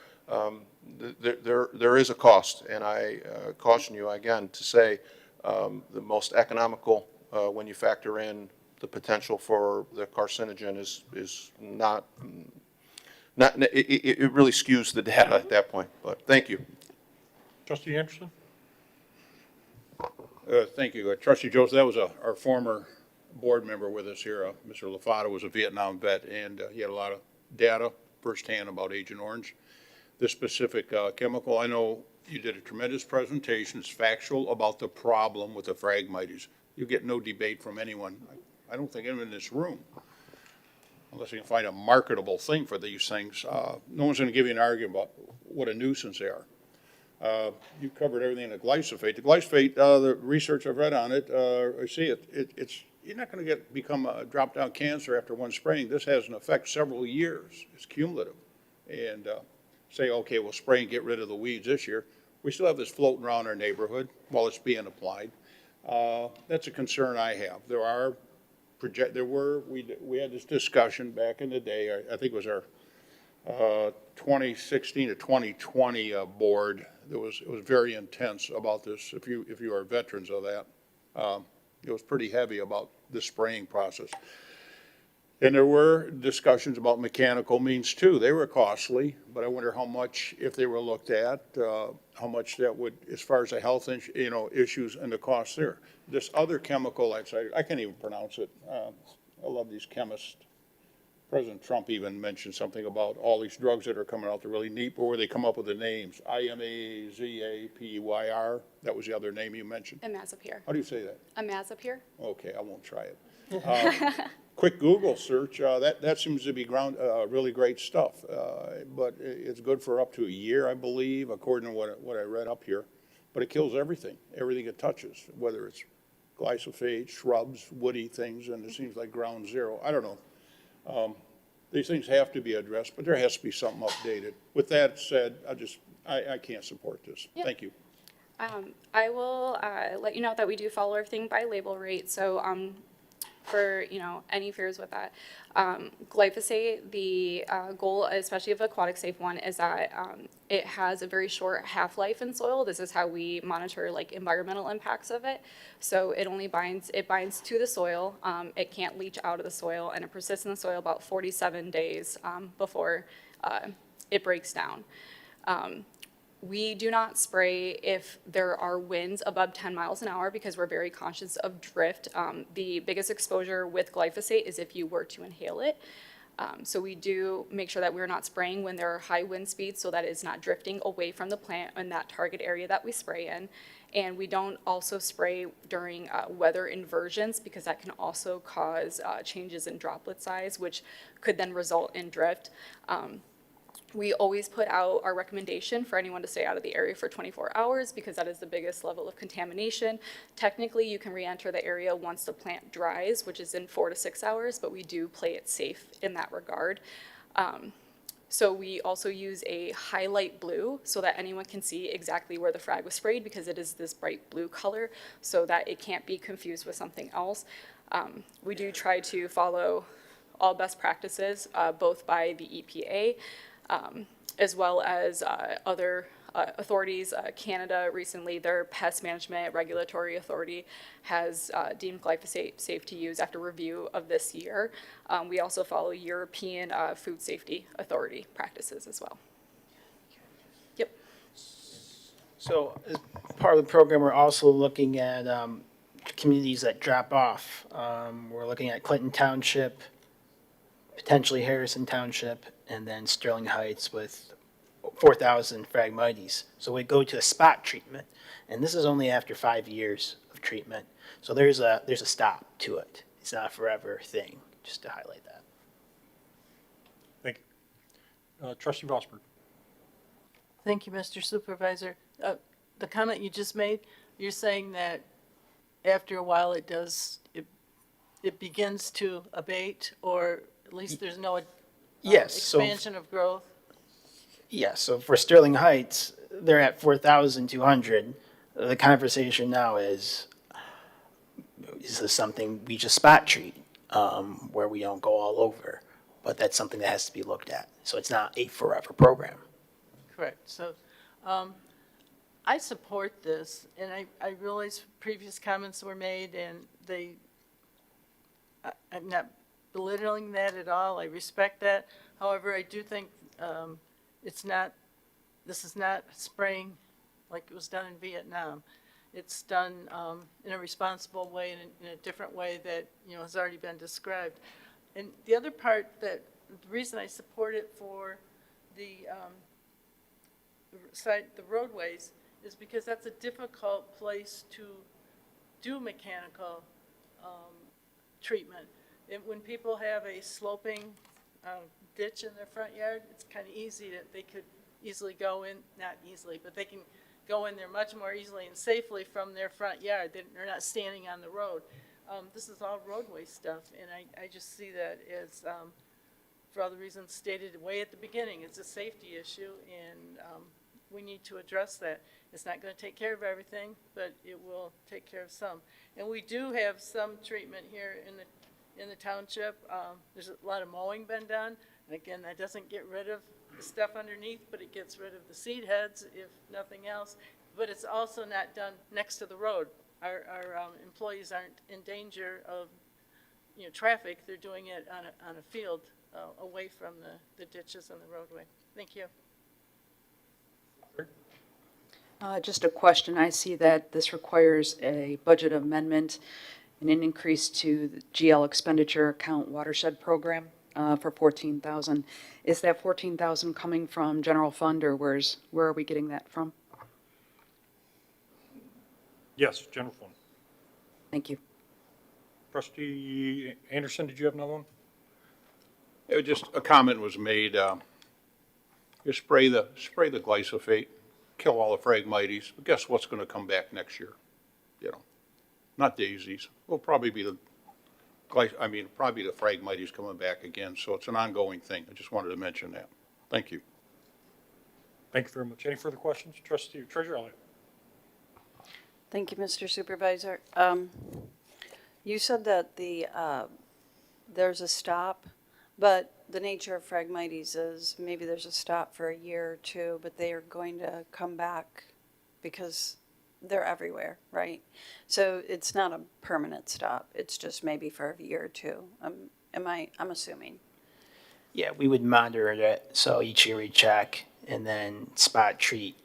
Speaker 7: there is a cost, and I caution you again to say the most economical when you factor in the potential for the carcinogen is not it really skews the data at that point. But thank you.
Speaker 1: Trustee Anderson?
Speaker 19: Thank you. Trustee Joseph, that was our former board member with us here. Mr. LaFata was a Vietnam vet, and he had a lot of data firsthand about Agent Orange. This specific chemical, I know you did a tremendous presentation. It's factual about the problem with the Phragmites. You get no debate from anyone. I don't think anyone in this room, unless you can find a marketable thing for these things. No one's going to give you an argument about what a nuisance they are. You covered everything in the glyphosate. The glyphosate, the research I've read on it, I see it's you're not going to become a drop-down cancer after one spraying. This has an effect several years. It's cumulative. And say, okay, we'll spray and get rid of the weeds this year. We still have this floating around our neighborhood while it's being applied. That's a concern I have. We had this discussion back in the day. I think it was our 2016 to 2020 board. It was very intense about this. If you are veterans of that, it was pretty heavy about the spraying process. And there were discussions about mechanical means too. They were costly, but I wonder how much, if they were looked at, how much that would, as far as the health issues and the costs there. This other chemical, I can't even pronounce it. I love these chemists. President Trump even mentioned something about all these drugs that are coming out. They're really neat, but where they come up with the names, IMAZAPYR, that was the other name you mentioned.
Speaker 17: Imazapyr.
Speaker 19: How do you say that?
Speaker 17: Imazapyr.
Speaker 19: Okay, I won't try it. Quick Google search, that seems to be really great stuff. But it's good for up to a year, I believe, according to what I read up here. But it kills everything it touches, whether it's glyphosate, shrubs, woody things, and it seems like ground zero. I don't know. These things have to be addressed, but there has to be something updated. With that said, I can't support this.
Speaker 17: Yep.
Speaker 19: Thank you.
Speaker 17: I will let you know that we do follow everything by label rate. So for any fears with that, glyphosate, the goal, especially of Aquatic Safe one, is that it has a very short half-life in soil. This is how we monitor like environmental impacts of it. So it only binds to the soil. It can't leach out of the soil, and it persists in the soil about 47 days before it breaks down. We do not spray if there are winds above 10 miles an hour because we're very conscious of drift. The biggest exposure with glyphosate is if you were to inhale it. So we do make sure that we're not spraying when there are high wind speeds so that it's not drifting away from the plant in that target area that we spray in. And we don't also spray during weather inversions because that can also cause changes in droplet size, which could then result in drift. We always put out our recommendation for anyone to stay out of the area for 24 hours because that is the biggest level of contamination. Technically, you can re-enter the area once the plant dries, which is in 4 to 6 hours, but we do play it safe in that regard. So we also use a highlight blue so that anyone can see exactly where the frag was sprayed because it is this bright blue color so that it can't be confused with something else. We do try to follow all best practices, both by the EPA, as well as other authorities. Canada recently, their pest management regulatory authority has deemed glyphosate safe to use after review of this year. We also follow European Food Safety Authority practices as well. Yep.
Speaker 18: So as part of the program, we're also looking at communities that drop off. We're looking at Clinton Township, potentially Harrison Township, and then Sterling Heights with 4,000 Phragmites. So we go to a spot treatment, and this is only after 5 years of treatment. So there's a stop to it. It's not a forever thing, just to highlight that.
Speaker 1: Thank you. Trustee Vosper.
Speaker 20: Thank you, Mr. Supervisor. The comment you just made, you're saying that after a while it begins to abate, or at least there's no
Speaker 18: Yes.
Speaker 20: expansion of growth?
Speaker 18: Yes, so for Sterling Heights, they're at 4,200. The conversation now is this something we just spot treat, where we don't go all over? But that's something that has to be looked at. So it's not a forever program.
Speaker 20: Correct. So I support this, and I realize previous comments were made, and I'm not belittling that at all. I respect that. However, I do think this is not spraying like it was done in Vietnam. It's done in a responsible way and in a different way that has already been described. And the other part the reason I support it for the roadways is because that's a difficult place to do mechanical treatment. When people have a sloping ditch in their front yard, it's kind of easy that they could easily go in, not easily, but they can go in there much more easily and safely from their front yard. They're not standing on the road. This is all roadway stuff, and I just see that as, for all the reasons stated way at the beginning, it's a safety issue, and we need to address that. It's not going to take care of everything, but it will take care of some. And we do have some treatment here in the township. There's a lot of mowing been done, and again, that doesn't get rid of the stuff underneath, but it gets rid of the seed heads, if nothing else. But it's also not done next to the road. Our employees aren't in danger of traffic. They're doing it on a field away from the ditches and the roadway. Thank you.
Speaker 2: Just a question. I see that this requires a budget amendment and an increase to the GL expenditure account watershed program.
Speaker 21: for 14,000. Is that 14,000 coming from general fund, or where are we getting that from?
Speaker 1: Yes, general fund.
Speaker 21: Thank you.
Speaker 1: Trustee Anderson, did you have another one?
Speaker 19: It was just, a comment was made, you spray the glyphosate, kill all the Phragmites, but guess what's gonna come back next year? You know, not daisies, will probably be the probably the Phragmites coming back again, so it's an ongoing thing. I just wanted to mention that. Thank you.
Speaker 1: Thank you very much. Any further questions? Trustee Treasurer Elliott.
Speaker 8: Thank you, Mr. Supervisor. You said that there's a stop, but the nature of Phragmites is maybe there's a stop for a year or two, but they are going to come back because they're everywhere, right? So it's not a permanent stop. It's just maybe for a year or two. I'm assuming.
Speaker 18: Yeah, we would monitor it, so each year we check and then spot treat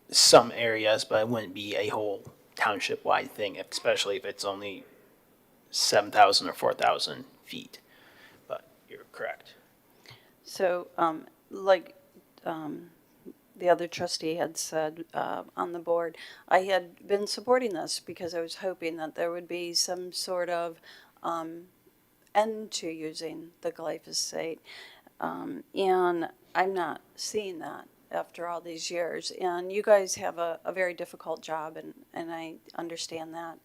Speaker 18: some areas, but it wouldn't be a whole township-wide thing, especially if it's only 7,000 or 4,000 feet. But you're correct.
Speaker 8: So, the other trustee had said on the board, I had been supporting this because I was hoping that there would be some sort of end to using the glyphosate. And I'm not seeing that after all these years. And you guys have a very difficult job, and I understand that.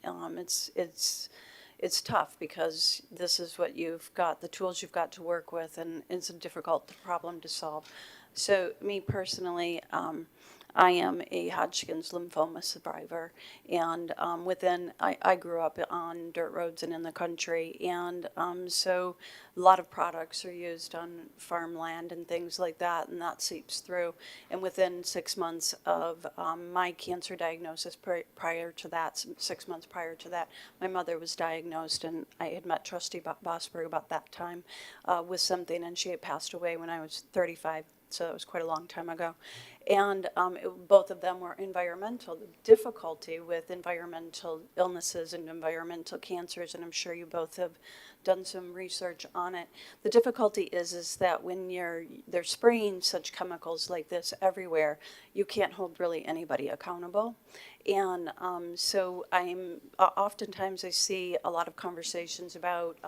Speaker 8: It's tough because this is what you've got, the tools you've got to work with, and it's a difficult problem to solve. So me personally, I am a Hodgkin's lymphoma survivor, and I grew up on dirt roads and in the country, and so a lot of products are used on farmland and things like that, and that seeps through. And within 6 months of my cancer diagnosis, prior to that, 6 months prior to that, my mother was diagnosed, and I had met Trustee Bosberg about that time with something, and she had passed away when I was 35. So it was quite a long time ago. And both of them were environmental. The difficulty with environmental illnesses and environmental cancers, and I'm sure you both have done some research on it. The difficulty is that when they're spraying such chemicals like this everywhere, you can't hold really anybody accountable. And so oftentimes I see a lot of conversations about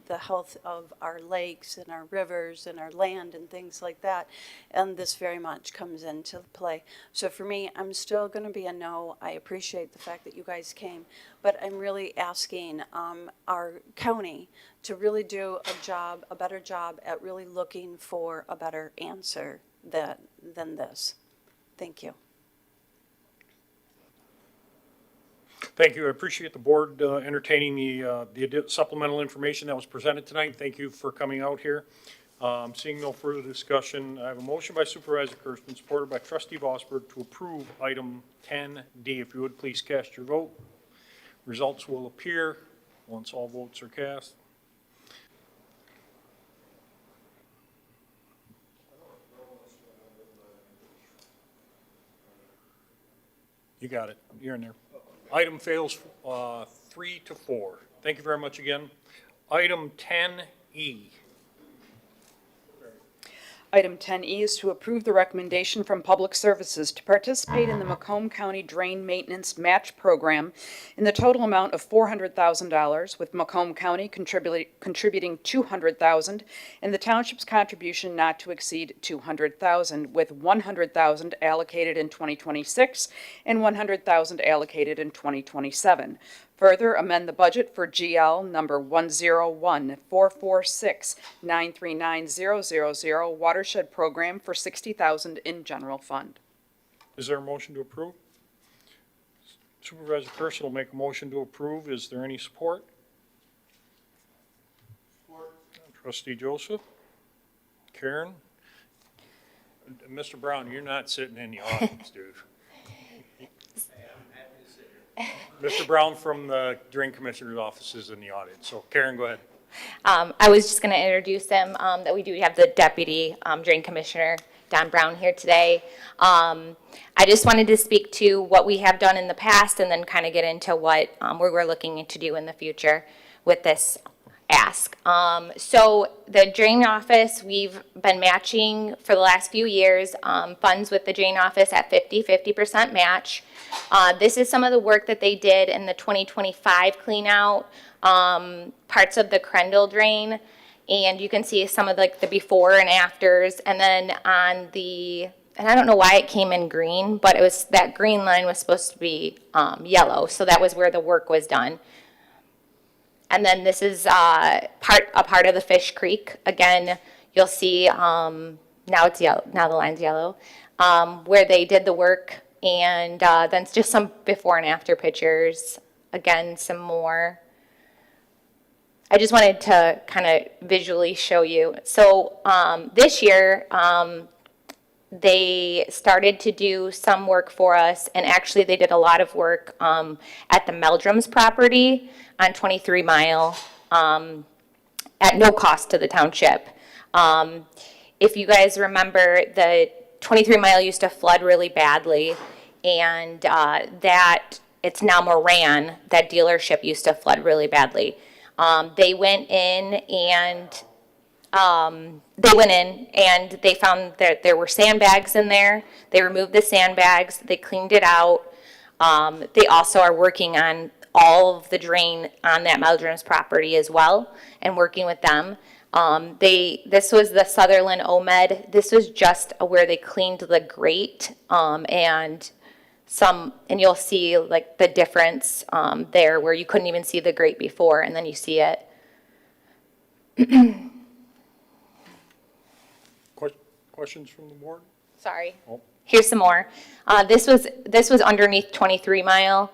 Speaker 8: the health of our lakes and our rivers and our land and things like that. And this very much comes into play. So for me, I'm still going to be a no. I appreciate the fact that you guys came, but I'm really asking our county to really do a better job at really looking for a better answer than this. Thank you.
Speaker 1: Thank you. I appreciate the board entertaining the supplemental information that was presented tonight. Thank you for coming out here. Seeing no further discussion, I have a motion by Supervisor Kersten, supported by Trustee Bosberg, to approve item 10D. If you would, please cast your vote. Results will appear once all votes are cast. You got it. You're in there. Item fails 3-4. Thank you very much again. Item 10E.
Speaker 21: Item 10E is to approve the recommendation from Public Services to participate in the Macomb County Drain Maintenance Match Program in the total amount of $400,000, with Macomb County contributing $200,000, and the township's contribution not to exceed $200,000, with $100,000 allocated in 2026 and $100,000 allocated in 2027. Further, amend the budget for GL number 101-446-939000 Watershed Program for $60,000 in general fund.
Speaker 1: Is there a motion to approve? Supervisor Kersten will make a motion to approve. Is there any support? Support. Trustee Joseph? Karen? Mr. Brown, you're not sitting in the audience, dude. Mr. Brown from the Drain Commissioner's office is in the audience. So Karen, go ahead.
Speaker 22: I was just going to introduce him, that we do have the Deputy Drain Commissioner, Don Brown, here today. I just wanted to speak to what we have done in the past and then kind of get into what we're looking to do in the future with this ask. So the drain office, we've been matching for the last few years, funds with the drain office at 50% match. This is some of the work that they did in the 2025 clean out, parts of the Crendel drain. And you can see some of like the before and afters. And then on the, and I don't know why it came in green, but it was, that green line was supposed to be yellow. So that was where the work was done. And then this is a part of the Fish Creek. Again, you'll see, now it's yellow, now the line's yellow, where they did the work. And then it's just some before and after pictures. Again, some more. I just wanted to kind of visually show you. So this year, they started to do some work for us, and actually they did a lot of work at the Meldrum's property on 23 Mile at no cost to the township. If you guys remember, the 23 Mile used to flood really badly, and that it's now Moran, that dealership used to flood really badly. They went in and they found that there were sandbags in there. They removed the sandbags. They cleaned it out. They also are working on all of the drain on that Meldrum's property as well, and working with them. This was the Sutherland OMED. This was just where they cleaned the grate, and you'll see like the difference there where you couldn't even see the grate before, and then you see it.
Speaker 1: Questions from the board?
Speaker 22: Sorry.
Speaker 1: Oh.
Speaker 22: Here's some more. This was underneath 23 Mile.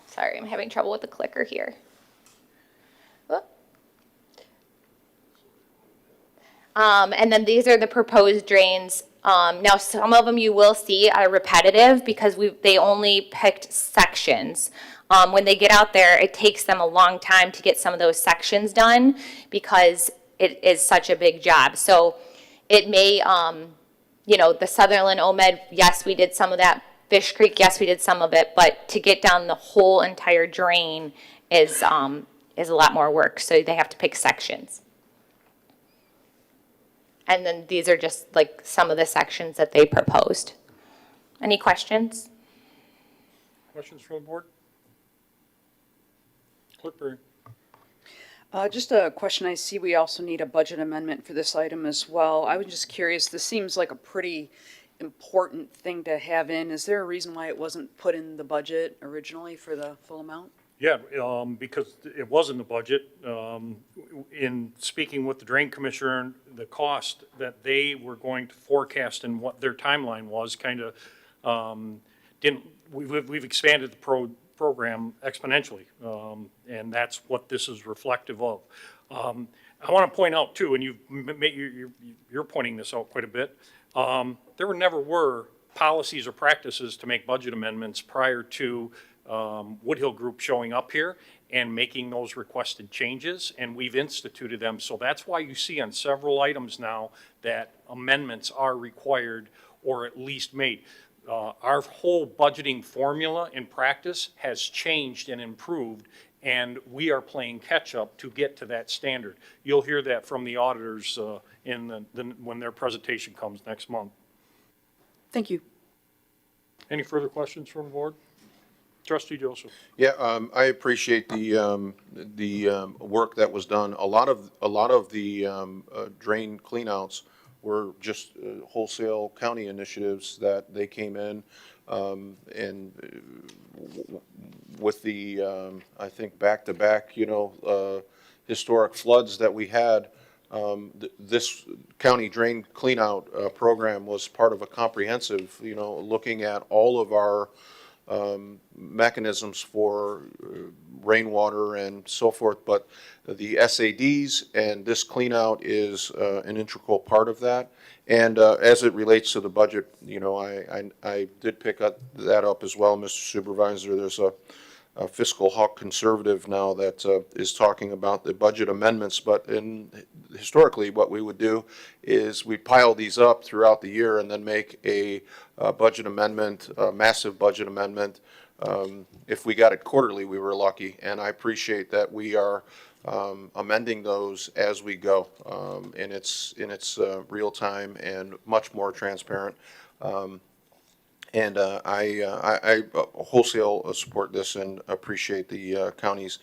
Speaker 22: Sorry, I'm having trouble with the clicker here. Whoop. And then these are the proposed drains. Now, some of them you will see are repetitive because they only picked sections. When they get out there, it takes them a long time to get some of those sections done because it is such a big job. So it may, the Sutherland OMED, yes, we did some of that. Fish Creek, yes, we did some of it, but to get down the whole entire drain is a lot more work. So they have to pick sections. And then these are just like some of the sections that they proposed. Any questions?
Speaker 1: Questions from the board? Clerk Berry.
Speaker 21: Just a question. I see we also need a budget amendment for this item as well. I was just curious, this seems like a pretty important thing to have in. Is there a reason why it wasn't put in the budget originally for the full amount?
Speaker 1: Yeah, because it was in the budget. In speaking with the drain commissioner, the cost that they were going to forecast and what their timeline was kind of we've expanded the program exponentially, and that's what this is reflective of. I want to point out too, and you're pointing this out quite a bit, there never were policies or practices to make budget amendments prior to Woodhill Group showing up here and making those requested changes, and we've instituted them. So that's why you see on several items now that amendments are required or at least made. Our whole budgeting formula in practice has changed and improved, and we are playing catch up to get to that standard. You'll hear that from the auditors when their presentation comes next month.
Speaker 21: Thank you.
Speaker 1: Any further questions from the board? Trustee Joseph.
Speaker 7: Yeah, I appreciate the work that was done. A lot of the drain cleanouts were just wholesale county initiatives that they came in, and with the I think back-to-back historic floods that we had. This county drain cleanout program was part of a comprehensive, looking at all of our mechanisms for rainwater and so forth, but the SADs and this cleanout is an integral part of that. And as it relates to the budget, I did pick that up as well, Mr. Supervisor. There's a fiscal hawk conservative now that is talking about the budget amendments, but historically what we would do is we pile these up throughout the year and then make a budget amendment, a massive budget amendment If we got it quarterly, we were lucky, and I appreciate that we are amending those as we go, in its real time and much more transparent. And I wholesale support this and appreciate the county's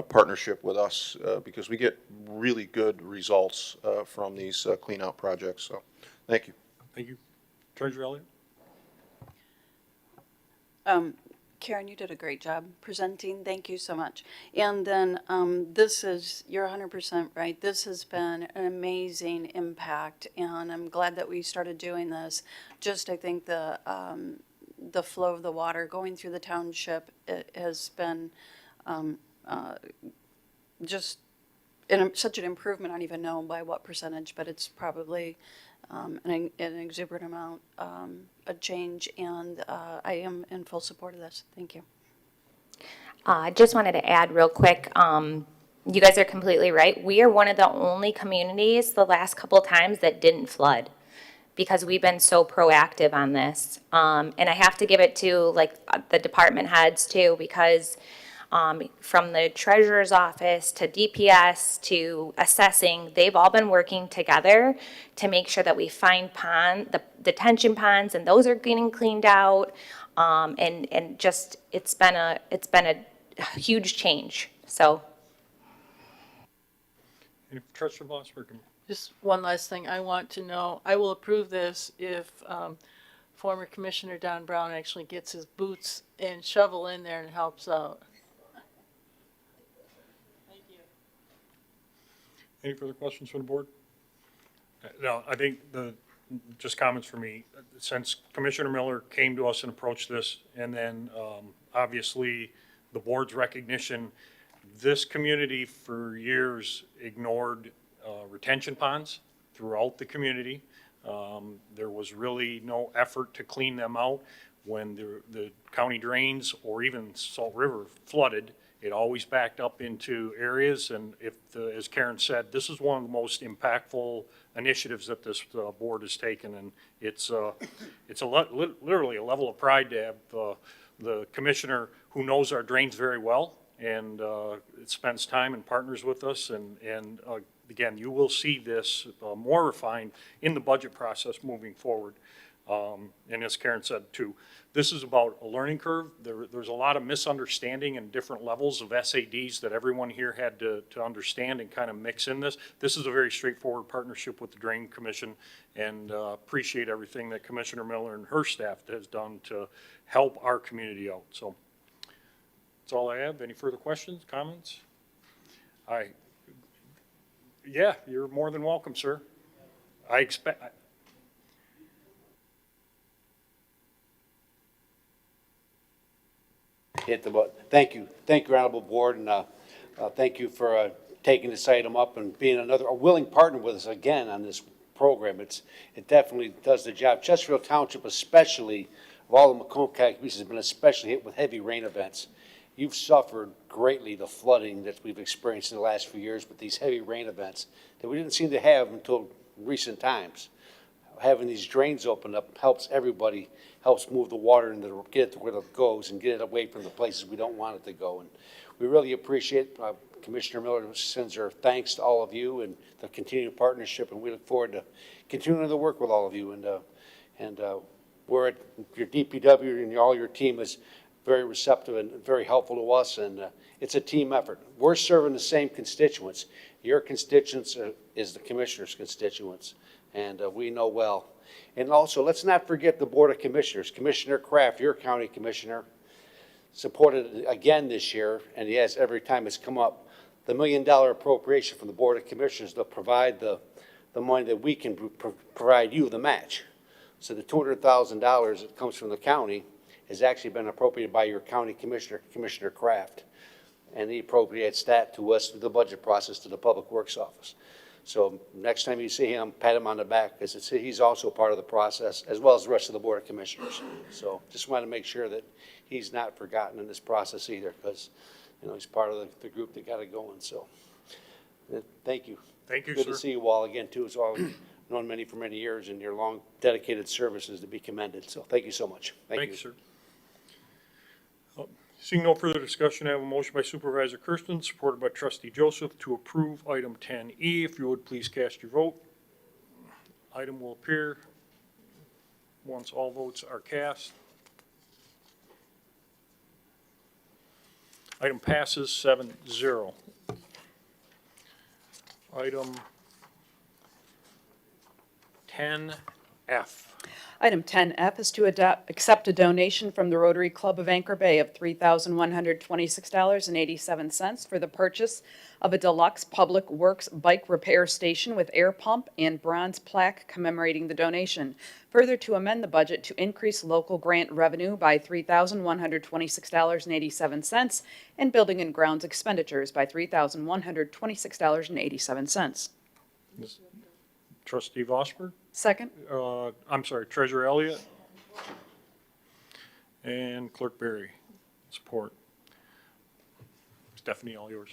Speaker 7: partnership with us, because we get really good results from these clean out projects. So, thank you.
Speaker 1: Thank you. Treasurer Elliott?
Speaker 8: Karen, you did a great job presenting. Thank you so much. And then this is, you're 100% right. This has been an amazing impact, and I'm glad that we started doing this. Just, I think the flow of the water going through the township, it has been just such an improvement. I don't even know by what percentage, but it's probably an exuberant amount of change, and I am in full support of this. Thank you.
Speaker 22: Just wanted to add real quick, you guys are completely right. We are one of the only communities the last couple of times that didn't flood because we've been so proactive on this. And I have to give it to like the department heads too, because from the treasurer's office to DPS to assessing, they've all been working together to make sure that we find the detention ponds, and those are getting cleaned out. And just, it's been a huge change, so.
Speaker 1: Treasurer Blossberg?
Speaker 20: Just one last thing. I want to know, I will approve this if former Commissioner Don Brown actually gets his boots and shovel in there and helps out.
Speaker 1: Any further questions from the board? No, I think just comments for me. Since Commissioner Miller came to us and approached this, and then obviously the board's recognition, this community for years ignored retention ponds throughout the community. There was really no effort to clean them out. When the county drains or even Salt River flooded, it always backed up into areas, and as Karen said, this is one of the most impactful initiatives that this board has taken, and it's literally a level of pride to have the commissioner who knows our drains very well and it spends time and partners with us, and again, you will see this more refined in the budget process moving forward. And as Karen said too, this is about a learning curve. There's a lot of misunderstanding and different levels of SADs that everyone here had to understand and kind of mix in this. This is a very straightforward partnership with the Drain Commission, and appreciate everything that Commissioner Miller and her staff has done to help our community out. So that's all I have. Any further questions, comments? Yeah, you're more than welcome, sir.
Speaker 3: Thank you, Honorable Board, and thank you for taking this item up and being a willing partner with us again on this program. It definitely does the job. Chesterfield Township, especially of all the Macomb County communities, has been especially hit with heavy rain events. You've suffered greatly the flooding that we've experienced in the last few years with these heavy rain events that we didn't seem to have until recent times. Having these drains opened up helps everybody, helps move the water and get it to where it goes and get it away from the places we don't want it to go. And we really appreciate Commissioner Miller sends her thanks to all of you and the continued partnership, and we look forward to continuing to work with all of you. And we're at your DPW and all your team is very receptive and very helpful to us, and it's a team effort. We're serving the same constituents. Your constituents is the commissioner's constituents, and we know well. And also, let's not forget the Board of Commissioners. Commissioner Kraft, your county commissioner, supported again this year, and yes, every time it's come up, the $1 million appropriation from the Board of Commissioners to provide the money that we can provide you, the match. So the $200,000 that comes from the county has actually been appropriated by your county commissioner, Commissioner Kraft, and he appropriates that to us through the budget process to the Public Works Office. So next time you see him, pat him on the back, because he's also part of the process, as well as the rest of the Board of Commissioners. So just want to make sure that he's not forgotten in this process either, because he's part of the group that got it going. So thank you.
Speaker 1: Thank you,
Speaker 3: Good
Speaker 1: sir.
Speaker 3: to see you all again too. It's all known many for many years, and your long dedicated services to be commended. So thank you so much.
Speaker 1: Thank you, sir. Seeing no further discussion, I have a motion by Supervisor Kersten, supported by Trustee Joseph, to approve item 10E. If you would please cast your vote. Item will appear once all votes are cast. Item passes 7-0. Item 10F.
Speaker 21: Item 10F is to accept a donation from the Rotary Club of Anchor Bay of $3,126.87 for the purchase of a deluxe public works bike repair station with air pump and bronze plaque commemorating the donation. Further, to amend the budget to increase local grant revenue by $3,126.87 and building and grounds expenditures by $3,126.87.
Speaker 1: Trustee Vosper?
Speaker 21: Second.
Speaker 1: I'm sorry, Treasurer Elliott? And Clerk Berry, support. Stephanie, all yours.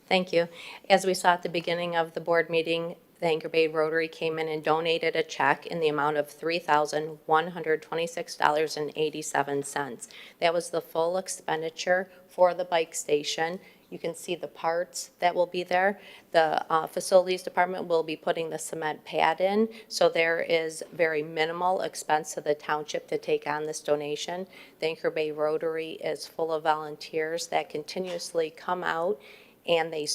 Speaker 4: Thank you. As we saw at the beginning of the board meeting, the Anchor Bay Rotary came in and donated a check in the amount of $3,126.87. That was the full expenditure for the bike station. You can see the parts that will be there. The facilities department will be putting the cement pad in, so there is very minimal expense to the township to take on this donation. The Anchor Bay Rotary is full of volunteers that continuously come out and they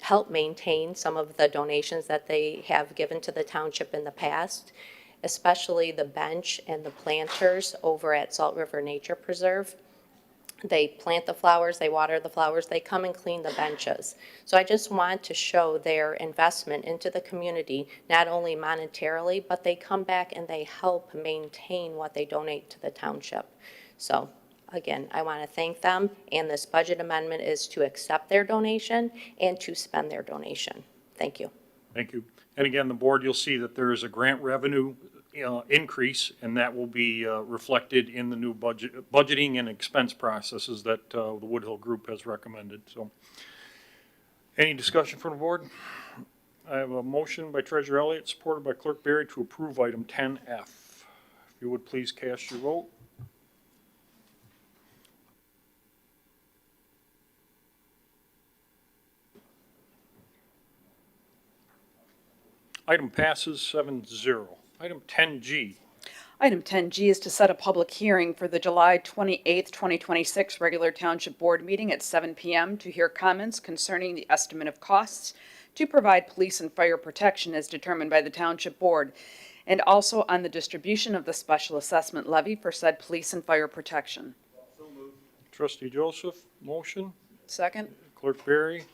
Speaker 4: help maintain some of the donations that they have given to the township in the past, especially the bench and the planters over at Salt River Nature Preserve. They plant the flowers, they water the flowers, they come and clean the benches. So I just want to show their investment into the community, not only monetarily, but they come back and they help maintain what they donate to the township. So again, I want to thank them, and this budget amendment is to accept their donation and to spend their donation. Thank you.
Speaker 1: Thank you. And again, the board, you'll see that there is a grant revenue increase, and that will be reflected in the new budgeting and expense processes that the Woodhill Group has recommended. So, any discussion from the board? I have a motion by Treasurer Elliott, supported by Clerk Berry, to approve item 10F. If you would please cast your vote. Item passes 7-0. Item 10G.
Speaker 21: Item 10G is to set a public hearing for the July 28th, 2026 regular Township Board meeting at 7 p.m. to hear comments concerning the estimate of costs to provide police and fire protection as determined by the Township Board, and also on the distribution of the special assessment levy for said police and fire protection.
Speaker 1: Trustee Joseph, motion.
Speaker 21: Second.
Speaker 1: Clerk Berry.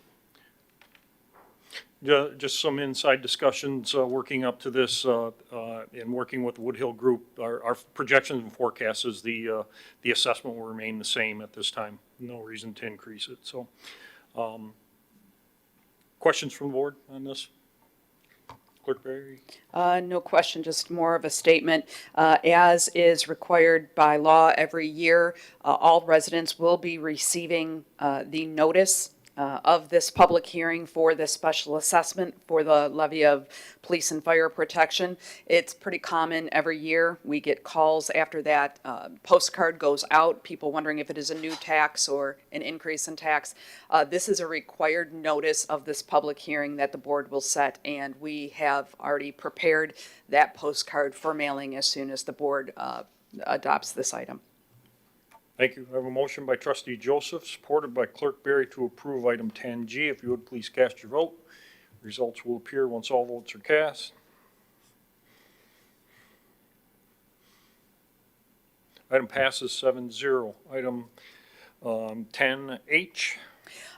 Speaker 1: Just some inside discussions working up to this and working with the Woodhill Group. Our projections and forecasts is the assessment will remain the same at this time. No reason to increase it. So, questions from the board on this? Clerk Berry?
Speaker 21: No question, just more of a statement. As is required by law every year, all residents will be receiving the notice of this public hearing for this special assessment for the levy of police and fire protection. It's pretty common every year. We get calls after that postcard goes out, people wondering if it is a new tax or an increase in tax. This is a required notice of this public hearing that the board will set, and we have already prepared that postcard for mailing as soon as the board adopts this item.
Speaker 1: Thank you. I have a motion by Trustee Joseph, supported by Clerk Berry, to approve item 10G. If you would please cast your vote. Results will appear once all votes are cast. Item passes 7-0. Item 10H.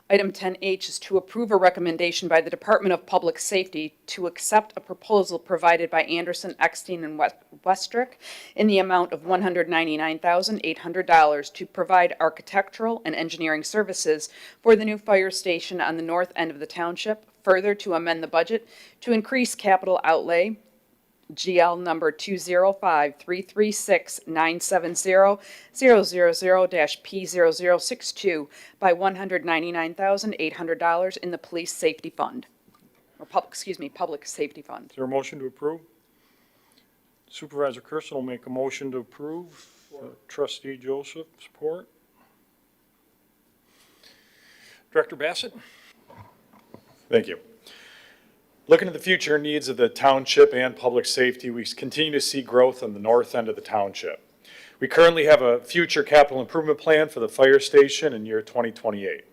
Speaker 21: Item 10H is to approve a recommendation by the Department of Public Safety to accept a proposal provided by Anderson, Eckstein, and Westrick in the amount of $199,800 to provide architectural and engineering services for the new fire station on the north end of the township. Further, to amend the budget to increase capital outlay GL number 205-336-970-000-P0062 by $199,800 in the police safety fund, or public safety fund.
Speaker 1: Is there a motion to approve? Supervisor Kersten will make a motion to approve Trustee Joseph, support. Director Bassett?
Speaker 5: Thank you. Looking at the future needs of the township and public safety, we continue to see growth on the north end of the township. We currently have a future capital improvement plan for the fire station in year 2028.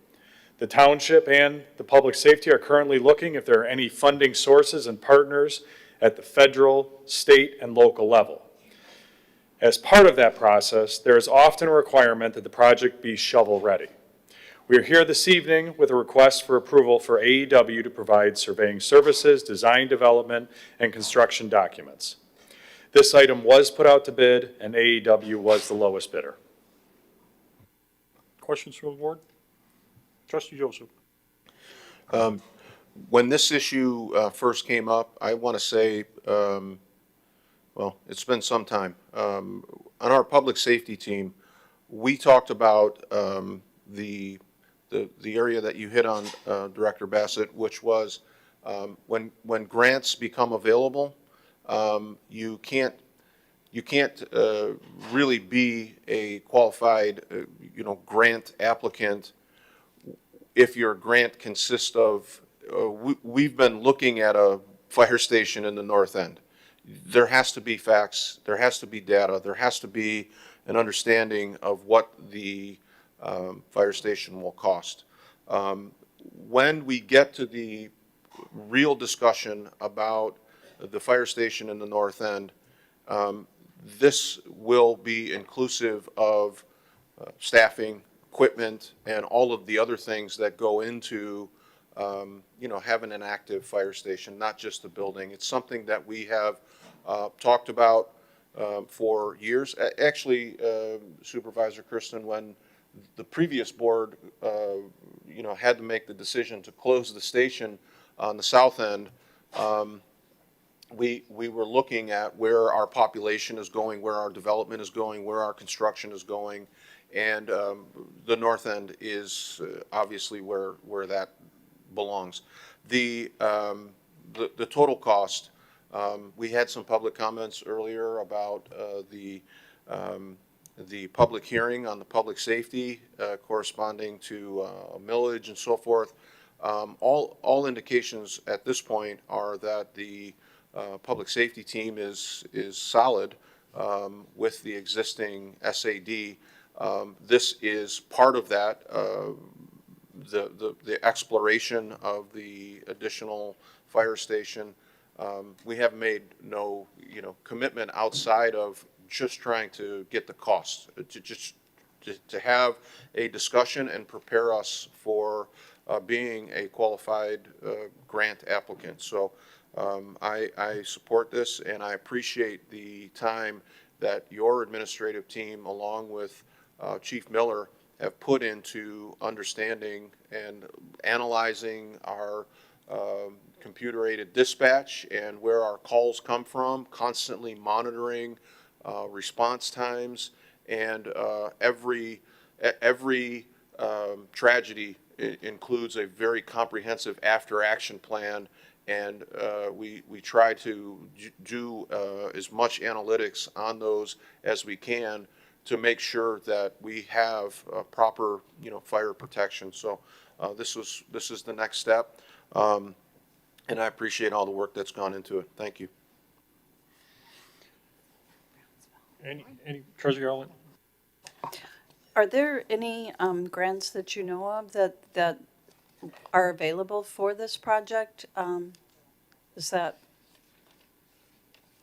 Speaker 5: The township and the public safety are currently looking if there are any funding sources and partners at the federal, state, and local level. As part of that process, there is often a requirement that the project be shovel-ready. We are here this evening with a request for approval for AEW to provide surveying services, design development, and construction documents. This item was put out to bid, and AEW was the lowest bidder.
Speaker 1: Questions from the board? Trustee Joseph?
Speaker 7: When this issue first came up, I want to say, well, it's been some time. On our public safety team, we talked about the area that you hit on, Director Bassett, which was when grants become available, you can't really be a qualified, grant applicant if your grant consists of. We've been looking at a fire station in the north end. There has to be facts, there has to be data, there has to be an understanding of what the fire station will cost. When we get to the real discussion about the fire station in the north end, this will be inclusive of staffing, equipment, and all of the other things that go into having an active fire station, not just the building. It's something that we have talked about for years. Actually, Supervisor Kersten, when the previous board, had to make the decision to close the station on the south end, we were looking at where our population is going, where our development is going, where our construction is going, and the north end is obviously where that belongs. The total cost, we had some public comments earlier about the public hearing on the public safety corresponding to a millage and so forth. All indications at this point are that the public safety team is solid with the existing SAD. This is part of that, the exploration of the additional fire station. We have made no, commitment outside of just trying to get the cost, to have a discussion and prepare us for being a qualified grant applicant. So I support this, and I appreciate the time that your administrative team, along with Chief Miller, have put into understanding and analyzing our computer-aided dispatch and where our calls come from, constantly monitoring response times, and every tragedy includes a very comprehensive after-action plan, and we try to do as much analytics on those as we can to make sure that we have proper, fire protection. So this is the next step, and I appreciate all the work that's gone into it. Thank you.
Speaker 1: Any Treasurer Arlen?
Speaker 8: Are there any grants that you know of that are available for this project? Is that?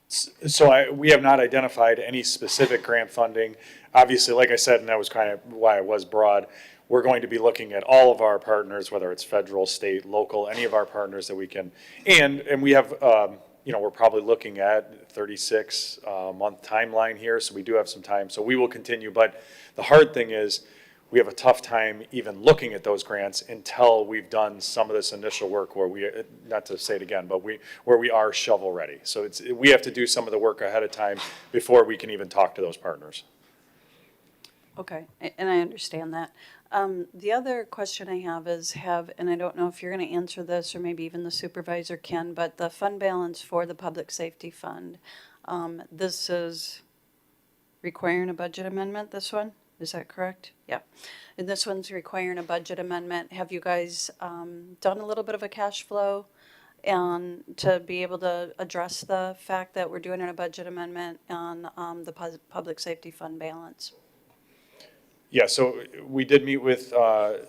Speaker 5: So we have not identified any specific grant funding. Obviously, like I said, and that was kind of why I was broad, we're going to be looking at all of our partners, whether it's federal, state, local, any of our partners that we can, and we have, we're probably looking at 36 month timeline here, so we do have some time. So we will continue, but the hard thing is we have a tough time even looking at those grants until we've done some of this initial work where we, not to say it again, but where we are shovel ready. So we have to do some of the work ahead of time before we can even talk to those partners.
Speaker 8: Okay, and I understand that. The other question I have is and I don't know if you're going to answer this or maybe even the supervisor can, but the fund balance for the public safety fund, this is requiring a budget amendment, this one? Is that correct? Yeah. And this one's requiring a budget amendment. Have you guys done a little bit of a cash flow and to be able to address the fact that we're doing a budget amendment on the public safety fund balance?
Speaker 5: Yeah, so we did meet with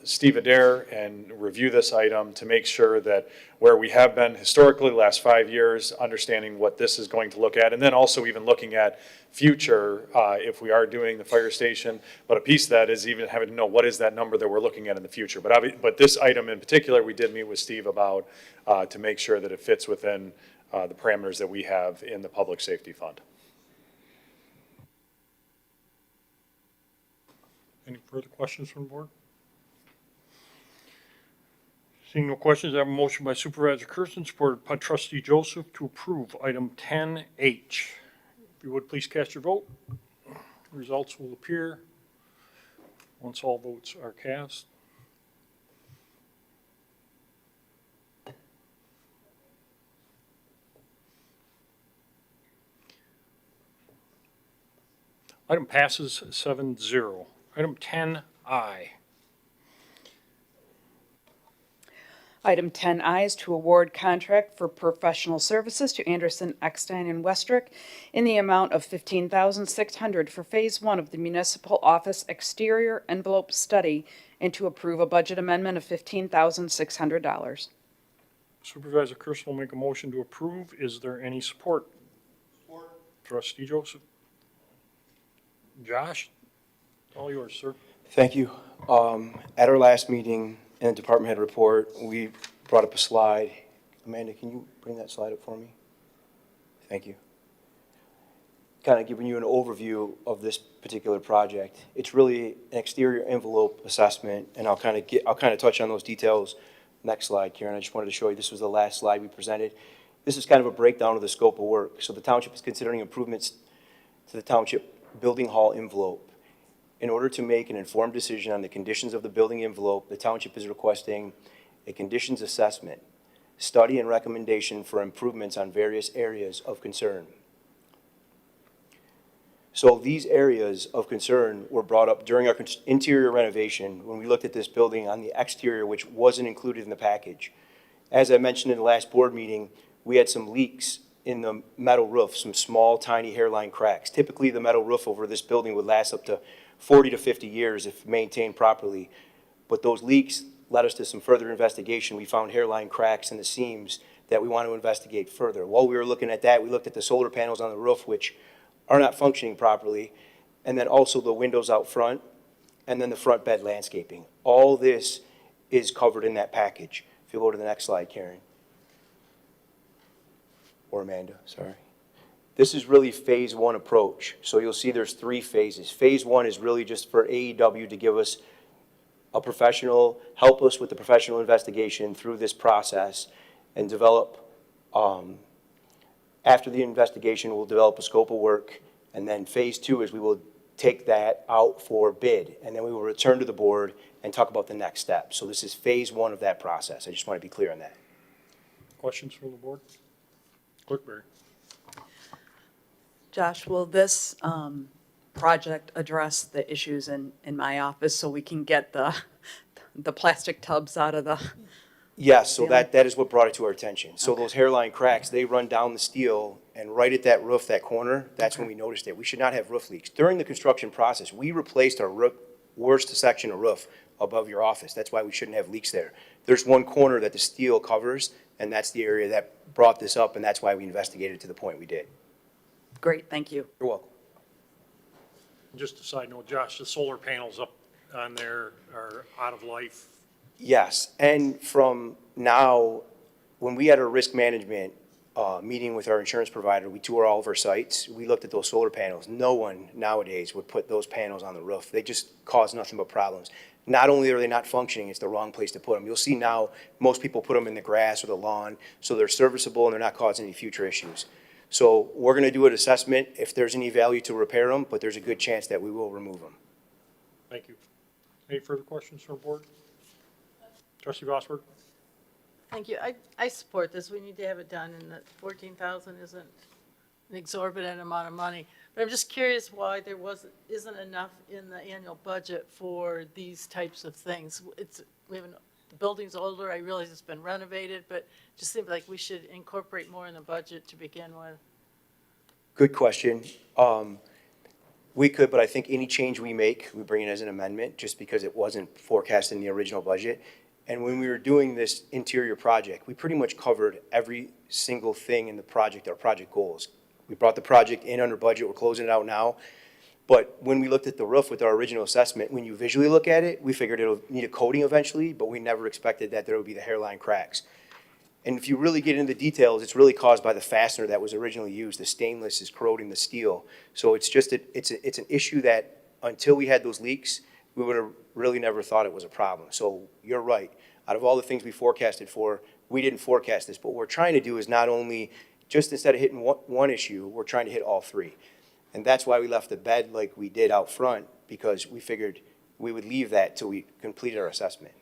Speaker 5: Steve Adair and review this item to make sure that where we have been historically the last 5 years, understanding what this is going to look at, and then also even looking at future, if we are doing the fire station. But a piece of that is even having to know what is that number that we're looking at in the future. But this item in particular, we did meet with Steve about to make sure that it fits within the parameters that we have in the public safety fund.
Speaker 1: Any further questions from the board? Seeing no questions, I have a motion by Supervisor Kersten, supported by Trustee Joseph, to approve item 10H. If you would, please cast your vote. Results will appear once all votes are cast. Item passes 7-0. Item 10I.
Speaker 21: Item 10I is to award contract for professional services to Anderson, Eckstein, and Westrick in the amount of $15,600 for Phase 1 of the Municipal Office Exterior Envelope Study and to approve a budget amendment of $15,600.
Speaker 1: Supervisor Kersten will make a motion to approve. Is there any support? Support. Trustee Joseph. Josh, all yours, sir.
Speaker 10: Thank you. At our last meeting in the department head report, we brought up a slide. Amanda, can you bring that slide up for me? Thank you. Kind of giving you an overview of this particular project. It's really an exterior envelope assessment, and I'll kind of touch on those details. Next slide, Karen. I just wanted to show you, this was the last slide we presented. This is kind of a breakdown of the scope of work. So the township is considering improvements to the township building hall envelope. In order to make an informed decision on the conditions of the building envelope, the township is requesting a conditions assessment, study and recommendation for improvements on various areas of concern. So these areas of concern were brought up during our interior renovation when we looked at this building on the exterior, which wasn't included in the package. As I mentioned in the last board meeting, we had some leaks in the metal roof, some small, tiny hairline cracks. Typically, the metal roof over this building would last up to 40 to 50 years if maintained properly. But those leaks led us to some further investigation. We found hairline cracks in the seams that we want to investigate further. While we were looking at that, we looked at the solar panels on the roof, which are not functioning properly, and then also the windows out front, and then the front bed landscaping. All this is covered in that package. If you go to the next slide, Karen. Or Amanda, sorry. This is really phase 1 approach. So you'll see there's 3 phases. Phase 1 is really just for AEW to give us a professional, help us with the professional investigation through this process and develop, after the investigation, we'll develop a scope of work. And then phase 2 is we will take that out for bid. And then we will return to the board and talk about the next step. So this is phase 1 of that process. I just want to be clear on that.
Speaker 1: Questions from the board? Clerk Berry.
Speaker 2: Josh, will this project address the issues in my office so we can get the plastic tubs out of the?
Speaker 10: Yes, so that is what brought it to our attention. So those hairline cracks, they run down the steel, and right at that roof, that corner, that's when we noticed it. We should not have roof leaks. During the construction process, we replaced our worst section of roof above your office. That's why we shouldn't have leaks there. There's one corner that the steel covers, and that's the area that brought this up, and that's why we investigated to the point we did.
Speaker 2: Great, thank you.
Speaker 10: You're welcome.
Speaker 1: Just a side note, Josh, the solar panels up on there are out of life.
Speaker 10: Yes, and from now, when we had our risk management meeting with our insurance provider, we toured all of our sites. We looked at those solar panels. No one nowadays would put those panels on the roof. They just cause nothing but problems. Not only are they not functioning, it's the wrong place to put them. You'll see now, most people put them in the grass or the lawn, so they're serviceable and they're not causing any future issues. So we're going to do an assessment if there's any value to repair them, but there's a good chance that we will remove them.
Speaker 1: Thank you. Any further questions from the board? Trustee Vosberg?
Speaker 20: Thank you. I support this. We need to have it done, and that 14,000 isn't an exorbitant amount of money. But But I'm just curious why there isn't enough in the annual budget for these types of things. The building's older, I realize it's been renovated, but it just seems like we should incorporate more in the budget to begin with.
Speaker 10: Good question. We could, but I think any change we make, we bring it as an amendment, just because it wasn't forecast in the original budget. And when we were doing this interior project, we pretty much covered every single thing in the project, our project goals. We brought the project in under budget, we're closing it out now. But when we looked at the roof with our original assessment, when you visually look at it, we figured it'll need a coating eventually, but we never expected that there would be the hairline cracks. And if you really get into the details, it's really caused by the fastener that was originally used. The stainless is corroding the steel. So it's just, it's an issue that until we had those leaks, we would have really never thought it was a problem. So you're right. Out of all the things we forecasted for, we didn't forecast this. But what we're trying to do is not only, just instead of hitting one issue, we're trying to hit all three. And that's why we left the bed like we did out front, because we figured we would leave that till we completed our assessment.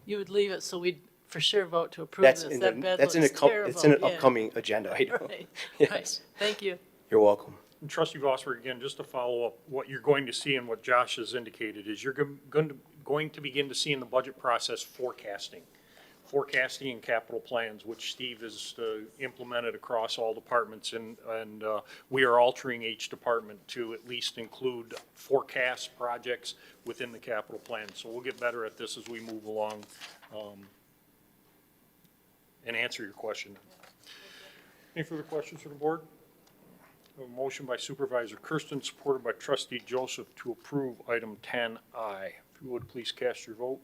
Speaker 20: You would leave it so we'd for sure vote to approve
Speaker 10: That's
Speaker 20: this.
Speaker 10: in
Speaker 20: That
Speaker 10: the,
Speaker 20: bed
Speaker 10: that's in
Speaker 20: looks
Speaker 10: a,
Speaker 20: terrible.
Speaker 10: it's in an
Speaker 20: Yeah.
Speaker 10: upcoming agenda item.
Speaker 20: Right,
Speaker 10: Yes.
Speaker 20: right. Thank you.
Speaker 10: You're welcome.
Speaker 1: And Trustee Vosper, again, just to follow up, what you're going to see and what Josh has indicated is you're going to begin to see in the budget process forecasting and capital plans, which Steve has implemented across all departments, and we are altering each department to at least include forecast projects within the capital plan. So we'll get better at this as we move along and answer your question. Any further questions from the board? A motion by Supervisor Kersten, supported by Trustee Joseph, to approve item 10I. If you would, please cast your vote.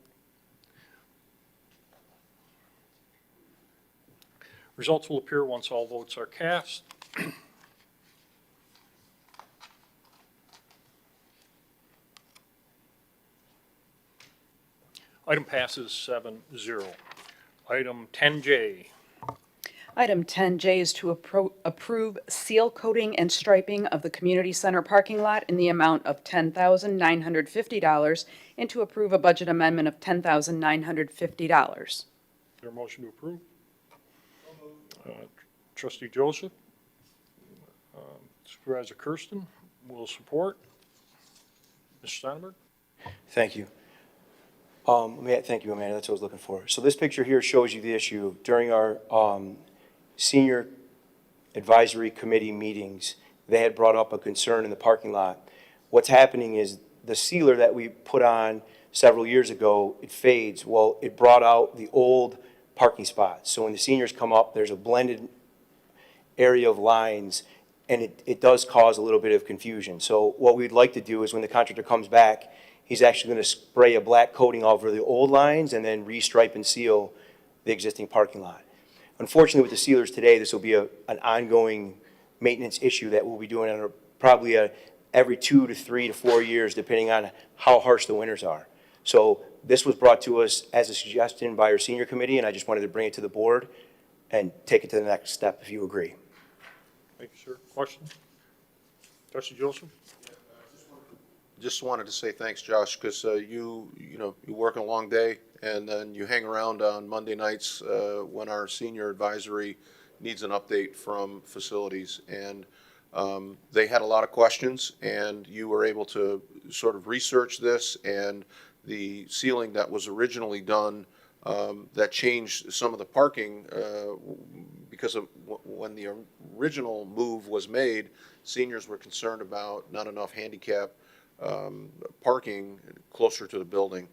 Speaker 1: Results will appear once all votes are cast. Item passes 7-0. Item 10J.
Speaker 21: Item 10J is to approve seal coating and striping of the community center parking lot in the amount of $10,950 and to approve a budget amendment of $10,950.
Speaker 1: Is there a motion to approve? Trustee Joseph. Supervisor Kersten will support. Mr. Steinberg?
Speaker 10: Thank you. Thank you, Amanda. That's what I was looking for. So this picture here shows you the issue. During our senior advisory committee meetings, they had brought up a concern in the parking lot. What's happening is the sealer that we put on several years ago, it fades. Well, it brought out the old parking spots. So when the seniors come up, there's a blended area of lines, and it does cause a little bit of confusion. So what we'd like to do is when the contractor comes back, he's actually going to spray a black coating over the old lines and then restripe and seal the existing parking lot. Unfortunately, with the sealers today, this will be an ongoing maintenance issue that we'll be doing on probably every 2 to 3 to 4 years, depending on how harsh the winters are. So this was brought to us as a suggestion by our senior committee, and I just wanted to bring it to the board and take it to the next step, if you agree.
Speaker 1: Thank you, sir. Question? Trustee Joseph?
Speaker 7: Just wanted to say thanks, Josh, because you work a long day, and then you hang around on Monday nights when our senior advisory needs an update from facilities. And they had a lot of questions, and you were able to sort of research this, and the sealing that was originally done that changed some of the parking because of when the original move was made, seniors were concerned about not enough handicap parking closer to the building.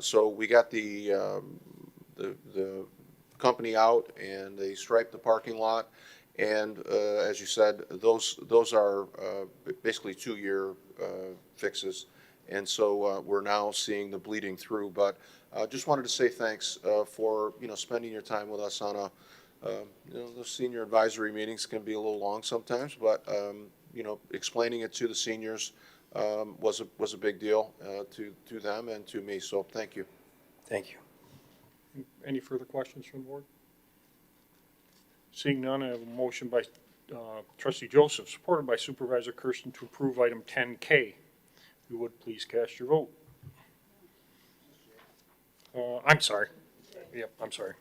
Speaker 7: So we got the company out, and they striped the parking lot. And as you said, those are basically 2-year fixes. And so we're now seeing the bleeding through. But just wanted to say thanks for spending your time with us on those senior advisory meetings can be a little long sometimes, but explaining it to the seniors was a big deal to them and to me. So thank you.
Speaker 10: Thank you.
Speaker 1: Any further questions from the board? Seeing none, I have a motion by Trustee Joseph, supported by Supervisor Kersten, to approve item 10K. If you would, please cast your vote. I'm sorry. Yep, I'm sorry.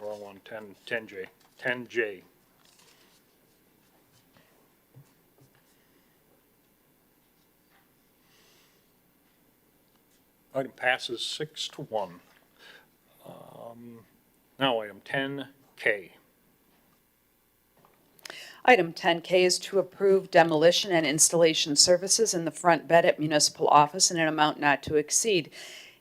Speaker 1: Wrong one. 10J. 10J. Item passes 6-1. Now item 10K.
Speaker 21: Item 10K is to approve demolition and installation services in the front bed at municipal office in an amount not to exceed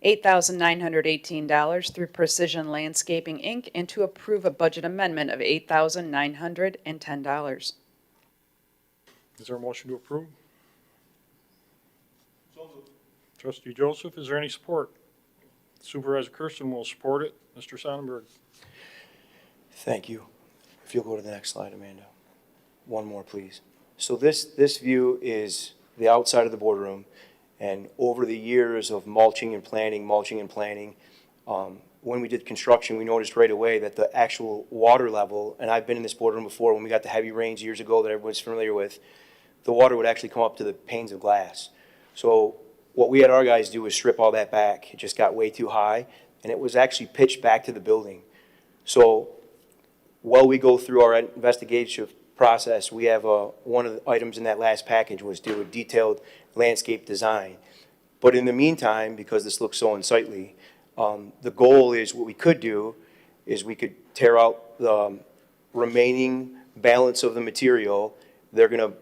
Speaker 21: $8,918 through Precision Landscaping, Inc., and to approve a budget amendment of $8,910.
Speaker 1: Is there a motion to approve? Trustee Joseph, is there any support? Supervisor Kersten will support it. Mr. Sonnenberg.
Speaker 10: Thank you. If you'll go to the next slide, Amanda. One more, please. So this view is the outside of the boardroom, and over the years of mulching and planting, when we did construction, we noticed right away that the actual water level, and I've been in this boardroom before when we got the heavy rains years ago that everyone's familiar with, the water would actually come up to the panes of glass. So what we had our guys do was strip all that back. It just got way too high, and it was actually pitched back to the building. So while we go through our investigation process, we have one of the items in that last package was do a detailed landscape design. But in the meantime, because this looks so unsightly, the goal is what we could do is we could tear out the remaining balance of the material. They're going to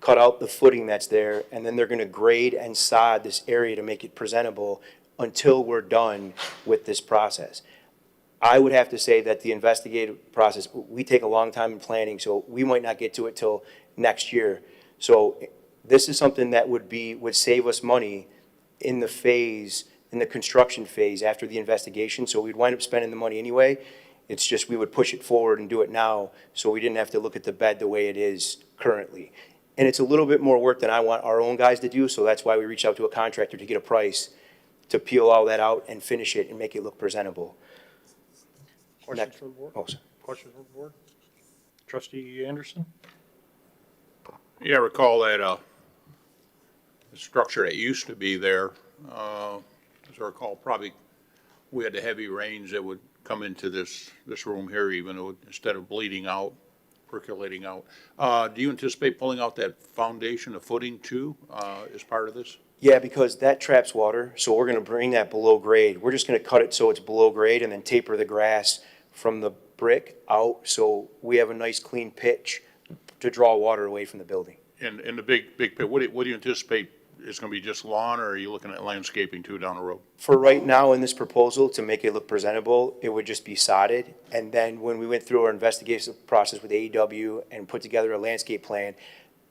Speaker 10: cut out the footing that's there, and then they're going to grade and sod this area to make it presentable until we're done with this process. I would have to say that the investigative process, we take a long time in planning, so we might not get to it till next year. So this is something that would save us money in the construction phase after the investigation, so we'd wind up spending the money anyway. It's just we would push it forward and do it now, so we didn't have to look at the bed the way it is currently. And it's a little bit more work than I want our own guys to do, so that's why we reached out to a contractor to get a price to peel all that out and finish it and make it look presentable.
Speaker 1: Questions from the board?
Speaker 10: Oh, sorry.
Speaker 1: Questions from the board? Trustee Anderson?
Speaker 19: Yeah, I recall that, the structure that used to be there, as I recall, probably we had the heavy rains that would come into this room here even, instead of bleeding out, percolating out. Do you anticipate pulling out that foundation, the footing too, as part of this?
Speaker 10: Yeah, because that traps water, so we're gonna bring that below grade. We're just gonna cut it so it's below grade and then taper the grass from the brick out, so we have a nice clean pitch to draw water away from the building.
Speaker 19: And the big pit, what do you anticipate? Is gonna be just lawn, or are you looking at landscaping too down the road?
Speaker 10: For right now in this proposal, to make it look presentable, it would just be sodded. And then when we went through our investigation process with AEW and put together a landscape plan,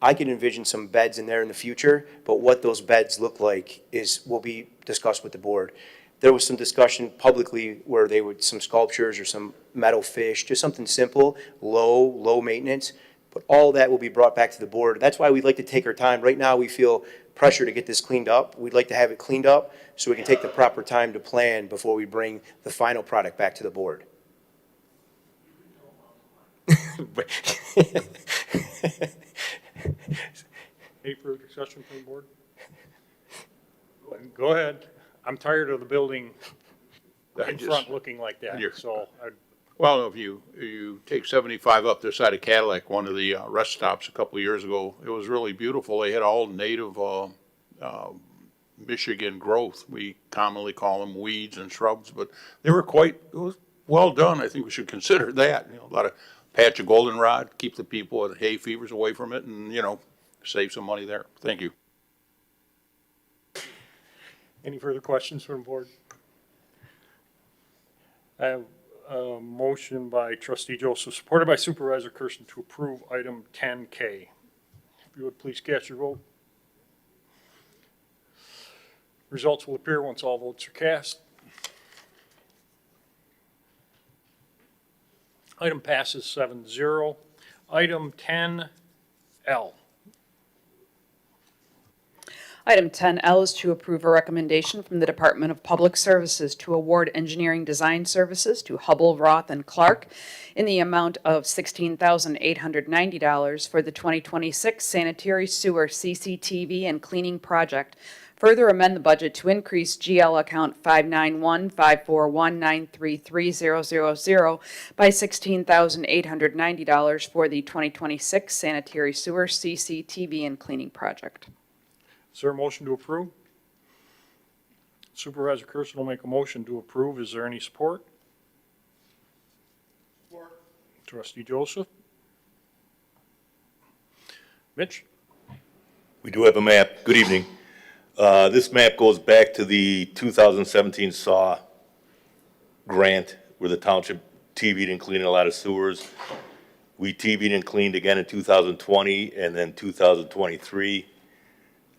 Speaker 10: I could envision some beds in there in the future, but what those beds look like will be discussed with the board. There was some discussion publicly where they would, some sculptures or some metal fish, just something simple, low maintenance, but all that will be brought back to the board. That's why we'd like to take our time. Right now, we feel pressure to get this cleaned up. We'd like to have it cleaned up so we can take the proper time to plan before we bring the final product back to the board.
Speaker 1: Any further discussion from the board? Go ahead. I'm tired of the building in front looking like that, so.
Speaker 19: Well, if you take 75 up this side of Cadillac, one of the rest stops a couple of years ago, it was really beautiful. They had all native Michigan growth. We commonly call them weeds and shrubs, but they were it was well done. I think we should consider that. A lot of patch of goldenrod, keep the people with hay fevers away from it, and, save some money there. Thank you.
Speaker 1: Any further questions from the board? I have a motion by Trustee Joseph, supported by Supervisor Kersten, to approve item 10K. If you would please cast your vote. Results will appear once all votes are cast. Item passes 7-0. Item 10L.
Speaker 21: Item 10L is to approve a recommendation from the Department of Public Services to award engineering design services to Hubble, Roth, and Clark in the amount of $16,890 for the 2026 sanitary sewer CCTV and cleaning project. Further amend the budget to increase GL account 591-541-933-000 by $16,890 for the 2026 sanitary sewer CCTV and cleaning project.
Speaker 1: Is there a motion to approve? Supervisor Kersten will make a motion to approve. Is there any support? Support. Trustee Joseph? Mitch?
Speaker 15: We do have a map. Good evening. This map goes back to the 2017 SAW grant where the township TV'd and cleaned a lot of sewers. We TV'd and cleaned again in 2020 and then 2023.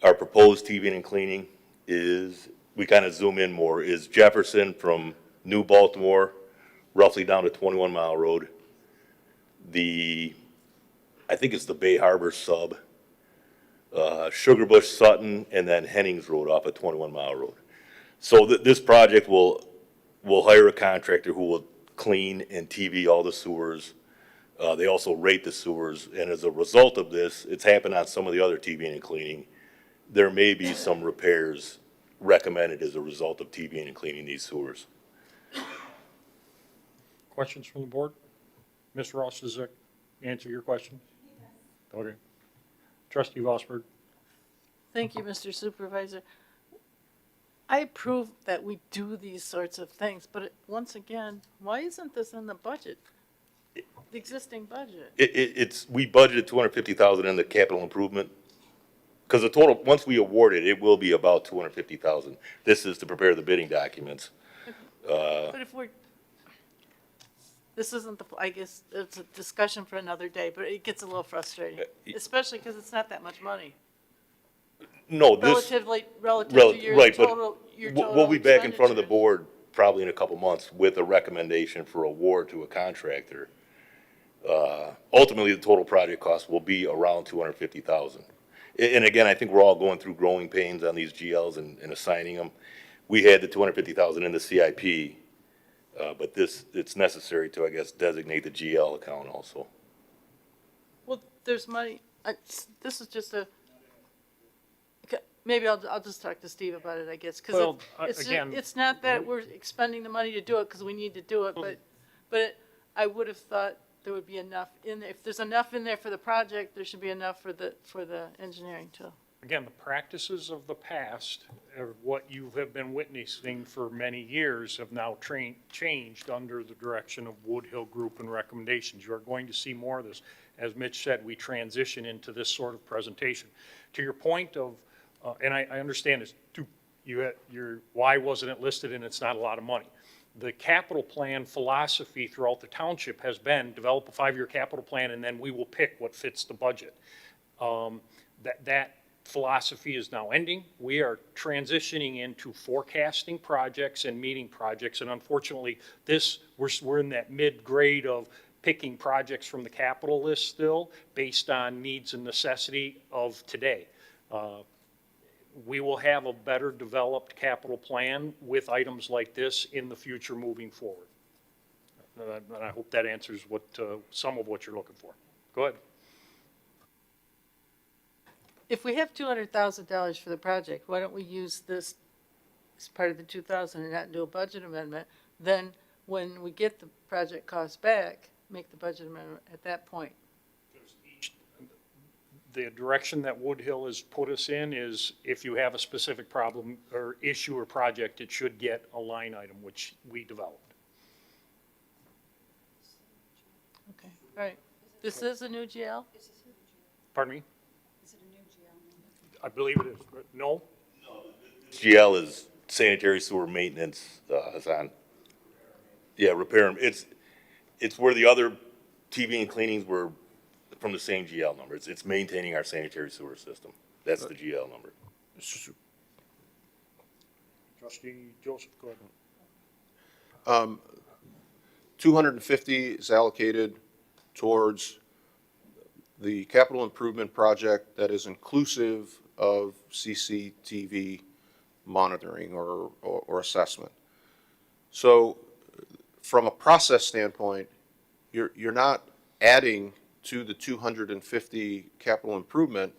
Speaker 15: Our proposed TV'ing and cleaning is, we kind of zoom in more, is Jefferson from New Baltimore, roughly down to 21 Mile Road. I think it's the Bay Harbor sub, Sugar Bush, Sutton, and then Hennings Road off of 21 Mile Road. So this project will hire a contractor who will clean and TV all the sewers. They also rate the sewers, and as a result of this, it's happened on some of the other TVing and cleaning. There may be some repairs recommended as a result of TVing and cleaning these sewers.
Speaker 1: Questions from the board? Ms. Ross, does that answer your question? Okay. Trustee Vosberg?
Speaker 20: Thank you, Mr. Supervisor. I approve that we do these sorts of things, but once again, why isn't this in the budget? The existing budget?
Speaker 15: We budgeted $250,000 in the capital improvement. Because the total, once we award it, it will be about $250,000. This is to prepare the bidding documents.
Speaker 20: But if this isn't I guess it's a discussion for another day, but it gets a little frustrating, especially because it's not that much money.
Speaker 15: No, this.
Speaker 20: Relative to your
Speaker 15: right,
Speaker 20: total,
Speaker 15: but we'll be back in front of the board probably in a couple months with a recommendation for award to a contractor. Ultimately, the total project cost will be around $250,000. And again, I think we're all going through growing pains on these GLs and assigning them. We had the $250,000 in the CIP, but it's necessary to, I guess, designate the GL account also.
Speaker 20: Well, there's money, this is just maybe I'll just talk to Steve about it, I guess, because it's not that we're expending the money to do it because we need to do it, but I would have thought there would be enough in there. If there's enough in there for the project, there should be enough for the engineering too.
Speaker 1: Again, the practices of the past, what you have been witnessing for many years, have now changed under the direction of Woodhill Group and recommendations. You are going to see more of this. As Mitch said, we transition into this sort of presentation. To your point of, and I understand this, why wasn't it listed and it's not a lot of money? The capital plan philosophy throughout the township has been develop a 5-year capital plan and then we will pick what fits the budget. That philosophy is now ending. We are transitioning into forecasting projects and meeting projects, and unfortunately, we're in that mid-grade of picking projects from the capital list still based on needs and necessity of today. We will have a better developed capital plan with items like this in the future moving forward. And I hope that answers some of what you're looking for. Go ahead.
Speaker 20: If we have $200,000 for the project, why don't we use this as part of the 2,000 and not do a budget amendment? Then when we get the project costs back, make the budget amendment at that point.
Speaker 1: The direction that Woodhill has put us in is if you have a specific problem or issue or project, it should get a line item, which we developed.
Speaker 20: Okay, all right. This is a new GL?
Speaker 1: Pardon me?
Speaker 8: Is it a new GL?
Speaker 1: I believe it is, but no?
Speaker 15: GL is sanitary sewer maintenance, Hassan. Yeah, repair them. It's where the other TV and cleanings were from the same GL number. It's maintaining our sanitary sewer system. That's the GL number.
Speaker 1: Trustee Joseph, go ahead.
Speaker 7: 250 is allocated towards the capital improvement project that is inclusive of CCTV monitoring or assessment. So from a process standpoint, you're not adding to the 250 capital improvement.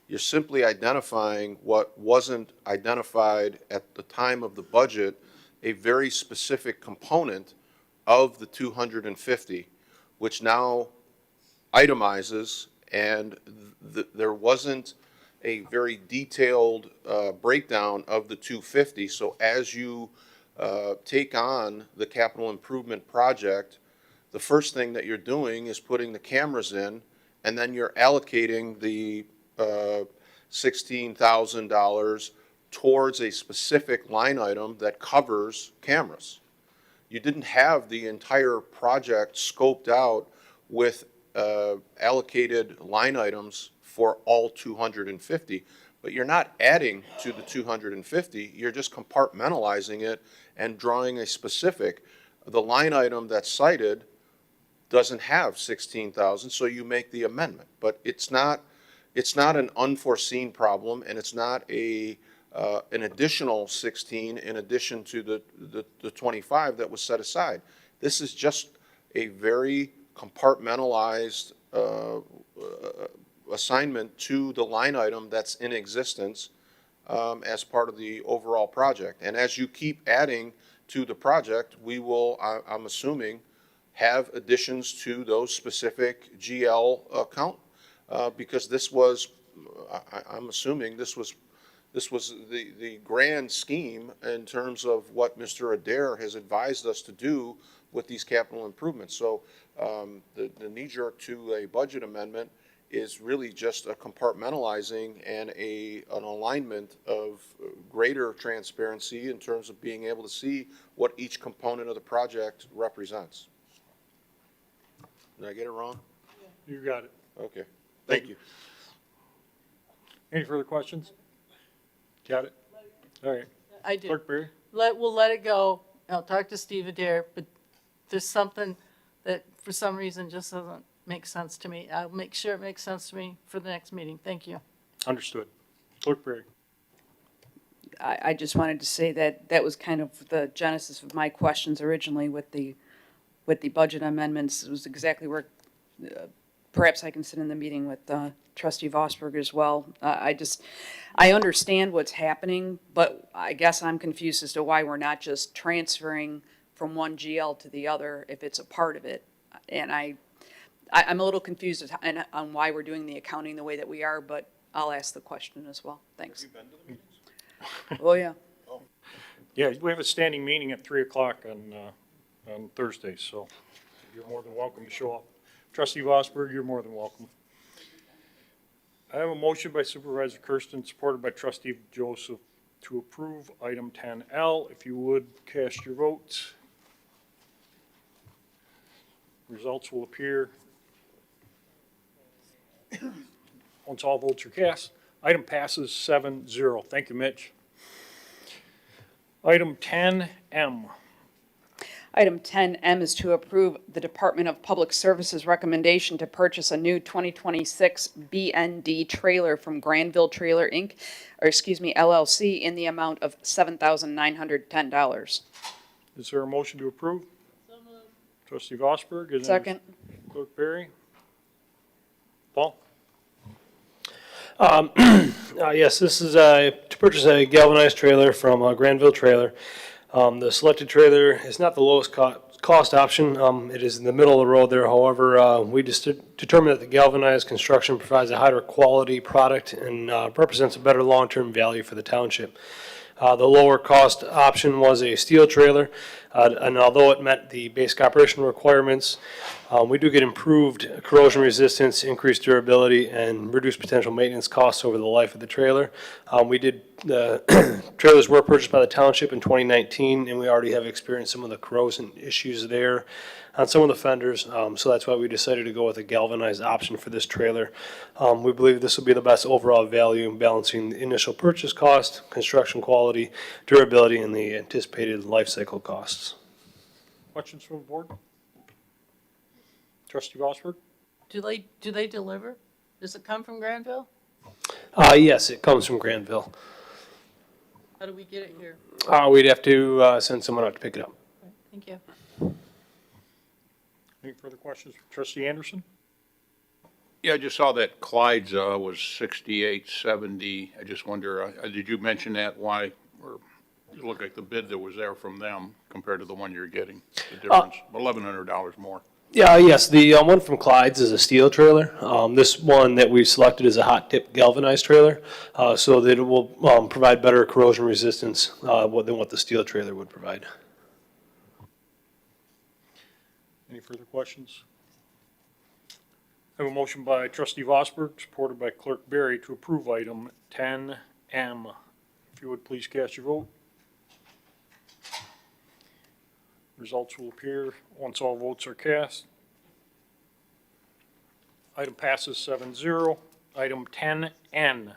Speaker 7: You're simply identifying what wasn't identified at the time of the budget, a very specific component of the 250, which now itemizes, and there wasn't a very detailed breakdown of the 250. So as you take on the capital improvement project, the first thing that you're doing is putting the cameras in, and then you're allocating the $16,000 towards a specific line item that covers cameras. You didn't have the entire project scoped out with allocated line items for all 250, but you're not adding to the 250, you're just compartmentalizing it and drawing a specific. The line item that's cited doesn't have 16,000, so you make the amendment. But it's not an unforeseen problem, and it's not an additional 16 in addition to the 25 that was set aside. This is just a very compartmentalized assignment to the line item that's in existence as part of the overall project. And as you keep adding to the project, we will, I'm assuming, have additions to those specific GL account because this was, I'm assuming this was the grand scheme in terms of what Mr. Adair has advised us to do with these capital improvements. So the knee-jerk to a budget amendment is really just a compartmentalizing and an alignment of greater transparency in terms of being able to see what each component of the project represents. Did I get it wrong?
Speaker 1: You got it.
Speaker 7: Okay, thank you.
Speaker 1: Any further questions? Got it? All right.
Speaker 20: I do.
Speaker 1: Clerk Berry?
Speaker 20: We'll let it go. I'll talk to Steve Adair, but there's something that for some reason just doesn't make sense to me. I'll make sure it makes sense to me for the next meeting. Thank you.
Speaker 1: Understood. Clerk Berry?
Speaker 21: I just wanted to say that that was kind of the genesis of my questions originally with the budget amendments. It was exactly where, perhaps I can sit in the meeting with Trustee Vosberg as well. I understand what's happening, but I guess I'm confused as to why we're not just transferring from one GL to the other if it's a part of it. And I'm a little confused on why we're doing the accounting the way that we are, but I'll ask the question as well. Thanks.
Speaker 7: Have you been to the meetings?
Speaker 21: Oh, yeah.
Speaker 1: Yeah, we have a standing meeting at 3 o'clock on Thursday, so you're more than welcome to show up. Trustee Vosberg, you're more than welcome. I have a motion by Supervisor Kersten, supported by Trustee Joseph, to approve item 10L. If you would, cast your votes. Results will appear once all votes are cast. Item passes 7-0. Thank you, Mitch. Item 10M.
Speaker 21: Item 10M is to approve the Department of Public Services recommendation to purchase a new 2026 BND trailer from Granville Trailer Inc., LLC, in the amount of $7,910.
Speaker 1: Is there a motion to approve? So moved. Trustee Vosberg. Is there-
Speaker 21: Second.
Speaker 1: Clerk Berry. Paul?
Speaker 12: Yes, this is to purchase a galvanized trailer from Granville Trailer. The selected trailer is not the lowest cost option. It is in the middle of the road there. However, we just determined that the galvanized construction provides a higher quality product and represents a better long-term value for the township. The lower cost option was a steel trailer, and although it met the basic operational requirements, we do get improved corrosion resistance, increased durability, and reduced potential maintenance costs over the life of the trailer. The trailers were purchased by the township in 2019, and we already have experienced some of the corrosion issues there on some of the fenders, so that's why we decided to go with a galvanized option for this trailer. We believe this will be the best overall value in balancing the initial purchase cost, construction quality, durability, and the anticipated life cycle costs.
Speaker 1: Questions from the board? Trustee Vosberg?
Speaker 20: Do they deliver? Does it come from Granville?
Speaker 12: Yes, it comes from Granville.
Speaker 20: How do we get it here?
Speaker 12: We'd have to send someone out to pick it up.
Speaker 20: Thank you.
Speaker 1: Any further questions? Trustee Anderson?
Speaker 19: Yeah, I just saw that Clyde's was 6870. I just wonder, did you mention that why, or it looked like the bid that was there from them compared to the one you're getting, the difference, $1,100 more?
Speaker 12: Yeah, yes, the one from Clyde's is a steel trailer. This one that we've selected is a hot tip galvanized trailer, so that it will provide better corrosion resistance than what the steel trailer would provide.
Speaker 1: Any further questions? I have a motion by trustee Vosberg, supported by clerk Berry, to approve item 10M. If you would please cast your vote. Results will appear once all votes are cast. Item passes 7-0. Item 10N.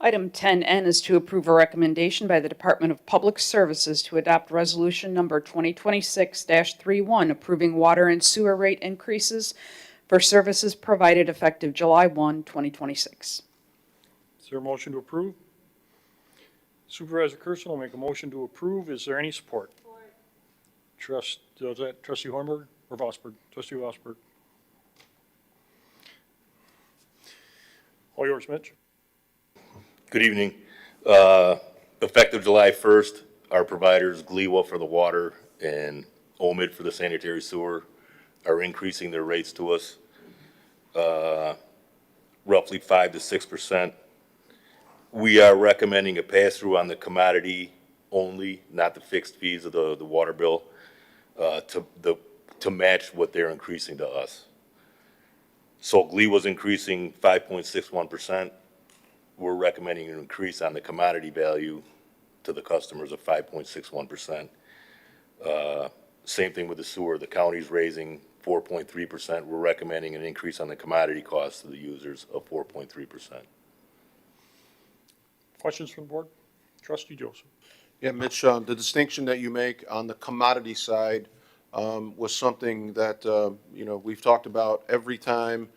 Speaker 21: Item 10N is to approve a recommendation by the Department of Public Services to adopt resolution number 2026-31, approving water and sewer rate increases for services provided effective July 1, 2026.
Speaker 1: Is there a motion to approve? Supervisor Kersten will make a motion to approve. Is there any support? Trustee Hornberg or Vosberg? Trustee Vosberg. All yours, Mitch.
Speaker 15: Good evening. Effective July 1st, our providers, Gliwa for the water and OMID for the sanitary sewer, are increasing their rates to us roughly 5 to 6%. We are recommending a pass-through on the commodity only, not the fixed fees of the water bill, to match what they're increasing to us. So Gliwa's increasing 5.61%. We're recommending an increase on the commodity value to the customers of 5.61%. Same thing with the sewer. The county's raising 4.3%. We're recommending an increase on the commodity cost to the users of 4.3%.
Speaker 1: Questions from the board? Trustee Joseph.
Speaker 7: Yeah, Mitch, the distinction that you make on the commodity side was something that, we've talked about every time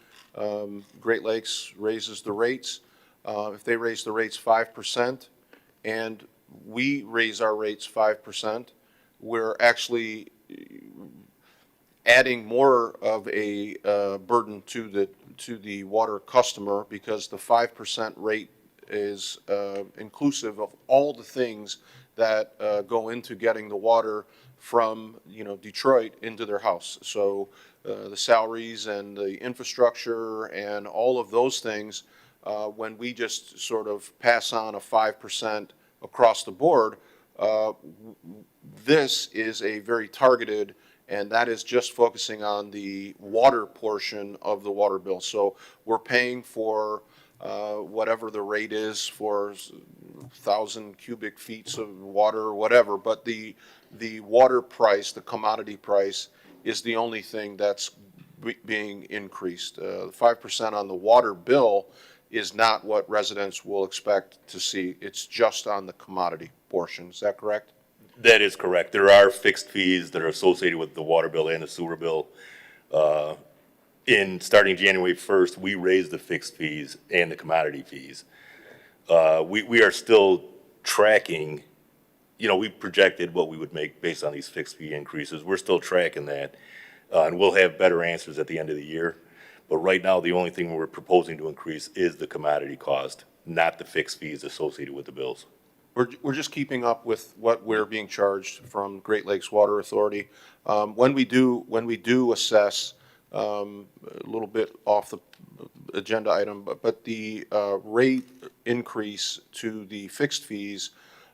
Speaker 7: Great Lakes raises the rates. If they raise the rates 5% and we raise our rates 5%, we're actually adding more of a burden to the water customer, because the 5% rate is inclusive of all the things that go into getting the water from Detroit into their house. So the salaries and the infrastructure and all of those things, when we just sort of pass on a 5% across the board, this is a very targeted, and that is just focusing on the water portion of the water bill. So we're paying for whatever the rate is for 1,000 cubic feet of water or whatever, but the water price, the commodity price, is the only thing that's being increased. 5% on the water bill is not what residents will expect to see. It's just on the commodity portion. Is that correct?
Speaker 15: That is correct. There are fixed fees that are associated with the water bill and the sewer bill. Starting January 1st, we raised the fixed fees and the commodity fees. We are still tracking, we projected what we would make based on these fixed fee increases. We're still tracking that, and we'll have better answers at the end of the year. But right now, the only thing we're proposing to increase is the commodity cost, not the fixed fees associated with the bills.
Speaker 7: We're just keeping up with what we're being charged from Great Lakes Water Authority. When we do assess, a little bit off the agenda item, but the rate increase to the fixed fees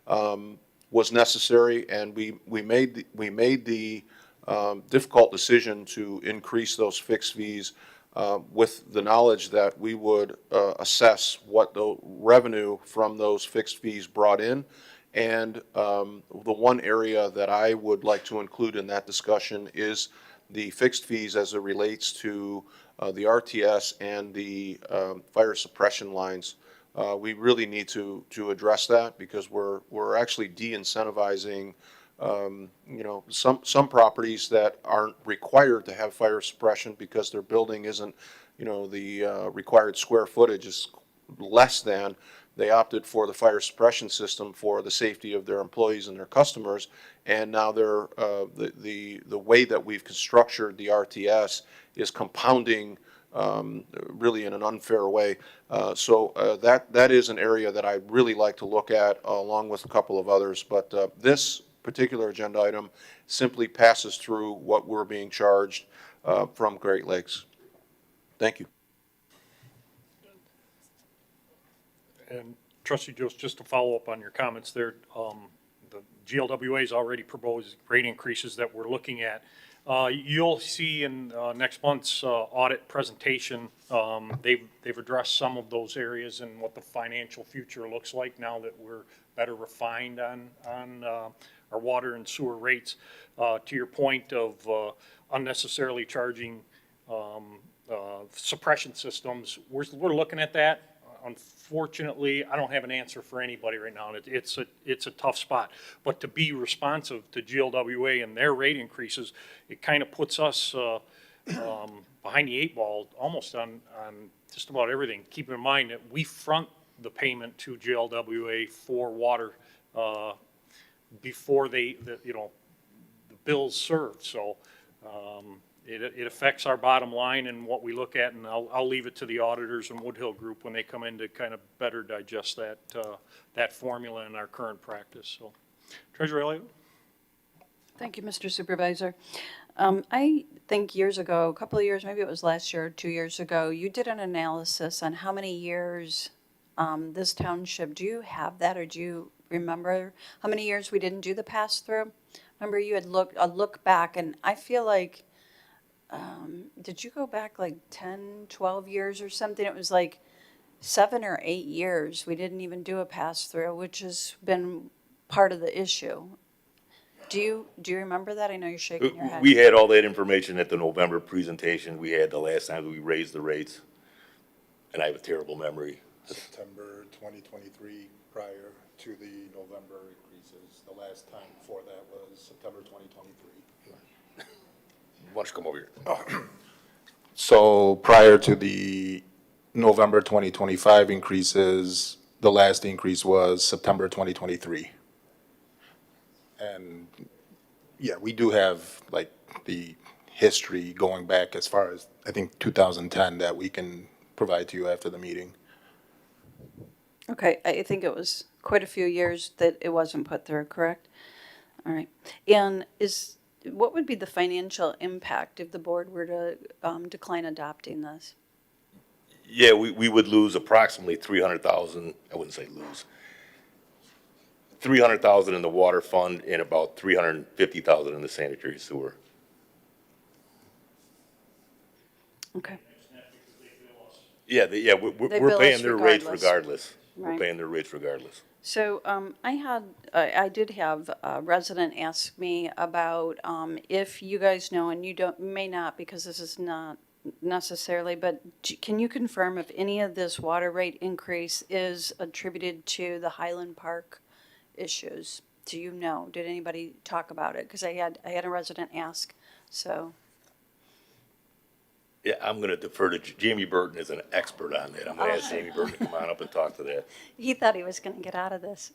Speaker 7: was necessary, and we made the difficult decision to increase those fixed fees with the knowledge that we would assess what the revenue from those fixed fees brought in. And the one area that I would like to include in that discussion is the fixed fees as it relates to the RTS and the fire suppression lines. We really need to address that, because we're actually de-incentivizing some properties that aren't required to have fire suppression because their building isn't, the required square footage is less than. They opted for the fire suppression system for the safety of their employees and their customers, and now they're the way that we've structured the RTS is compounding really in an unfair way. So that is an area that I'd really like to look at, along with a couple of others. But this particular agenda item simply passes through what we're being charged. from Great Lakes. Thank you.
Speaker 1: And Trustee Jost, just to follow up on your comments there, the GLWA's already proposed rate increases that we're looking at. You'll see in next month's audit presentation, they've addressed some of those areas and what the financial future looks like now that we're better refined on our water and sewer rates. To your point of unnecessarily charging suppression systems, we're looking at that. Unfortunately, I don't have an answer for anybody right now. It's a tough spot. But to be responsive to GLWA and their rate increases, it kind of puts us behind the eight ball almost on just about everything. Keep in mind that we front the payment to GLWA for water before the bill's served. So it affects our bottom line and what we look at, and I'll leave it to the auditors and Woodhill Group when they come in to kind of better digest that formula in our current practice. So, Treasurer Elliott?
Speaker 8: Thank you, Mr. Supervisor. I think years ago, a couple of years, maybe it was last year or 2 years ago, you did an analysis on how many years this township, do you have that, or do you remember how many years we didn't do the pass-through? Remember you had look back, and I feel like, did you go back like 10, 12 years or something? It was like 7 or 8 years we didn't even do a pass-through, which has been part of the issue. Do you remember that? I know you're shaking your head.
Speaker 15: We had all that information at the November presentation we had the last time that we raised the rates, and I have a terrible memory.
Speaker 13: September 2023 prior to the November increases. The last time before that was September 2023.
Speaker 15: Why don't you come over here?
Speaker 13: So prior to the November 2025 increases, the last increase was September 2023. And yeah, we do have like the history going back as far as, I think, 2010 that we can provide to you after the meeting.
Speaker 8: Okay, I think it was quite a few years that it wasn't put through, correct? All right. And what would be the financial impact if the board were to decline adopting this?
Speaker 15: Yeah, we would lose approximately 300,000, I wouldn't say lose, 300,000 in the water fund and about 350,000 in the sanitary sewer.
Speaker 8: Okay.
Speaker 15: Yeah, we're paying their rates regardless. We're
Speaker 8: Right.
Speaker 15: paying their rates regardless.
Speaker 8: So I did have a resident ask me about if you guys know, and you may not because this is not necessarily, but can you confirm if any of this water rate increase is attributed to the Highland Park issues? Do you know? Did anybody talk about it? Because I had a resident ask, so.
Speaker 15: Yeah, I'm going to defer to Jamie Burton is an expert on that. I'm going to ask Jamie Burton to come on up and talk to that.
Speaker 8: He thought he was going to get out of this.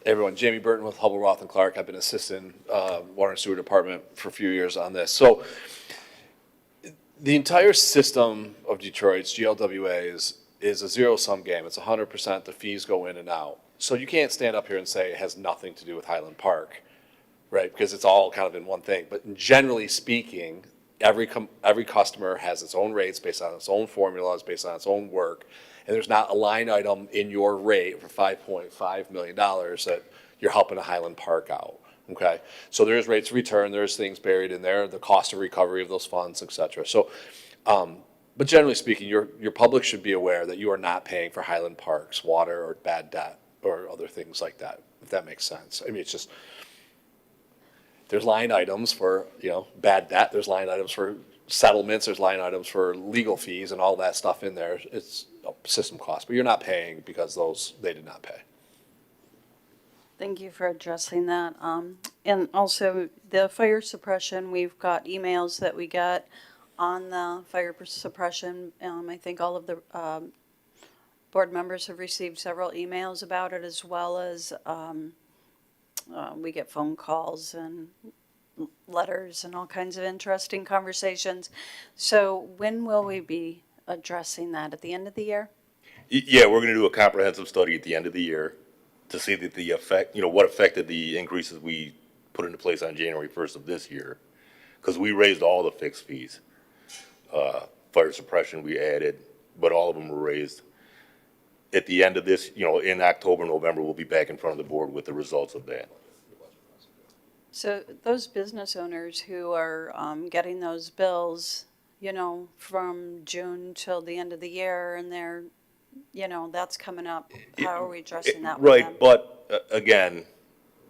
Speaker 14: Everyone, Jamie Burton with Hubble, Roth and Clark. I've been assisting Water and Sewer Department for a few years on this. So the entire system of Detroit's GLWA is a zero-sum game. It's 100%. The fees go in and out. So you can't stand up here and say it has nothing to do with Highland Park, right? Because it's all kind of in one thing. But generally speaking, every customer has its own rates based on its own formulas, based on its own work. And there's not a line item in your rate for $5.5 million that you're helping a Highland Park out, okay? So there's rates of return, there's things buried in there, the cost of recovery of those funds, et cetera. So, but generally speaking, your public should be aware that you are not paying for Highland Park's water or bad debt or other things like that, if that makes sense. I mean, it's just, there's line items for, bad debt, there's line items for settlements, there's line items for legal fees and all that stuff in there. It's system cost, but you're not paying because they did not pay.
Speaker 8: Thank you for addressing that. And also the fire suppression, we've got emails that we get on the fire suppression. I think all of the board members have received several emails about it, as well as we get phone calls and letters and all kinds of interesting conversations. So when will we be addressing that? At the end of the year?
Speaker 15: Yeah, we're going to do a comprehensive study at the end of the year. to see that the effect, what affected the increases we put into place on January 1st of this year. Because we raised all the fixed fees. Fire suppression we added, but all of them were raised. At the end of this, in October, November, we'll be back in front of the board with the results of that.
Speaker 8: So those business owners who are getting those bills, from June till the end of the year, and they're, that's coming up, how are we addressing that with them?
Speaker 15: Right, but again,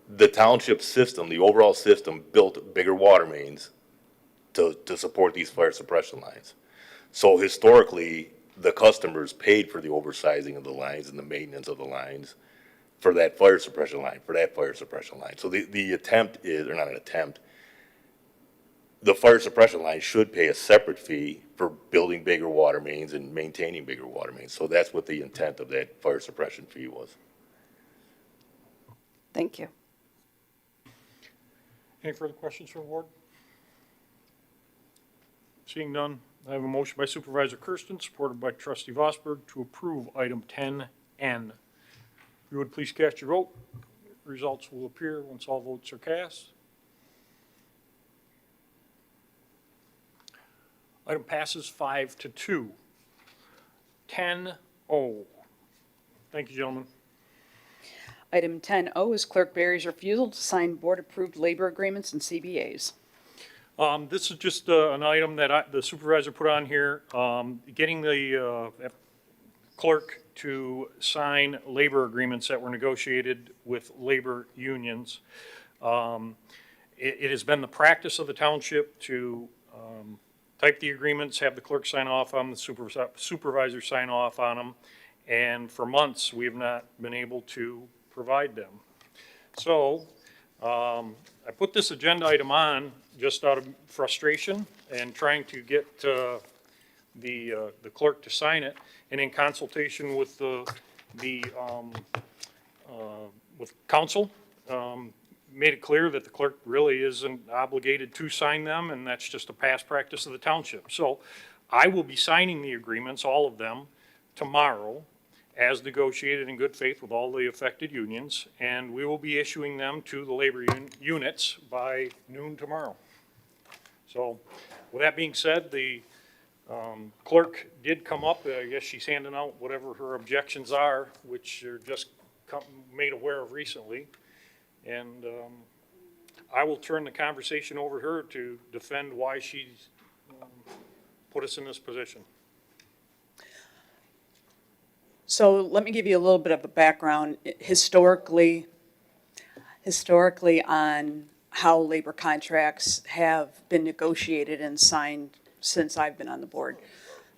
Speaker 15: the township system, the overall system built bigger water mains to support these fire suppression lines. So historically, the customers paid for the oversizing of the lines and the maintenance of the lines for that fire suppression line, So the attempt is, or not an attempt, the fire suppression line should pay a separate fee for building bigger water mains and maintaining bigger water mains. So that's what the intent of that fire suppression fee was.
Speaker 8: Thank you.
Speaker 1: Any further questions from the board? Seeing none, I have a motion by Supervisor Kersten, supported by Trustee Vosberg, to approve item 10N. If you would please cast your vote. Results will appear once all votes are cast. Item passes 5-2. 10O. Thank you, gentlemen.
Speaker 21: Item 10O is Clerk Berry's refusal to sign board-approved labor agreements and CBAs.
Speaker 1: This is just an item that the supervisor put on here, getting the clerk to sign labor agreements that were negotiated with labor unions. It has been the practice of the township to type the agreements, have the clerk sign off on them, the supervisor sign off on them, and for months, we have not been able to provide them. So, I put this agenda item on just out of frustration and trying to get the clerk to sign it, and in consultation with with council, made it clear that the clerk really isn't obligated to sign them, and that's just a past practice of the township. So I will be signing the agreements, all of them, tomorrow, as negotiated in good faith with all the affected unions, and we will be issuing them to the labor units by noon tomorrow. So with that being said, the clerk did come up. I guess she's handing out whatever her objections are, which are just made aware of recently. And I will turn the conversation over to her to defend why she's put us in this position.
Speaker 2: So let me give you a little bit of a background historically on how labor contracts have been negotiated and signed since I've been on the board.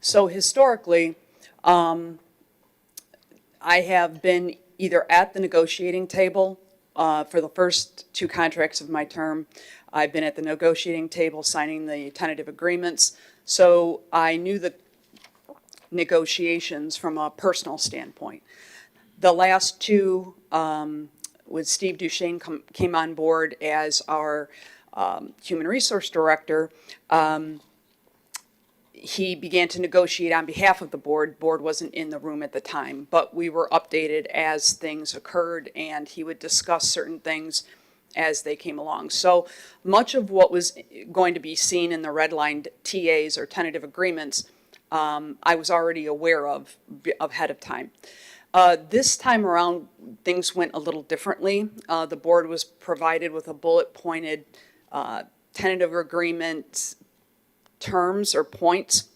Speaker 2: So historically, I have been either at the negotiating table for the first two contracts of my term. I've been at the negotiating table signing the tentative agreements. So I knew the negotiations from a personal standpoint. The last two, with Steve Duchesne came on board as our human resource director, he began to negotiate on behalf of the board. Board wasn't in the room at the time, but we were updated as things occurred, and he would discuss certain things as they came along. So much of what was going to be seen in the redlined TAs or tentative agreements, I was already aware of ahead of time. This time around, things went a little differently. The board was provided with a bullet-pointed tentative agreement terms or points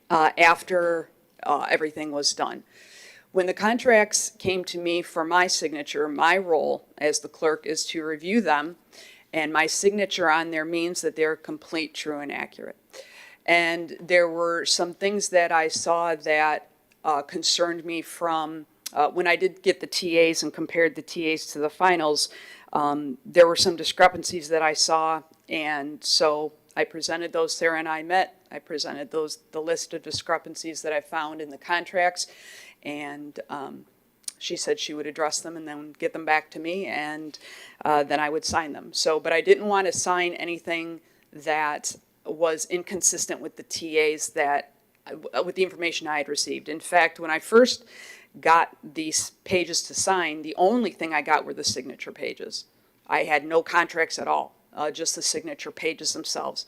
Speaker 2: after everything was done. When the contracts came to me for my signature, my role as the clerk is to review them, and my signature on there means that they're complete, true, and accurate. And there were some things that I saw that concerned me from when I did get the TAs and compared the TAs to the finals. There were some discrepancies that I saw, and so I presented those. Sarah and I met. I presented the list of discrepancies that I found in the contracts, and she said she would address them and then get them back to me, and then I would sign them. So, but I didn't want to sign anything that was inconsistent with the TAs with the information I had received. In fact, when I first
Speaker 21: got these pages to sign, the only thing I got were the signature pages. I had no contracts at all, just the signature pages themselves.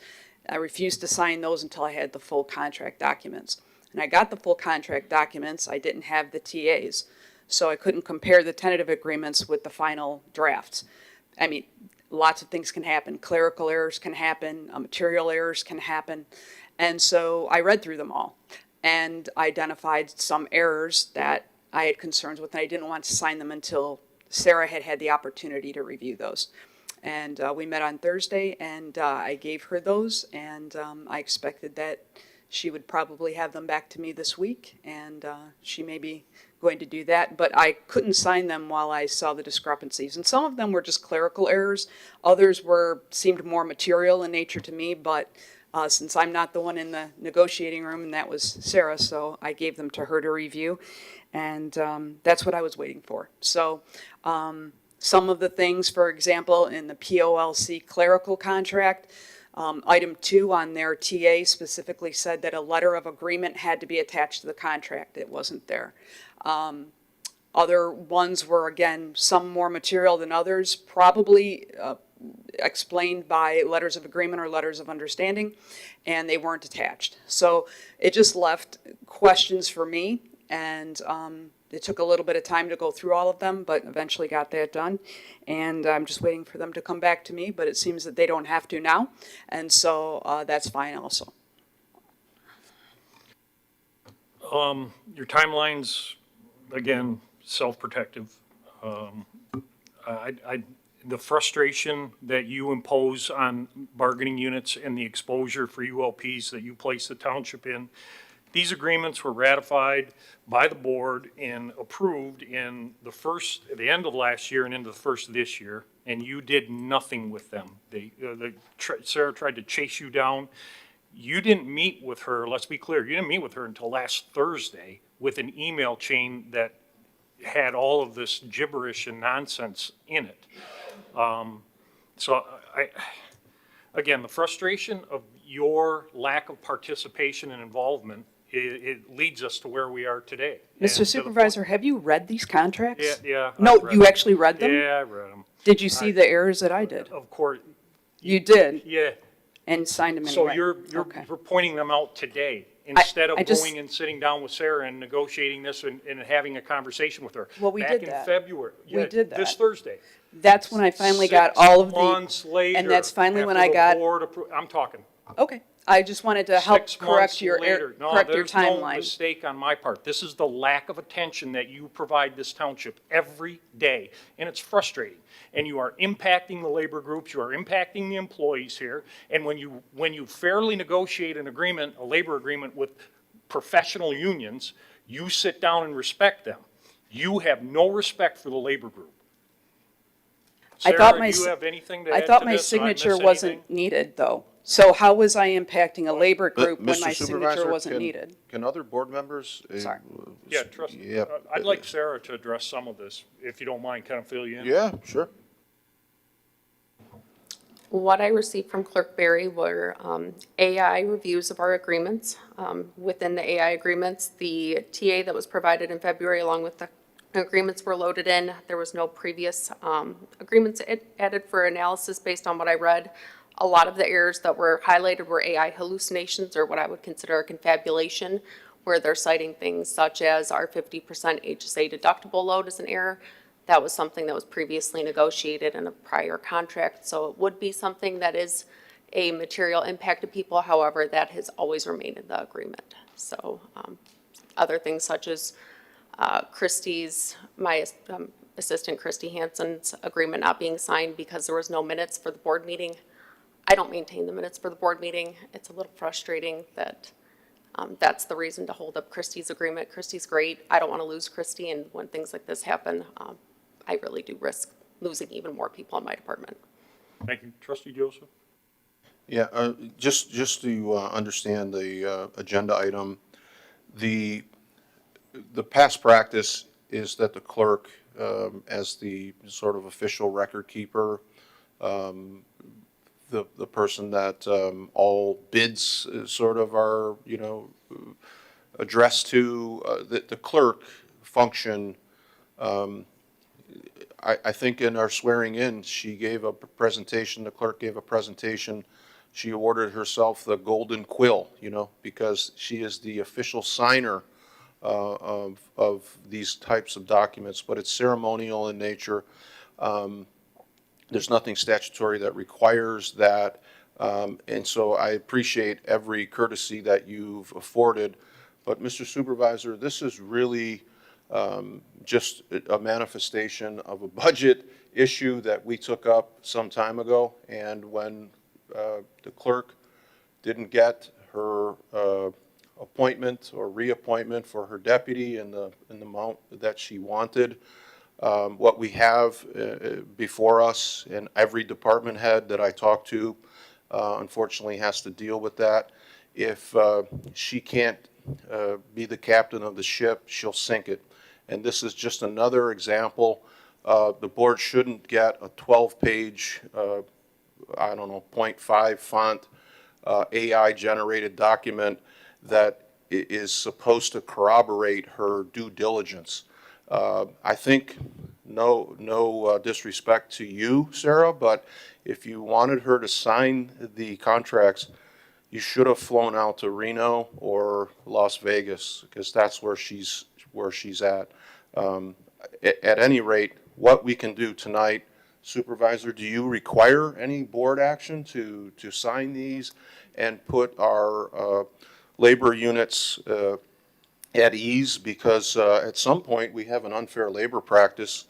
Speaker 21: I refused to sign those until I had the full contract documents. And I got the full contract documents, I didn't have the TAs, so I couldn't compare the tentative agreements with the final drafts. I mean, lots of things can happen. Clerical errors can happen, material errors can happen. And so I read through them all and identified some errors that I had concerns with, and I didn't want to sign them until Sarah had had the opportunity to review those. And we met on Thursday, and I gave her those, and I expected that she would probably have them back to me this week, and she may be going to do that, but I couldn't sign them while I saw the discrepancies. And some of them were just clerical errors. Others seemed more material in nature to me, but since I'm not the one in the negotiating room, and that was Sarah, so I gave them to her to review, and that's what I was waiting for. So some of the things, for example, in the POLC clerical contract, item 2 on their TA specifically said that a letter of agreement had to be attached to the contract. It wasn't there. Other ones were, again, some more material than others, probably explained by letters of agreement or letters of understanding, and they weren't attached. So it just left questions for me, and it took a little bit of time to go through all of them, but eventually got that done. And I'm just waiting for them to come back to me, but it seems that they don't have to now, and so that's fine also.
Speaker 1: Your timeline's, again, self-protective. The frustration that you impose on bargaining units and the exposure for ULPs that you place the township in, these agreements were ratified by the board and approved in the end of last year and into the first of this year, and you did nothing with them. Sarah tried to chase you down. You didn't meet with her, let's be clear, you didn't meet with her until last Thursday with an email chain that had all of this gibberish and nonsense in it. So again, the frustration of your lack of participation and involvement, it leads us to where we are today.
Speaker 21: Mr. Supervisor, have you read these contracts?
Speaker 1: Yeah.
Speaker 21: No, you actually read them?
Speaker 1: Yeah, I read them.
Speaker 21: Did you see the errors that I did?
Speaker 1: Of course.
Speaker 21: You did?
Speaker 1: Yeah.
Speaker 21: And signed them
Speaker 1: So
Speaker 21: anyway?
Speaker 1: you're
Speaker 21: Okay.
Speaker 1: pointing them out today instead of
Speaker 21: I just-
Speaker 1: going and sitting down with Sarah and negotiating this and having a conversation with her.
Speaker 21: Well, we did that.
Speaker 1: Back in February.
Speaker 21: We did
Speaker 1: This
Speaker 21: that.
Speaker 1: Thursday.
Speaker 21: That's when I finally got all of
Speaker 1: 6 months later.
Speaker 21: and that's finally when
Speaker 1: after
Speaker 21: I
Speaker 1: the
Speaker 21: got,
Speaker 1: board I'm talking.
Speaker 21: okay. I just wanted to help
Speaker 1: 6
Speaker 21: correct
Speaker 1: months
Speaker 21: your,
Speaker 1: later. No,
Speaker 21: correct your
Speaker 1: there's no
Speaker 21: timeline.
Speaker 1: mistake on my part. This is the lack of attention that you provide this township every day, and it's frustrating. And you are impacting the labor groups, you are impacting the employees here, and when you fairly negotiate an agreement, a labor agreement with professional unions, you sit down and respect them. You have no respect for the labor group.
Speaker 21: I thought
Speaker 1: Sarah, do you have anything to
Speaker 21: I
Speaker 1: add
Speaker 21: thought
Speaker 1: to
Speaker 21: my
Speaker 1: this? Did I miss
Speaker 21: signature wasn't
Speaker 1: anything?
Speaker 21: needed, though. So how was I impacting a labor group when
Speaker 7: Mr.
Speaker 21: my
Speaker 7: Supervisor,
Speaker 21: signature wasn't
Speaker 7: can-
Speaker 21: needed?
Speaker 7: Can other board members?
Speaker 21: Sorry.
Speaker 1: Yeah, trust,
Speaker 7: Yeah.
Speaker 1: I'd like Sarah to address some of this, if you don't mind, kind of fill you in.
Speaker 7: Yeah, sure.
Speaker 4: What I received from Clerk Barry were AI reviews of our agreements. Within the AI agreements, the TA that was provided in February along with the agreements were loaded in. There was no previous agreements added for analysis based on what I read. A lot of the errors that were highlighted were AI hallucinations, or what I would consider a confabulation, where they're citing things such as our 50% HSA deductible load as an error. That was something that was previously negotiated in a prior contract, so it would be something that is a material impact to people. However, that has always remained in the agreement. So other things such as my assistant Christy Hansen's agreement not being signed because there was no minutes for the board meeting. I don't maintain the minutes for the board meeting. It's a little frustrating that that's the reason to hold up Christy's agreement. Christy's great. I don't want to lose Christy, and when things like this happen, I really do risk losing even more people in my department.
Speaker 1: Thank you. Trustee Joseph?
Speaker 7: Yeah, just to understand the agenda item, the past practice is that the clerk, as the sort of official record keeper, the person that all bids sort of are, addressed to, the clerk function. I think in our swearing in, she gave a presentation, the clerk gave a presentation. She awarded herself the golden quill, you know, because she is the official signer of these types of documents, but it's ceremonial in nature. There's nothing statutory that requires that. And so I appreciate every courtesy that you've afforded. But Mr. Supervisor, this is really just a manifestation of a budget issue that we took up some time ago. And when the clerk didn't get her appointment or reappointment for her deputy in the amount that she wanted, what we have before us, and every department head that I talk to, unfortunately has to deal with that. If she can't be the captain of the ship, she'll sink it. And this is just another example. The board shouldn't get a 12-page, I don't know, 0.5 font AI-generated document that is supposed to corroborate her due diligence. I think, no disrespect to you, Sarah, but if you wanted her to sign the contracts, you should have flown out to Reno or Las Vegas, because that's where she's at. At any rate, what we can do tonight, Supervisor, do you require any board action to sign these and put our labor units at ease? Because at some point we have an unfair labor practice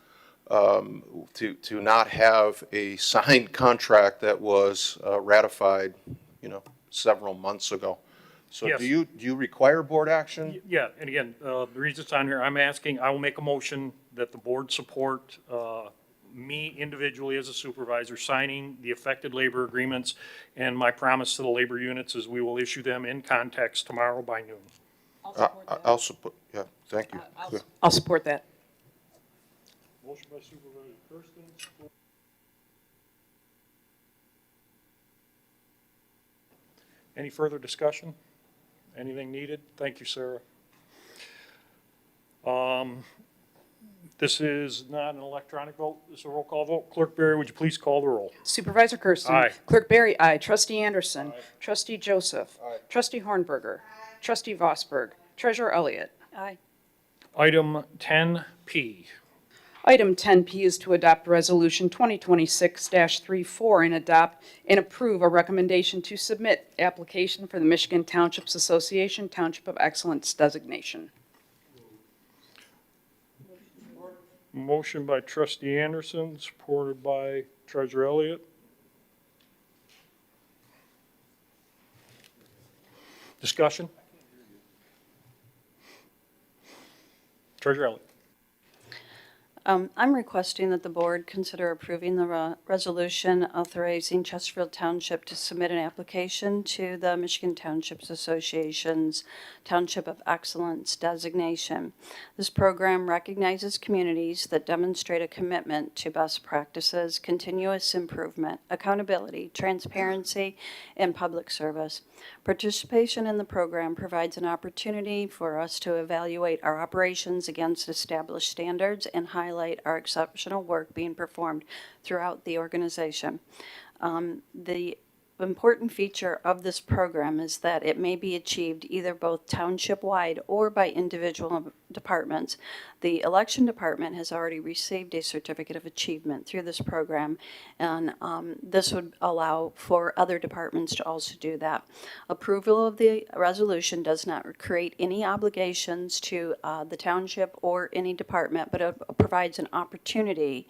Speaker 7: to not have a signed contract that was ratified, you know, several months ago. So
Speaker 1: Yes.
Speaker 7: do you require board action?
Speaker 1: Yeah, and again, the reason it's on here, I'm asking, I will make a motion that the board support me individually as a supervisor signing the affected labor agreements, and my promise to the labor units is we will issue them in context tomorrow by noon.
Speaker 7: I'll support, yeah, thank you.
Speaker 2: I'll support that.
Speaker 1: Motion by Supervisor Kersten. Any further discussion? Anything needed? Thank you, Sarah. This is not an electronic vote, this is a roll call vote. Clerk Berry, would you please call the roll?
Speaker 2: Supervisor Kersten.
Speaker 1: Aye.
Speaker 2: Clerk Berry, aye. Trustee Anderson. Trustee Joseph. Trustee Hornberger. Trustee Vosberg. Treasurer Elliott.
Speaker 8: Aye.
Speaker 1: Item 10P.
Speaker 2: Item 10P is to adopt Resolution 2026-34 and adopt and approve a recommendation to submit application for the Michigan Townships Association Township of Excellence designation.
Speaker 1: Motion by Trustee Anderson, supported by Treasurer Elliott. Discussion? Treasurer Elliott.
Speaker 8: I'm requesting that the board consider approving the resolution authorizing Chesterfield Township to submit an application to the Michigan Townships Association's Township of Excellence designation. This program recognizes communities that demonstrate a commitment to best practices, continuous improvement, accountability, transparency, and public service. Participation in the program provides an opportunity for us to evaluate our operations against established standards and highlight our exceptional work being performed throughout the organization. The important feature of this program is that it may be achieved either both township-wide or by individual departments. The election department has already received a certificate of achievement through this program, and this would allow for other departments to also do that. Approval of the resolution does not create any obligations to the township or any department, but it provides an opportunity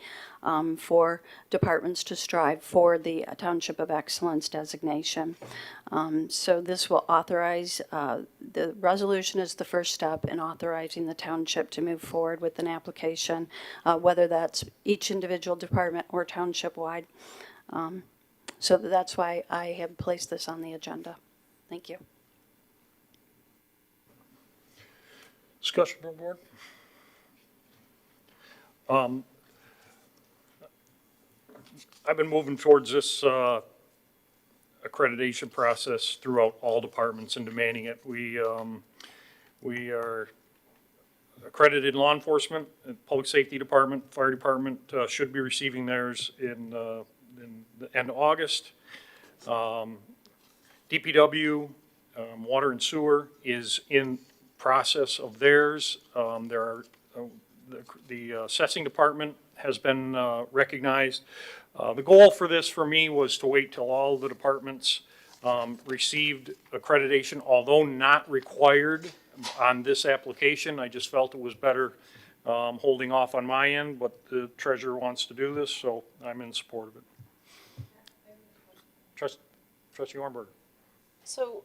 Speaker 8: for departments to strive for the Township of Excellence designation. So this will authorize, the resolution is the first step in authorizing the township to move forward with an application, whether that's each individual department or township-wide. So that's why I have placed this on the agenda. Thank you.
Speaker 1: Discussion from the board? I've been moving towards this accreditation process throughout all departments and demanding it. We are accredited law enforcement, public safety department, fire department should be receiving theirs in the end of August. DPW, water and sewer is in process of theirs. There are, the assessing department has been recognized. The goal for this for me was to wait till all the departments received accreditation, although not required on this application. I just felt it was better holding off on my end, but the treasurer wants to do this, so I'm in support of it. Trustee Ornberg.
Speaker 6: So,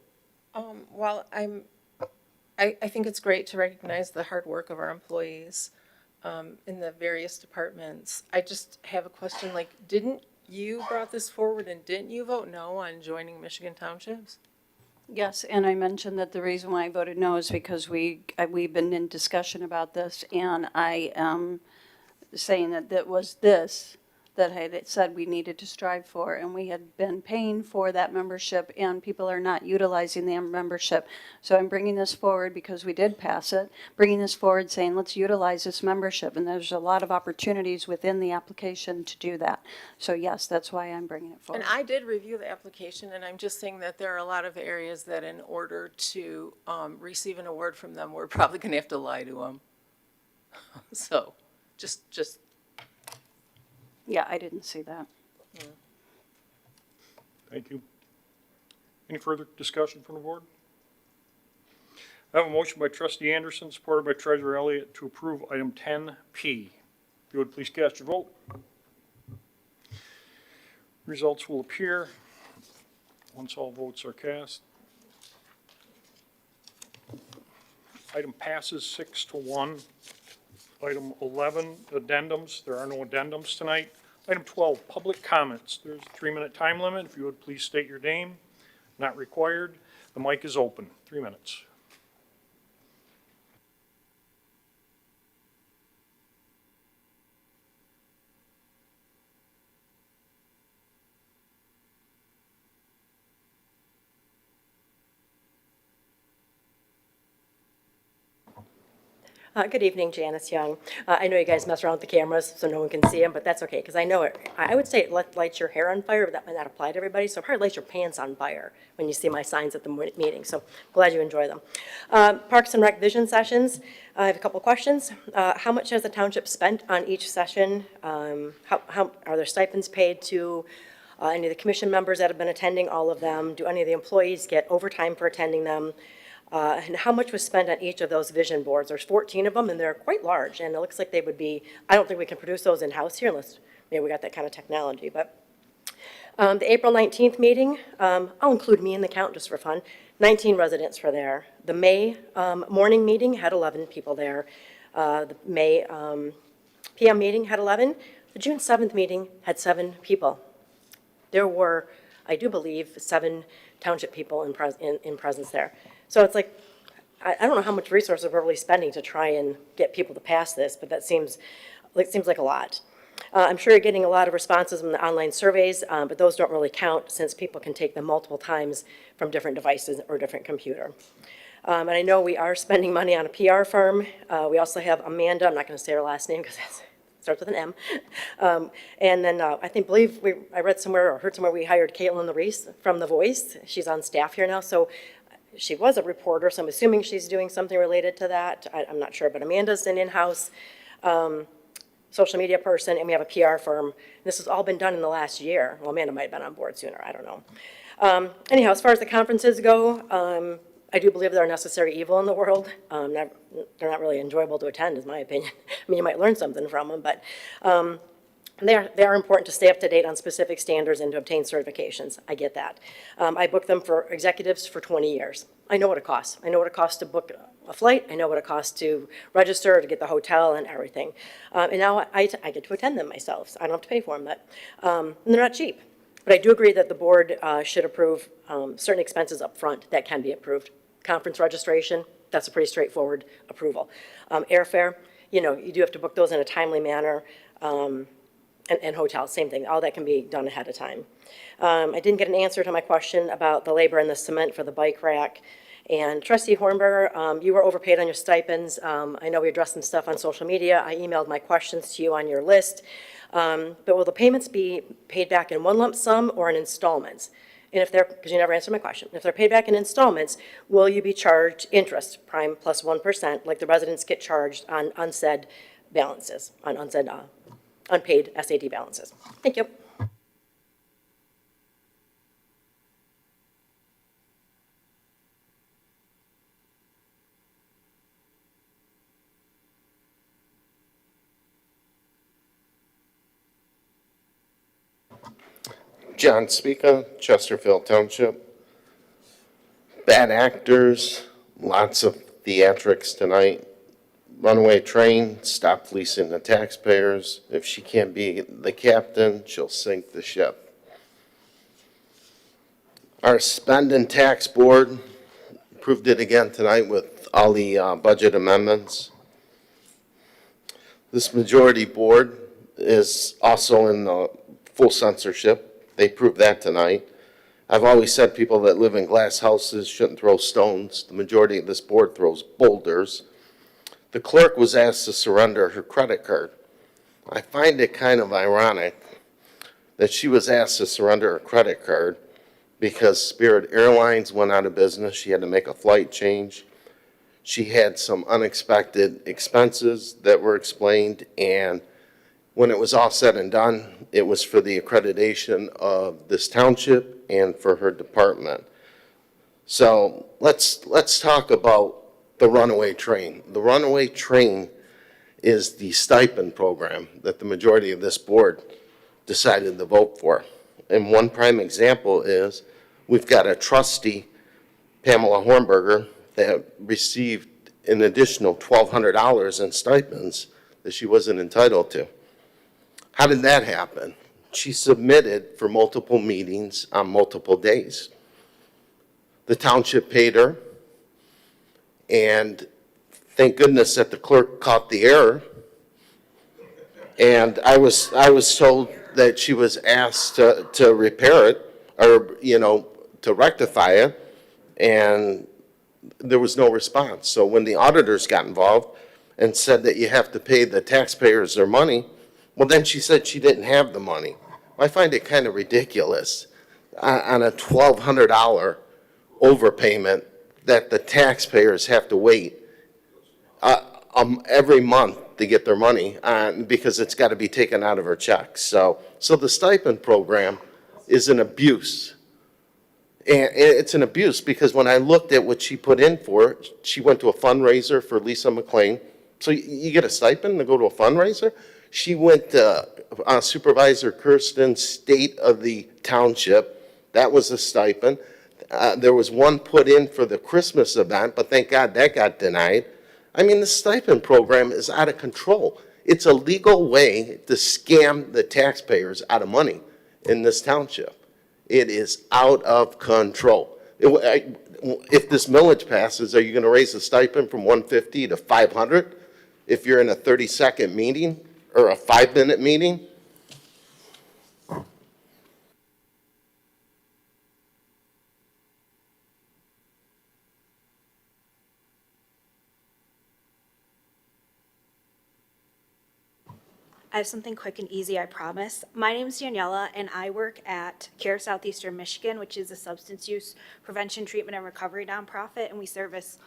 Speaker 6: while I think it's great to recognize the hard work of our employees in the various departments, I just have a question, like, didn't you brought this forward and didn't you vote no on joining Michigan Townships?
Speaker 8: Yes, and I mentioned that the reason why I voted no is because we've been in discussion about this, and I am saying that that was this that I had said we needed to strive for, and we had been paying for that membership, and people are not utilizing the membership. So I'm bringing this forward because we did pass it, bringing this forward saying let's utilize this membership, and there's a lot of opportunities within the application to do that. So yes, that's why I'm bringing it forward.
Speaker 6: And I did review the application, and I'm just saying that there are a lot of areas that in order to receive an award from them, we're probably gonna have to lie to them. So, just
Speaker 8: Yeah, I didn't see that.
Speaker 1: Thank you. Any further discussion from the board? I have a motion by trustee Anderson, supported by treasurer Elliott, to approve item 10P. If you would please cast your vote. Results will appear once all votes are cast. Item passes 6-1. Item 11, addendums. There are no addendums tonight. Item 12, public comments. There's a 3-minute time limit. If you would please state your name. Not required. The mic is open. 3 minutes.
Speaker 16: Good evening, Janice Young. I know you guys mess around with the cameras so no one can see them, but that's okay, because I know it. I would say it lights your hair on fire, but that might not apply to everybody, so it probably lights your pants on fire when you see my signs at the meeting, so glad you enjoy them. Parks and Rec vision sessions, I have a couple questions. How much has the township spent on each session? How are there stipends paid to any of the commission members that have been attending, all of them? Do any of the employees get overtime for attending them? And how much was spent on each of those vision boards? There's 14 of them, and they're quite large, and it looks like they would be, I don't think we can produce those in-house here unless maybe we got that kind of technology, but. The April 19th meeting, I'll include me in the count just for fun. 19 residents were there. The May morning meeting had 11 people there. The May PM meeting had 11. The June 7th meeting had 7 people. There were, I do believe, 7 township people in presence there. So it's like, I don't know how much resources we're really spending to try and get people to pass this, but that seems like a lot. I'm sure you're getting a lot of responses from the online surveys, but those don't really count since people can take them multiple times from different devices or different computer. And I know we are spending money on a PR firm. We also have Amanda, I'm not going to say her last name because it starts with an M. And then I I read somewhere or heard somewhere we hired Caitlin Reese from The Voice. She's on staff here now, so she was a reporter, so I'm assuming she's doing something related to that. I'm not sure, but Amanda's an in-house social media person, and we have a PR firm. This has all been done in the last year. Well, Amanda might have been on board sooner, I don't know. Anyhow, as far as the conferences go, I do believe they're a necessary evil in the world. They're not really enjoyable to attend, is my opinion. I mean, you might learn something from them, but they are important to stay up to date on specific standards and to obtain certifications. I get that. I booked them for executives for 20 years. I know what it costs. I know what it costs to book a flight. I know what it costs to register, to get the hotel and everything. And now I get to attend them myself. So I don't have to pay for them, but and they're not cheap. But I do agree that the board should approve certain expenses up front that can be approved. Conference registration, that's a pretty straightforward approval. Airfare, you do have to book those in a timely manner. And hotels, same thing. All that can be done ahead of time. I didn't get an answer to my question about the labor and the cement for the bike rack And Trustee Hornberger, you were overpaid on your stipends. I know we addressed some stuff on social media. I emailed my questions to you on your list. But will the payments be paid back in one lump sum or in installments? And if they're, because you never answered my question, if they're paid back in installments, will you be charged interest, prime plus 1%, like the residents get charged on unsaid balances, on unsaid, unpaid SAD balances? Thank you.
Speaker 9: John Speaka, Chesterfield Township. Bad actors, lots of theatrics tonight. Runaway train, stop fleecing the taxpayers. If she can't be the captain, she'll sink the ship. Our spend and tax board approved it again tonight with all the budget amendments. This majority board is also in the full censorship. They proved that tonight. I've always said people that live in glass houses shouldn't throw stones. The majority of this board throws boulders. The clerk was asked to surrender her credit card. I find it kind of ironic that she was asked to surrender her credit card because Spirit Airlines went out of business. She had to make a flight change. She had some unexpected expenses that were explained, and when it was all said and done, it was for the accreditation of this township and for her department. So let's talk about the runaway train. The runaway train is the stipend program that the majority of this board decided to vote for. And one prime example is we've got a trustee, Pamela Hornberger, that received an additional $1,200 in stipends that she wasn't entitled to. How did that happen? She submitted for multiple meetings on multiple days. The township paid her, and thank goodness that the clerk caught the error. And I was told that she was asked to repair it, or, to rectify it, and there was no response. So when the auditors got involved and said that you have to pay the taxpayers their money, well, then she said she didn't have the money. I find it kind of ridiculous on a $1,200 overpayment that the taxpayers have to wait every month to get their money because it's got to be taken out of her checks. So the stipend program is an abuse. And it's an abuse because when I looked at what she put in for, she went to a fundraiser for Lisa McLean. So you get a stipend to go to a fundraiser? She went to Supervisor Kersten's State of the Township. That was a stipend. There was one put in for the Christmas event, but thank God that got denied. I mean, the stipend program is out of control. It's a legal way to scam the taxpayers out of money in this township. It is out of control. If this millage passes, are you going to raise the stipend from $150 to $500 if you're in a 30-second meeting or a 5-minute meeting?
Speaker 11: I have something quick and easy, I promise. My name is Daniela, and I work at CARE Southeastern Michigan, which is a substance use prevention, treatment, and recovery nonprofit, and we service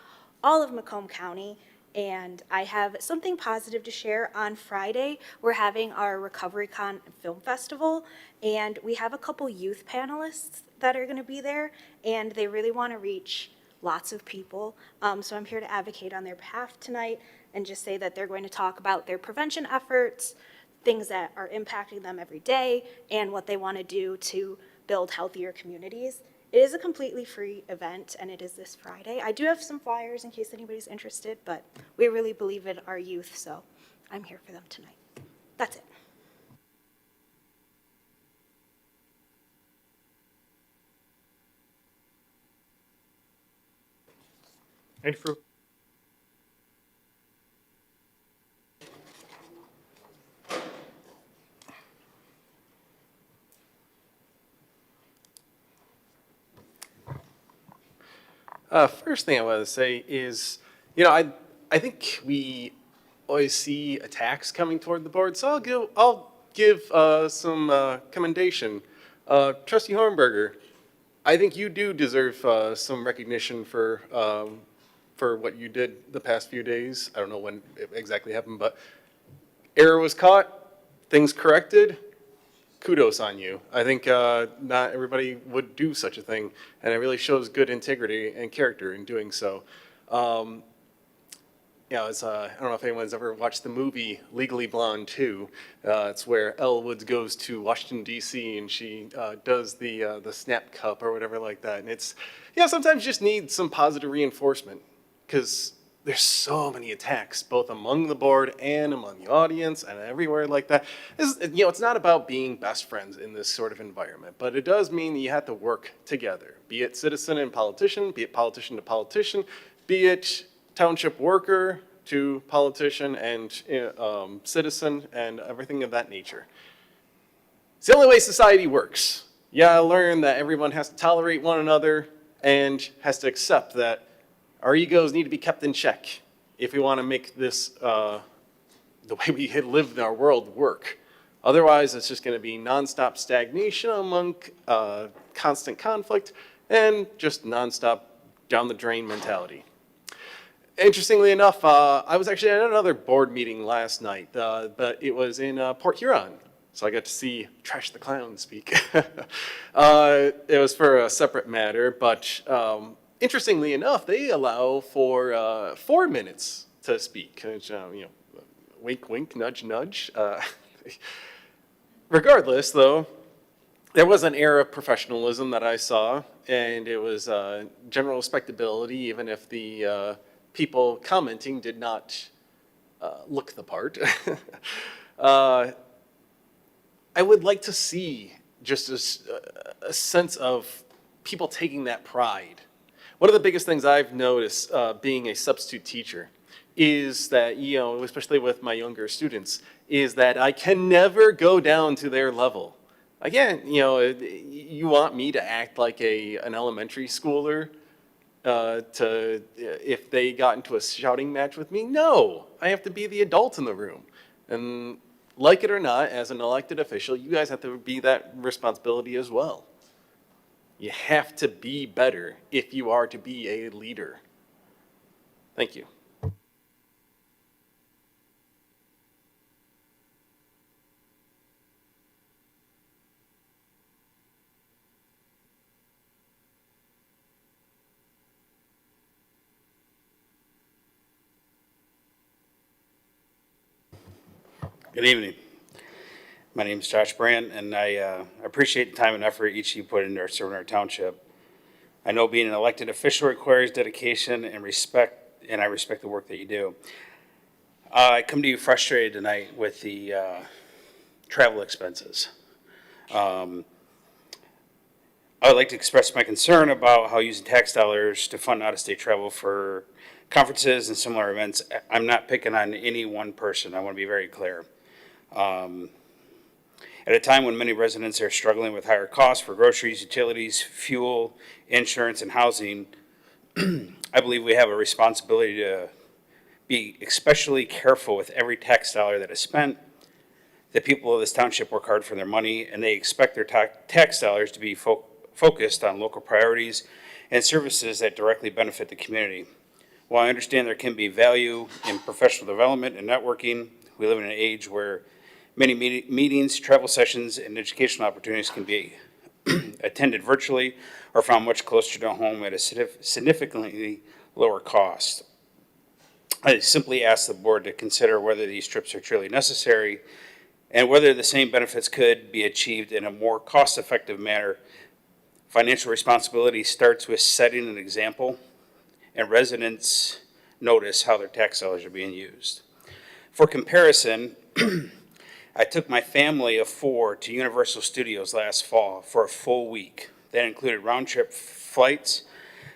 Speaker 11: all of Macomb County. And I have something positive to share. On Friday, we're having our Recovery Con Film Festival, and we have a couple youth panelists that are going to be there, and they really want to reach lots of people. So I'm here to advocate on their behalf tonight and just say that they're going to talk about their prevention efforts, things that are impacting them every day, and what they want to do to build healthier communities. It is a completely free event, and it is this Friday. I do have some flyers in case anybody's interested, but we really believe in our youth, so I'm here for them tonight. That's it.
Speaker 1: Any further?
Speaker 17: First thing I want to say is, I think we always see attacks coming toward the board, so I'll give some commendation. Trustee Hornberger, I think you do deserve some recognition for what you did the past few days. I don't know when it exactly happened, but error was caught, things corrected. Kudos on you. I think not everybody would do such a thing, and it really shows good integrity and character in doing so. It's, I don't know if anyone's ever watched the movie Legally Blonde 2. It's where Elle Woods goes to Washington, D.C., and she does the snap cup or whatever like that. And it's, sometimes you just need some positive reinforcement, because there's so many attacks, both among the board and among the audience and everywhere like that. It's not about being best friends in this sort of environment, but it does mean that you have to work together, be it citizen and politician, be it politician to politician, be it township worker to politician and citizen and everything of that nature. It's the only way society works. You gotta learn that everyone has to tolerate one another and has to accept that our egos need to be kept in check if we want to make this, the way we live in our world, work. Otherwise, it's just going to be nonstop stagnation among constant conflict and just nonstop down the drain mentality. Interestingly enough, I was actually at another board meeting last night, but it was in Port Huron. So I got to see Trash the Clown speak. It was for a separate matter, but interestingly enough, they allow for 4 minutes to speak. Which, wink, wink, nudge, nudge. Regardless, though, there was an air of professionalism that I saw, and it was general respectability, even if the people commenting did not look the part. I would like to see just a sense of people taking that pride. One of the biggest things I've noticed being a substitute teacher is that, especially with my younger students, is that I can never go down to their level. Again, you want me to act like an elementary schooler if they got into a shouting match with me? No, I have to be the adult in the room. And like it or not, as an elected official, you guys have to be that responsibility as well. You have to be better if you are to be a leader. Thank you.
Speaker 18: Good evening. My name is Josh Brandt, and I appreciate the time and effort each of you put into serving our township. I know being an elected official requires dedication and respect, and I respect the work that you do. I come to you frustrated tonight with the travel expenses. I would like to express my concern about how using tax dollars to fund out-of-state travel for conferences and similar events. I'm not picking on any one person. I want to be very clear. At a time when many residents are struggling with higher costs for groceries, utilities, fuel, insurance, and housing, I believe we have a responsibility to be especially careful with every tax dollar that is spent. The people of this township work hard for their money, and they expect their tax dollars to be focused on local priorities and services that directly benefit the community. While I understand there can be value in professional development and networking, we live in an age where many meetings, travel sessions, and educational opportunities can be attended virtually or found much closer to home at a significantly lower cost. I simply ask the board to consider whether these trips are truly necessary and whether the same benefits could be achieved in a more cost-effective manner. Financial responsibility starts with setting an example, and residents notice how their tax dollars are being used. For comparison, I took my family of 4 to Universal Studios last fall for a full week. That included round-trip flights,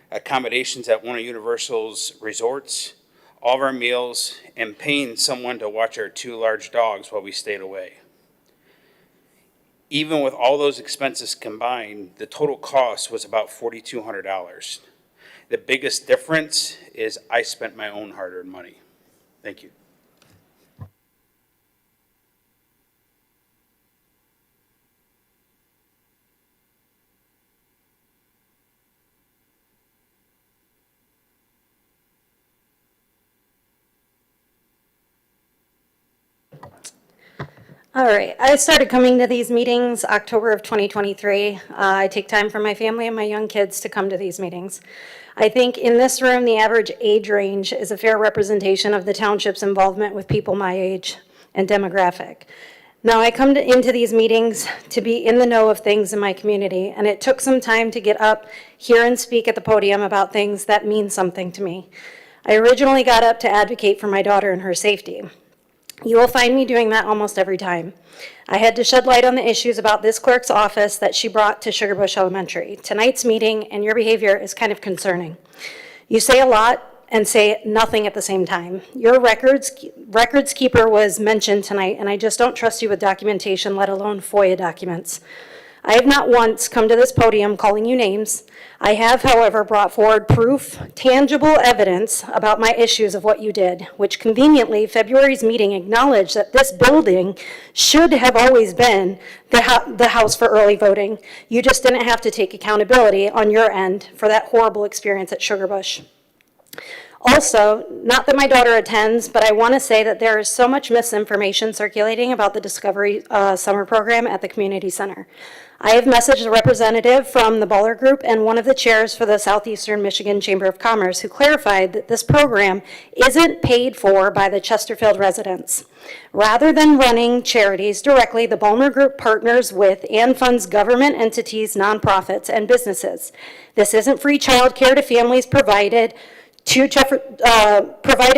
Speaker 18: accommodations at one of Universal's resorts, all of our meals, and paying someone to watch our 2 large dogs while we stayed away. Even with all those expenses combined, the total cost was about $4,200. The biggest difference is I spent my own hard-earned money. Thank you.
Speaker 3: All right, I started coming to these meetings October of 2023. I take time from my family and my young kids to come to these meetings. I think in this room, the average age range is a fair representation of the township's involvement with people my age and demographic. Now, I come into these meetings to be in the know of things in my community, and it took some time to get up here and speak at the podium about things that mean something to me. I originally got up to advocate for my daughter and her safety. You will find me doing that almost every time. I had to shed light on the issues about this clerk's office that she brought to Sugar Bush Elementary. Tonight's meeting and your behavior is kind of concerning. You say a lot and say nothing at the same time. Your records keeper was mentioned tonight, and I just don't trust you with documentation, let alone FOIA documents. I have not once come to this podium calling you names. I have, however, brought forward proof, tangible evidence about my issues of what you did, which conveniently February's meeting acknowledged that this building should have always been the house for early voting. You just didn't have to take accountability on your end for that horrible experience at Sugar Bush. Also, not that my daughter attends, but I want to say that there is so much misinformation circulating about the Discovery Summer Program at the community center. I have messaged a representative from the Baller Group and one of the chairs for the Southeastern Michigan Chamber of Commerce who clarified that this program isn't paid for by the Chesterfield residents. Rather than running charities directly, the Baller Group partners with and funds government entities, nonprofits, and businesses. This isn't free childcare to families provided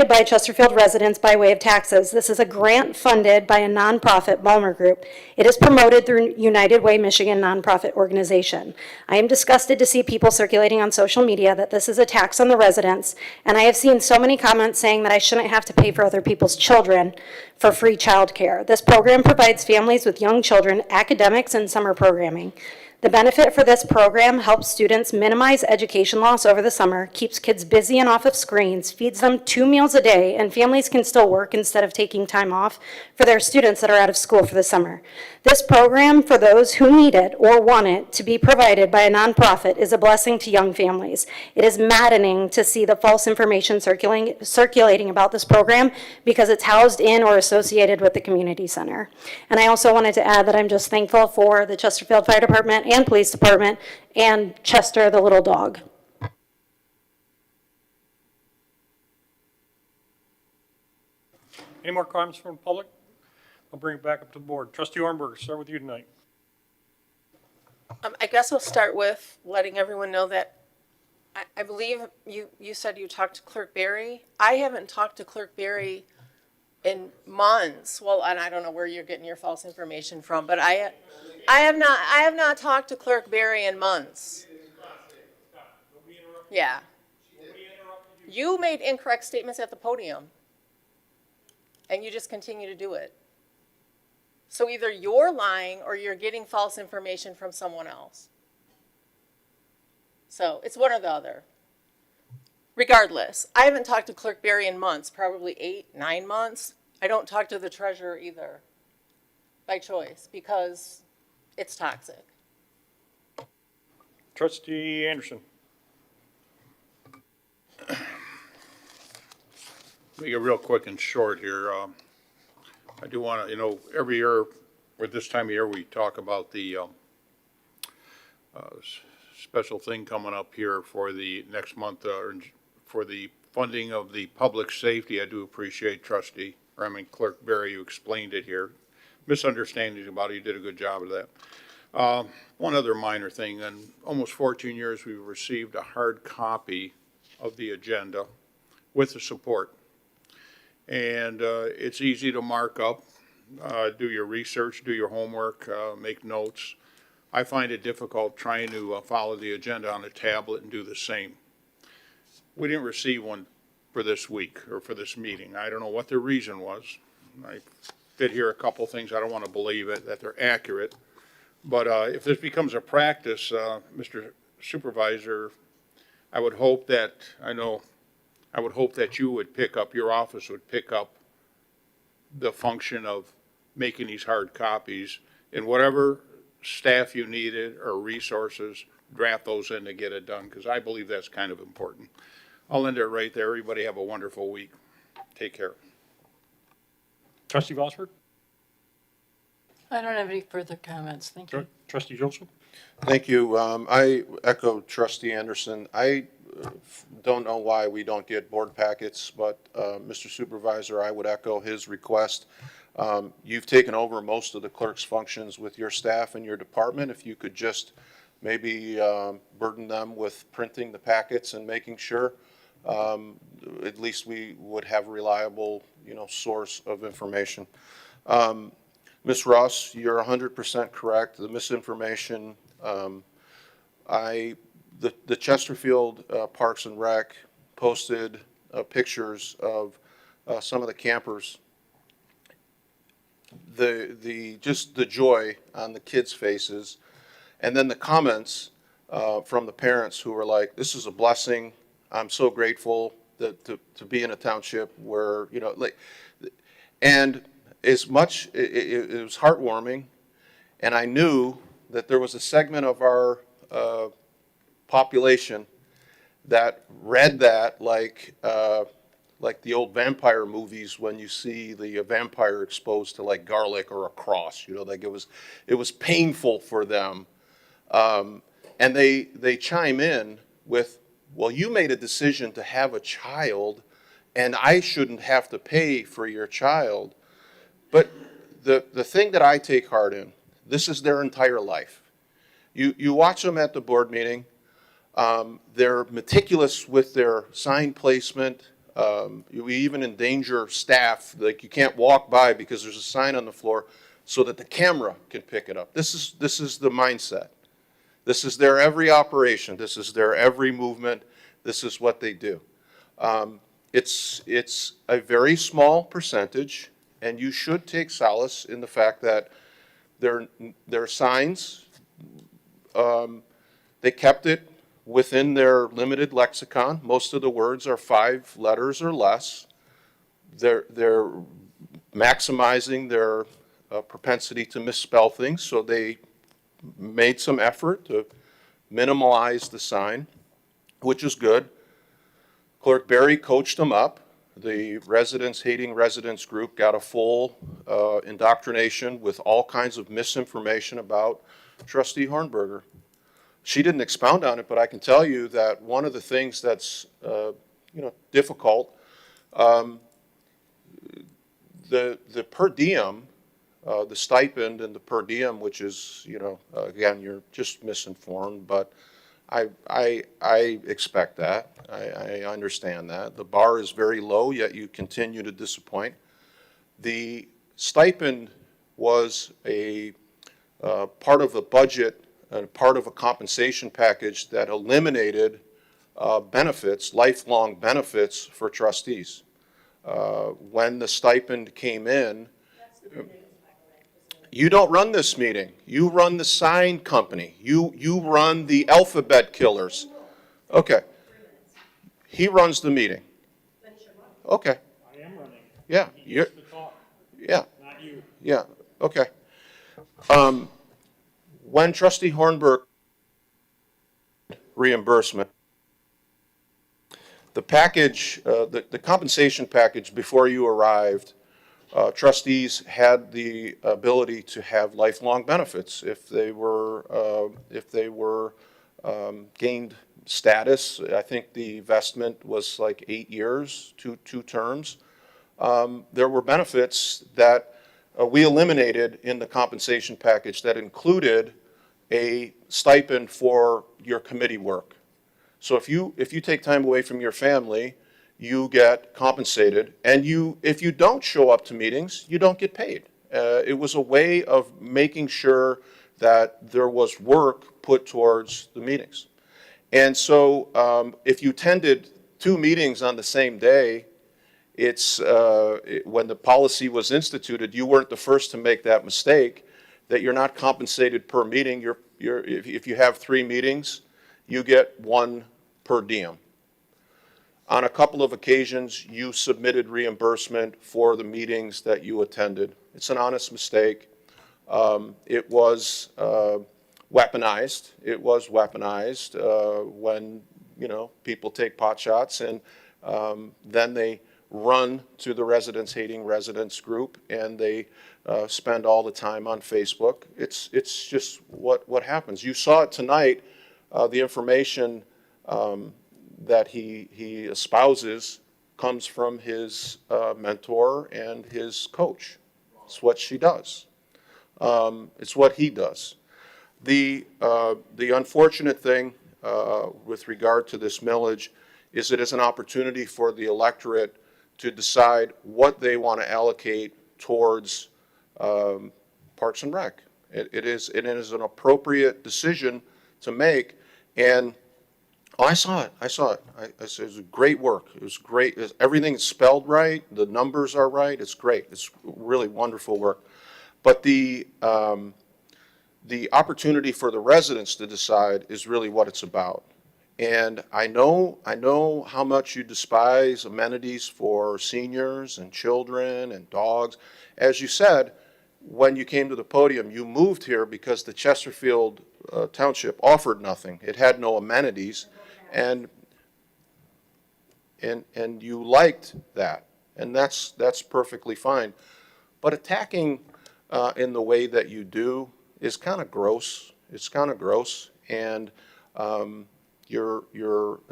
Speaker 3: by Chesterfield residents by way of taxes. This is a grant funded by a nonprofit, Balmer Group. It is promoted through United Way Michigan nonprofit organization. I am disgusted to see people circulating on social media that this is a tax on the residents, and I have seen so many comments saying that I shouldn't have to pay for other people's children for free childcare. This program provides families with young children academics and summer programming. The benefit for this program helps students minimize education loss over the summer, keeps kids busy and off of screens, feeds them 2 meals a day, and families can still work instead of taking time off for their students that are out of school for the summer. This program, for those who need it or want it to be provided by a nonprofit, is a blessing to young families. It is maddening to see the false information circulating about this program because it's housed in or associated with the community center. And I also wanted to add that I'm just thankful for the Chesterfield Fire Department and Police Department and Chester the little dog.
Speaker 1: Any more comments from the public? I'll bring it back up to the board. Trustee Ornberger, start with you tonight.
Speaker 6: I guess I'll start with letting everyone know that I believe you said you talked to Clerk Barry. I haven't talked to Clerk Barry in months. Well, and I don't know where you're getting your false information from, but I have not talked to Clerk Barry in months. Yeah. You made incorrect statements at the podium, and you just continue to do it. So either you're lying or you're getting false information from someone else. So it's one or the other. Regardless, I haven't talked to Clerk Barry in months, probably 8, 9 months. I don't talk to the treasurer either, by choice, because it's toxic.
Speaker 1: Trustee Anderson.
Speaker 19: Make it real quick and short here. I do want to, every year, or this time of year, we talk about the special thing coming up here for the next month, for the funding of the public safety. I do appreciate Clerk Barry, who explained it here. Misunderstandings about it, you did a good job of that. One other minor thing, in almost 14 years, we've received a hard copy of the agenda with the support. And it's easy to mark up, do your research, do your homework, make notes. I find it difficult trying to follow the agenda on a tablet and do the same. We didn't receive one for this week or for this meeting. I don't know what the reason was. I did hear a couple things. I don't want to believe it, that they're accurate. But if this becomes a practice, Mr. Supervisor, I would hope that, I would hope that you would pick up, your office would pick up the function of making these hard copies, and whatever staff you needed or resources, draft those in to get it done, because I believe that's kind of important. I'll end it right there. Everybody have a wonderful week. Take care.
Speaker 1: Trustee Vosper?
Speaker 5: I don't have any further comments. Thank you.
Speaker 1: Trustee Joseph?
Speaker 7: Thank you. I echo Trustee Anderson. I don't know why we don't get board packets, but Mr. Supervisor, I would echo his request. You've taken over most of the clerk's functions with your staff and your department. If you could just maybe burden them with printing the packets and making sure at least we would have a reliable, source of information. Ms. Ross, you're 100% correct. The misinformation, the Chesterfield Parks and Rec posted pictures of some of the campers. Just the joy on the kids' faces, and then the comments from the parents who were like, "This is a blessing. I'm so grateful that to be in a township where and as much it was heartwarming, and I knew that there was a segment of our population that read that like the old vampire movies when you see the vampire exposed to like garlic or a cross, like it was painful for them, and they chime in with, well, you made a decision to have a child, and I shouldn't have to pay for your child. But the thing that I take heart in, this is their entire life. You watch them at the board meeting. They're meticulous with their sign placement. We even endanger staff, like you can't walk by because there's a sign on the floor so that the camera can pick it up. This is the mindset. This is their every operation. This is their every movement. This is what they do. It's a very small percentage, and you should take solace in the fact that their signs, they kept it within their limited lexicon. Most of the words are 5 letters or less. They're maximizing their propensity to misspell things, so they made some effort to minimize the sign, which is good. Clerk Berry coached them up. The Residents Hating Residents group got a full indoctrination with all kinds of misinformation about Trustee Hornberger. She didn't expound on it, but I can tell you that one of the things that's difficult, the per diem, the stipend and the per diem, which is again, you're just misinformed, but I expect that. I understand that. The bar is very low, yet you continue to disappoint. The stipend was a part of the budget and part of a compensation package that eliminated benefits, lifelong benefits for trustees. When the stipend came in, you don't run this meeting. You run the sign company. You run the alphabet killers. Okay. He runs the meeting. Okay.
Speaker 1: I am running.
Speaker 7: Yeah.
Speaker 1: You're to talk.
Speaker 7: Yeah.
Speaker 1: Not you.
Speaker 7: Yeah. Okay. When Trustee Hornberg reimbursement, the package, the compensation package before you arrived, trustees had the ability to have lifelong benefits if they were gained status. I think the vestment was like 8 years, two terms. There were benefits that we eliminated in the compensation package that included a stipend for your committee work. So if you take time away from your family, you get compensated, and if you don't show up to meetings, you don't get paid. It was a way of making sure that there was work put towards the meetings. And so if you attended 2 meetings on the same day, when the policy was instituted, you weren't the first to make that mistake, that you're not compensated per meeting. If you have 3 meetings, you get 1 per diem. On a couple of occasions, you submitted reimbursement for the meetings that you attended. It's an honest mistake. It was weaponized. It was weaponized when, you know, people take pot shots and then they run to the residents hating residents group and they spend all the time on Facebook. It's just what happens. You saw it tonight, the information that he espouses comes from his mentor and his coach. It's what she does. It's what he does. The unfortunate thing with regard to this millage is it is an opportunity for the electorate to decide what they want to allocate towards Parks and Rec. It is an appropriate decision to make, and I saw it. It was great work. It was great. Everything's spelled right. The numbers are right. It's great. It's really wonderful work. But the opportunity for the residents to decide is really what it's about. And I know how much you despise amenities for seniors and children and dogs. As you said, when you came to the podium, you moved here because the Chesterfield Township offered nothing. It had no amenities, and you liked that, and that's perfectly fine. But attacking in the way that you do is kind of gross. It's kind of gross, and you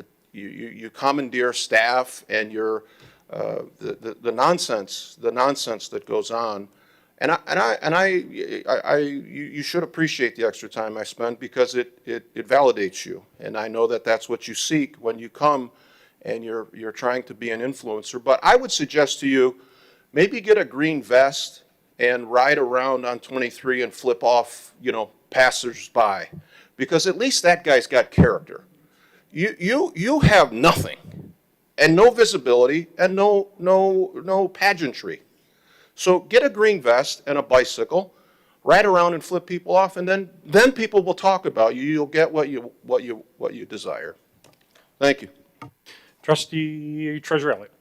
Speaker 7: commandeer staff, and the nonsense that goes on. You should appreciate the extra time I spend because it validates you, and I know that that's what you seek when you come and you're trying to be an influencer. But I would suggest to you, maybe get a green vest and ride around on 23 and flip off, you know, passers-by, because at least that guy's got character. You have nothing, and no visibility, and no pageantry. So get a green vest and a bicycle, ride around and flip people off, and then people will talk about you. You'll get what you desire. Thank you.
Speaker 1: Trustee Treasurer Elliott.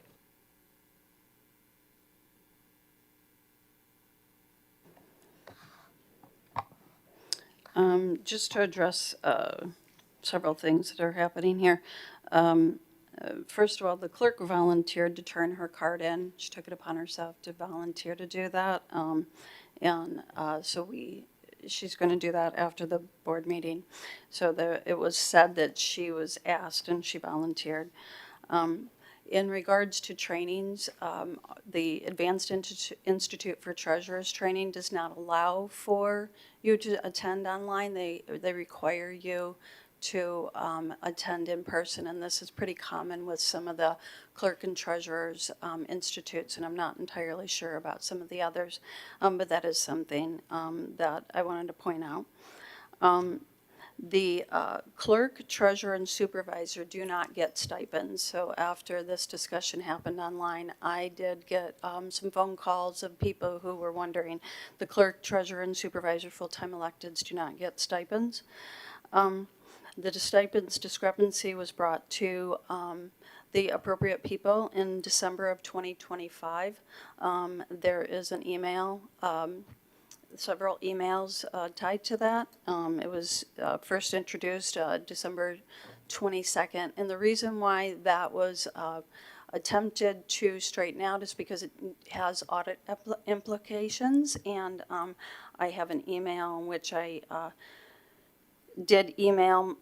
Speaker 8: Just to address several things that are happening here. First of all, the clerk volunteered to turn her card in. She took it upon herself to volunteer to do that. So she's going to do that after the board meeting. So it was said that she was asked and she volunteered. In regards to trainings, the Advanced Institute for Treasurers training does not allow for you to attend online. They require you to attend in person, and this is pretty common with some of the clerk and treasurers institutes, and I'm not entirely sure about some of the others, but that is something that I wanted to point out. The clerk, treasurer, and supervisor do not get stipends. So after this discussion happened online, I did get some phone calls of people who were wondering. The clerk, treasurer, and supervisor full-time electeds do not get stipends. The stipends discrepancy was brought to the appropriate people in December of 2025. There is an email, several emails tied to that. It was first introduced December 22nd, and the reason why that was attempted to straighten out is because it has audit implications, and I have an email in which I did email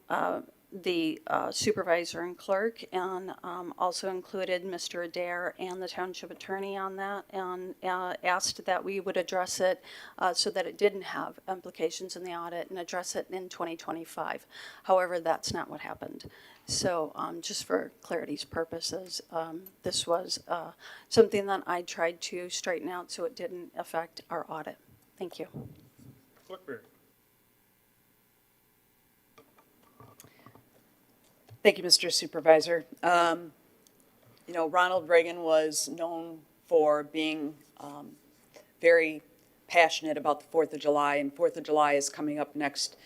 Speaker 8: the supervisor and clerk, and also included Mr. Adair and the township attorney on that, and asked that we would address it so that it didn't have implications in the audit and address it in 2025. However, that's not what happened. So just for clarity's purposes, this was something that I tried to straighten out so it didn't affect our audit. Thank you.
Speaker 10: Thank you, Mr. Supervisor. You know, Ronald Reagan was known for being very passionate about the 4th of July, and 4th of July is coming up next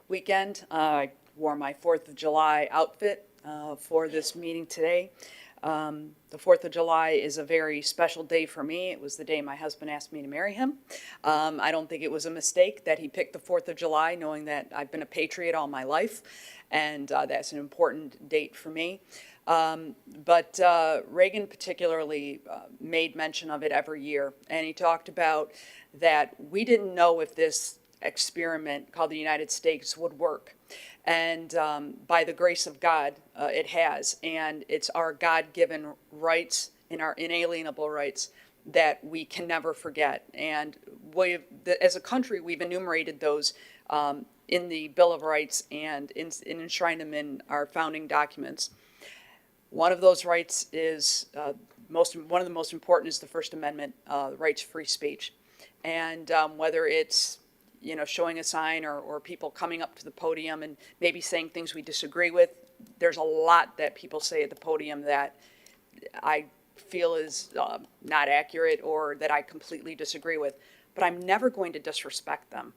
Speaker 10: weekend. I wore my 4th of July outfit for this meeting today. The 4th of July is a very special day for me. It was the day my husband asked me to marry him. I don't think it was a mistake that he picked the 4th of July, knowing that I've been a patriot all my life, and that's an important date for me. But Reagan particularly made mention of it every year, and he talked about that we didn't know if this experiment called the United States would work. And by the grace of God, it has. And it's our God-given rights and our inalienable rights that we can never forget. And as a country, we've enumerated those in the Bill of Rights and enshrined them in our founding documents. One of those rights is, one of the most important is the First Amendment, the right to free speech. And whether it's showing a sign or people coming up to the podium and maybe saying things we disagree with. There's a lot that people say at the podium that I feel is not accurate or that I completely disagree with. But I'm never going to disrespect them.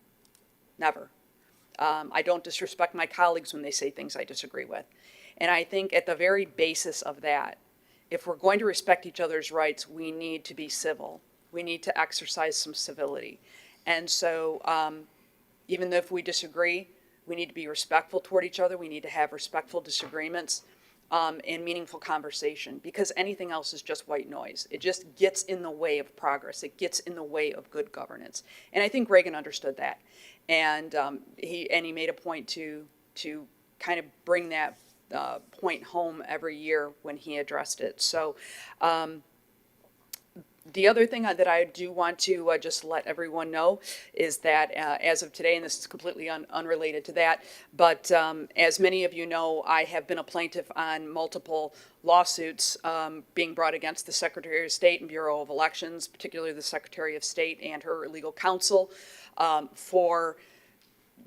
Speaker 10: Never. I don't disrespect my colleagues when they say things I disagree with. And I think at the very basis of that, if we're going to respect each other's rights, we need to be civil. We need to exercise some civility. And so even if we disagree, we need to be respectful toward each other. We need to have respectful disagreements and meaningful conversation, because anything else is just white noise. It just gets in the way of progress. It gets in the way of good governance. And I think Reagan understood that. And he made a point to kind of bring that point home every year when he addressed it. So the other thing that I do want to just let everyone know is that as of today, and this is completely unrelated to that, but as many of you know, I have been a plaintiff on multiple lawsuits being brought against the Secretary of State and Bureau of Elections, particularly the Secretary of State and her legal counsel, for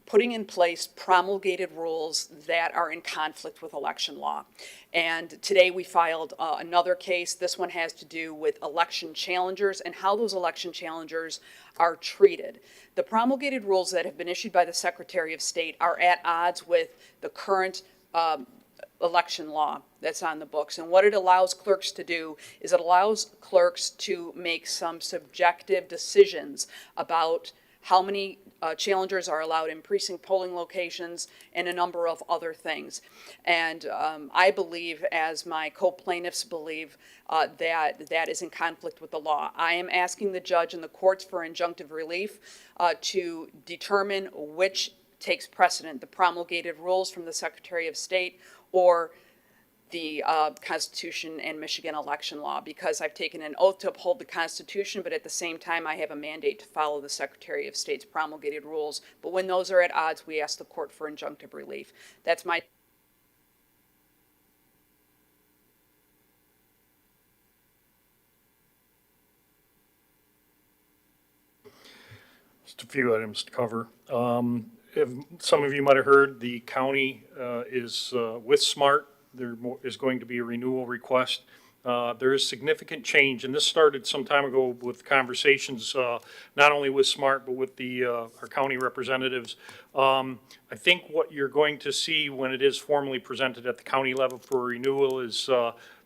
Speaker 10: putting in place promulgated rules that are in conflict with election law. And today we filed another case. This one has to do with election challengers and how those election challengers are treated. The promulgated rules that have been issued by the Secretary of State are at odds with the current election law that's on the books. And what it allows clerks to do is it allows clerks to make some subjective decisions about how many challengers are allowed in precinct polling locations, and a number of other things. And I believe, as my co-plaintiffs believe, that is in conflict with the law. I am asking the judge and the courts for injunctive relief to determine which takes precedent, the promulgated rules from the Secretary of State or the Constitution and Michigan election law, because I've taken an oath to uphold the Constitution, but at the same time I have a mandate to follow the Secretary of State's promulgated rules. But when those are at odds, we ask the court for injunctive relief. That's my...
Speaker 1: Just a few items to cover. If some of you might have heard, the county is with SMART. There is going to be a renewal request. There is significant change, and this started some time ago with conversations not only with SMART, but with our county representatives. I think what you're going to see when it is formally presented at the county level for renewal is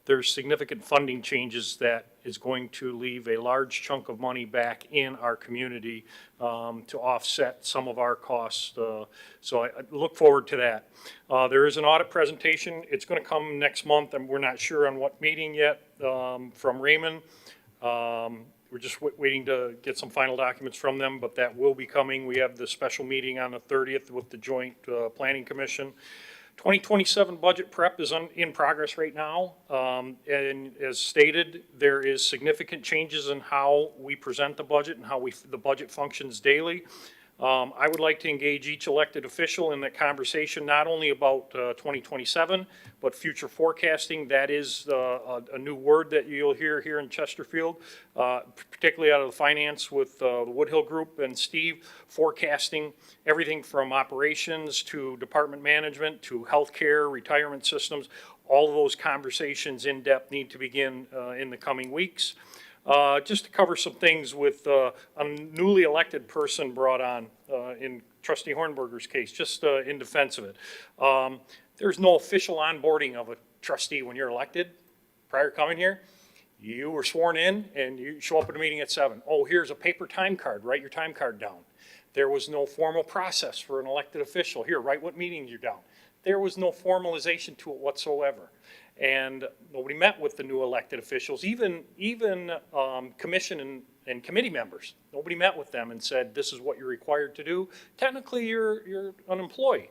Speaker 1: there's significant funding changes that is going to leave a large chunk of money back in our community to offset some of our costs. So I look forward to that. There is an audit presentation. It's going to come next month, and we're not sure on what meeting yet, from Raymond. We're just waiting to get some final documents from them, but that will be coming. We have the special meeting on the 30th with the Joint Planning Commission. 2027 budget prep is in progress right now, and as stated, there is significant changes in how we present the budget and how the budget functions daily. I would like to engage each elected official in that conversation, not only about 2027, but future forecasting. That is a new word that you'll hear here in Chesterfield, particularly out of the finance with the Woodhill Group and Steve, forecasting everything from operations to department management to healthcare, retirement systems. All of those conversations in depth need to begin in the coming weeks. Just to cover some things with a newly elected person brought on in Trustee Hornberger's case, just in defense of it. There's no official onboarding of a trustee when you're elected. Prior to coming here, you were sworn in and you show up at a meeting at 7. Oh, here's a paper time card, write your time card down. There was no formal process for an elected official. Here, write what meetings you're down. There was no formalization to it whatsoever. And nobody met with the new elected officials, even commission and committee members. Nobody met with them and said, this is what you're required to do. Technically, you're an employee.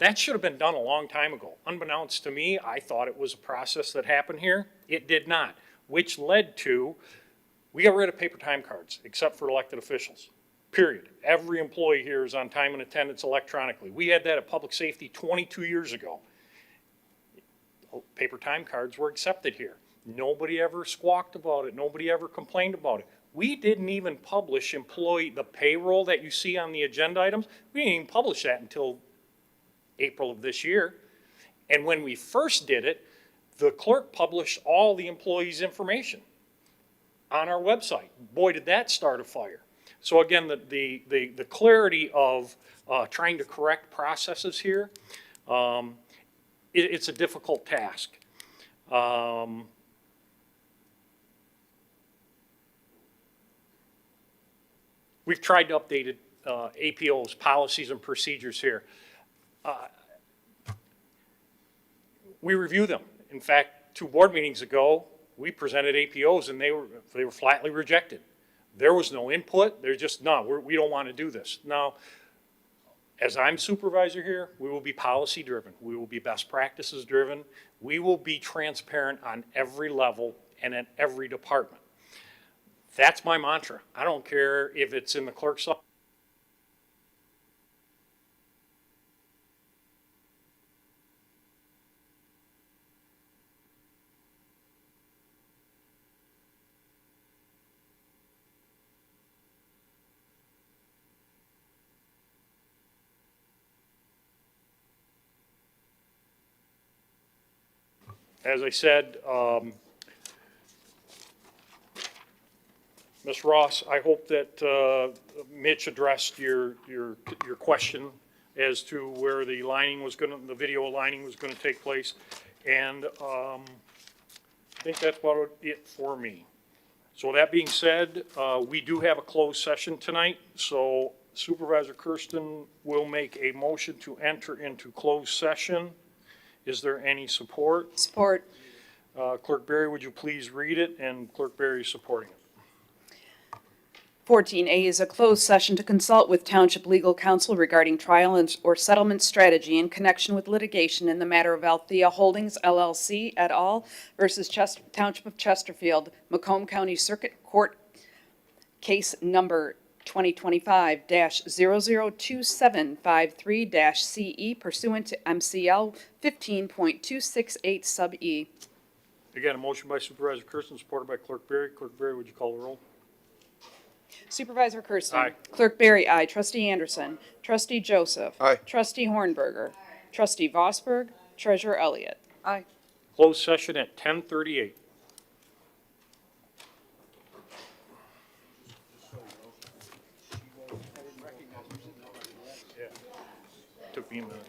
Speaker 1: That should have been done a long time ago. Unbeknownst to me, I thought it was a process that happened here. It did not, which led to, we got rid of paper time cards, except for elected officials, period. Every employee here is on time and attendance electronically. We had that at Public Safety 22 years ago. Paper time cards were accepted here. Nobody ever squawked about it. Nobody ever complained about it. We didn't even publish the payroll that you see on the agenda items. We didn't even publish that until April of this year. And when we first did it, the clerk published all the employees' information on our website. Boy, did that start a fire. So again, the clarity of trying to correct processes here, it's a difficult task. We've tried to update APO's policies and procedures here. We review them. In fact, 2 board meetings ago, we presented APOs and they were flatly rejected. There was no input. There's just, no, we don't want to do this. Now, as I'm supervisor here, we will be policy driven. We will be best practices driven. We will be transparent on every level and at every department. That's my mantra. I don't care if it's in the clerk's office. As I said, Ms. Ross, I hope that Mitch addressed your question as to where the lining was the video lining was going to take place. And I think that's about it for me. So that being said, we do have a closed session tonight. So Supervisor Kersten will make a motion to enter into closed session. Is there any support?
Speaker 21: Support.
Speaker 1: Clerk Berry, would you please read it? And Clerk Berry is supporting it.
Speaker 21: 14A is a closed session to consult with Township Legal Counsel regarding trial or settlement strategy in connection with litigation in the matter of Althea Holdings LLC et al. Versus Township of Chesterfield, Macomb County Circuit Court, case number 2025-002753-CE pursuant to MCL 15.268 sub E.
Speaker 1: Again, a motion by Supervisor Kersten, supported by Clerk Berry. Clerk Berry, would you call the roll?
Speaker 21: Supervisor Kersten.
Speaker 1: Aye.
Speaker 21: Clerk Berry, aye. Trustee Anderson. Trustee Joseph.
Speaker 7: Aye.
Speaker 21: Trustee Hornberger. Trustee Vosberg. Treasurer Elliott. Aye.
Speaker 1: Closed session at 10:38. Took me a minute.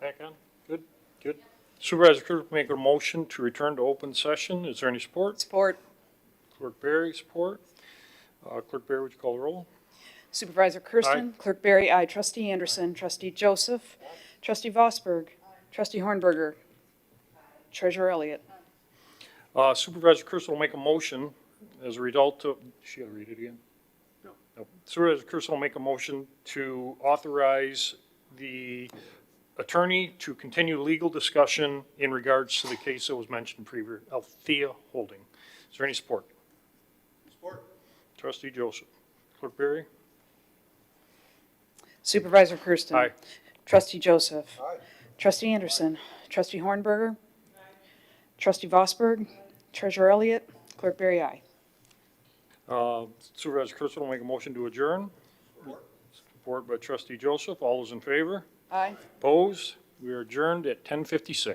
Speaker 1: Back on? Good, good. Supervisor Kersten make a motion to return to open session. Is there any support?
Speaker 10: Support.
Speaker 1: Clerk Barry, support. Clerk Barry, would you call the roll?
Speaker 21: Supervisor Kersten. Clerk Barry, aye. Trustee Anderson. Trustee Joseph. Trustee Vosberg. Trustee Hornberger. Treasurer Elliott.
Speaker 1: Supervisor Kersten will make a motion as a result of, she gotta read it again? No. Supervisor Kersten will make a motion to authorize the attorney to continue legal discussion in regards to the case that was mentioned previously, Althea Holding. Is there any support?
Speaker 7: Support.
Speaker 1: Trustee Joseph. Clerk Barry?
Speaker 21: Supervisor Kersten.
Speaker 1: Aye.
Speaker 21: Trustee Joseph.
Speaker 7: Aye.
Speaker 21: Trustee Anderson. Trustee Hornberger. Trustee Vosberg. Treasurer Elliott. Clerk Barry, aye.
Speaker 1: Supervisor Kersten will make a motion to adjourn. Support by Trustee Joseph. All those in favor?
Speaker 21: Aye.
Speaker 1: Opposed? We are adjourned at 10:56.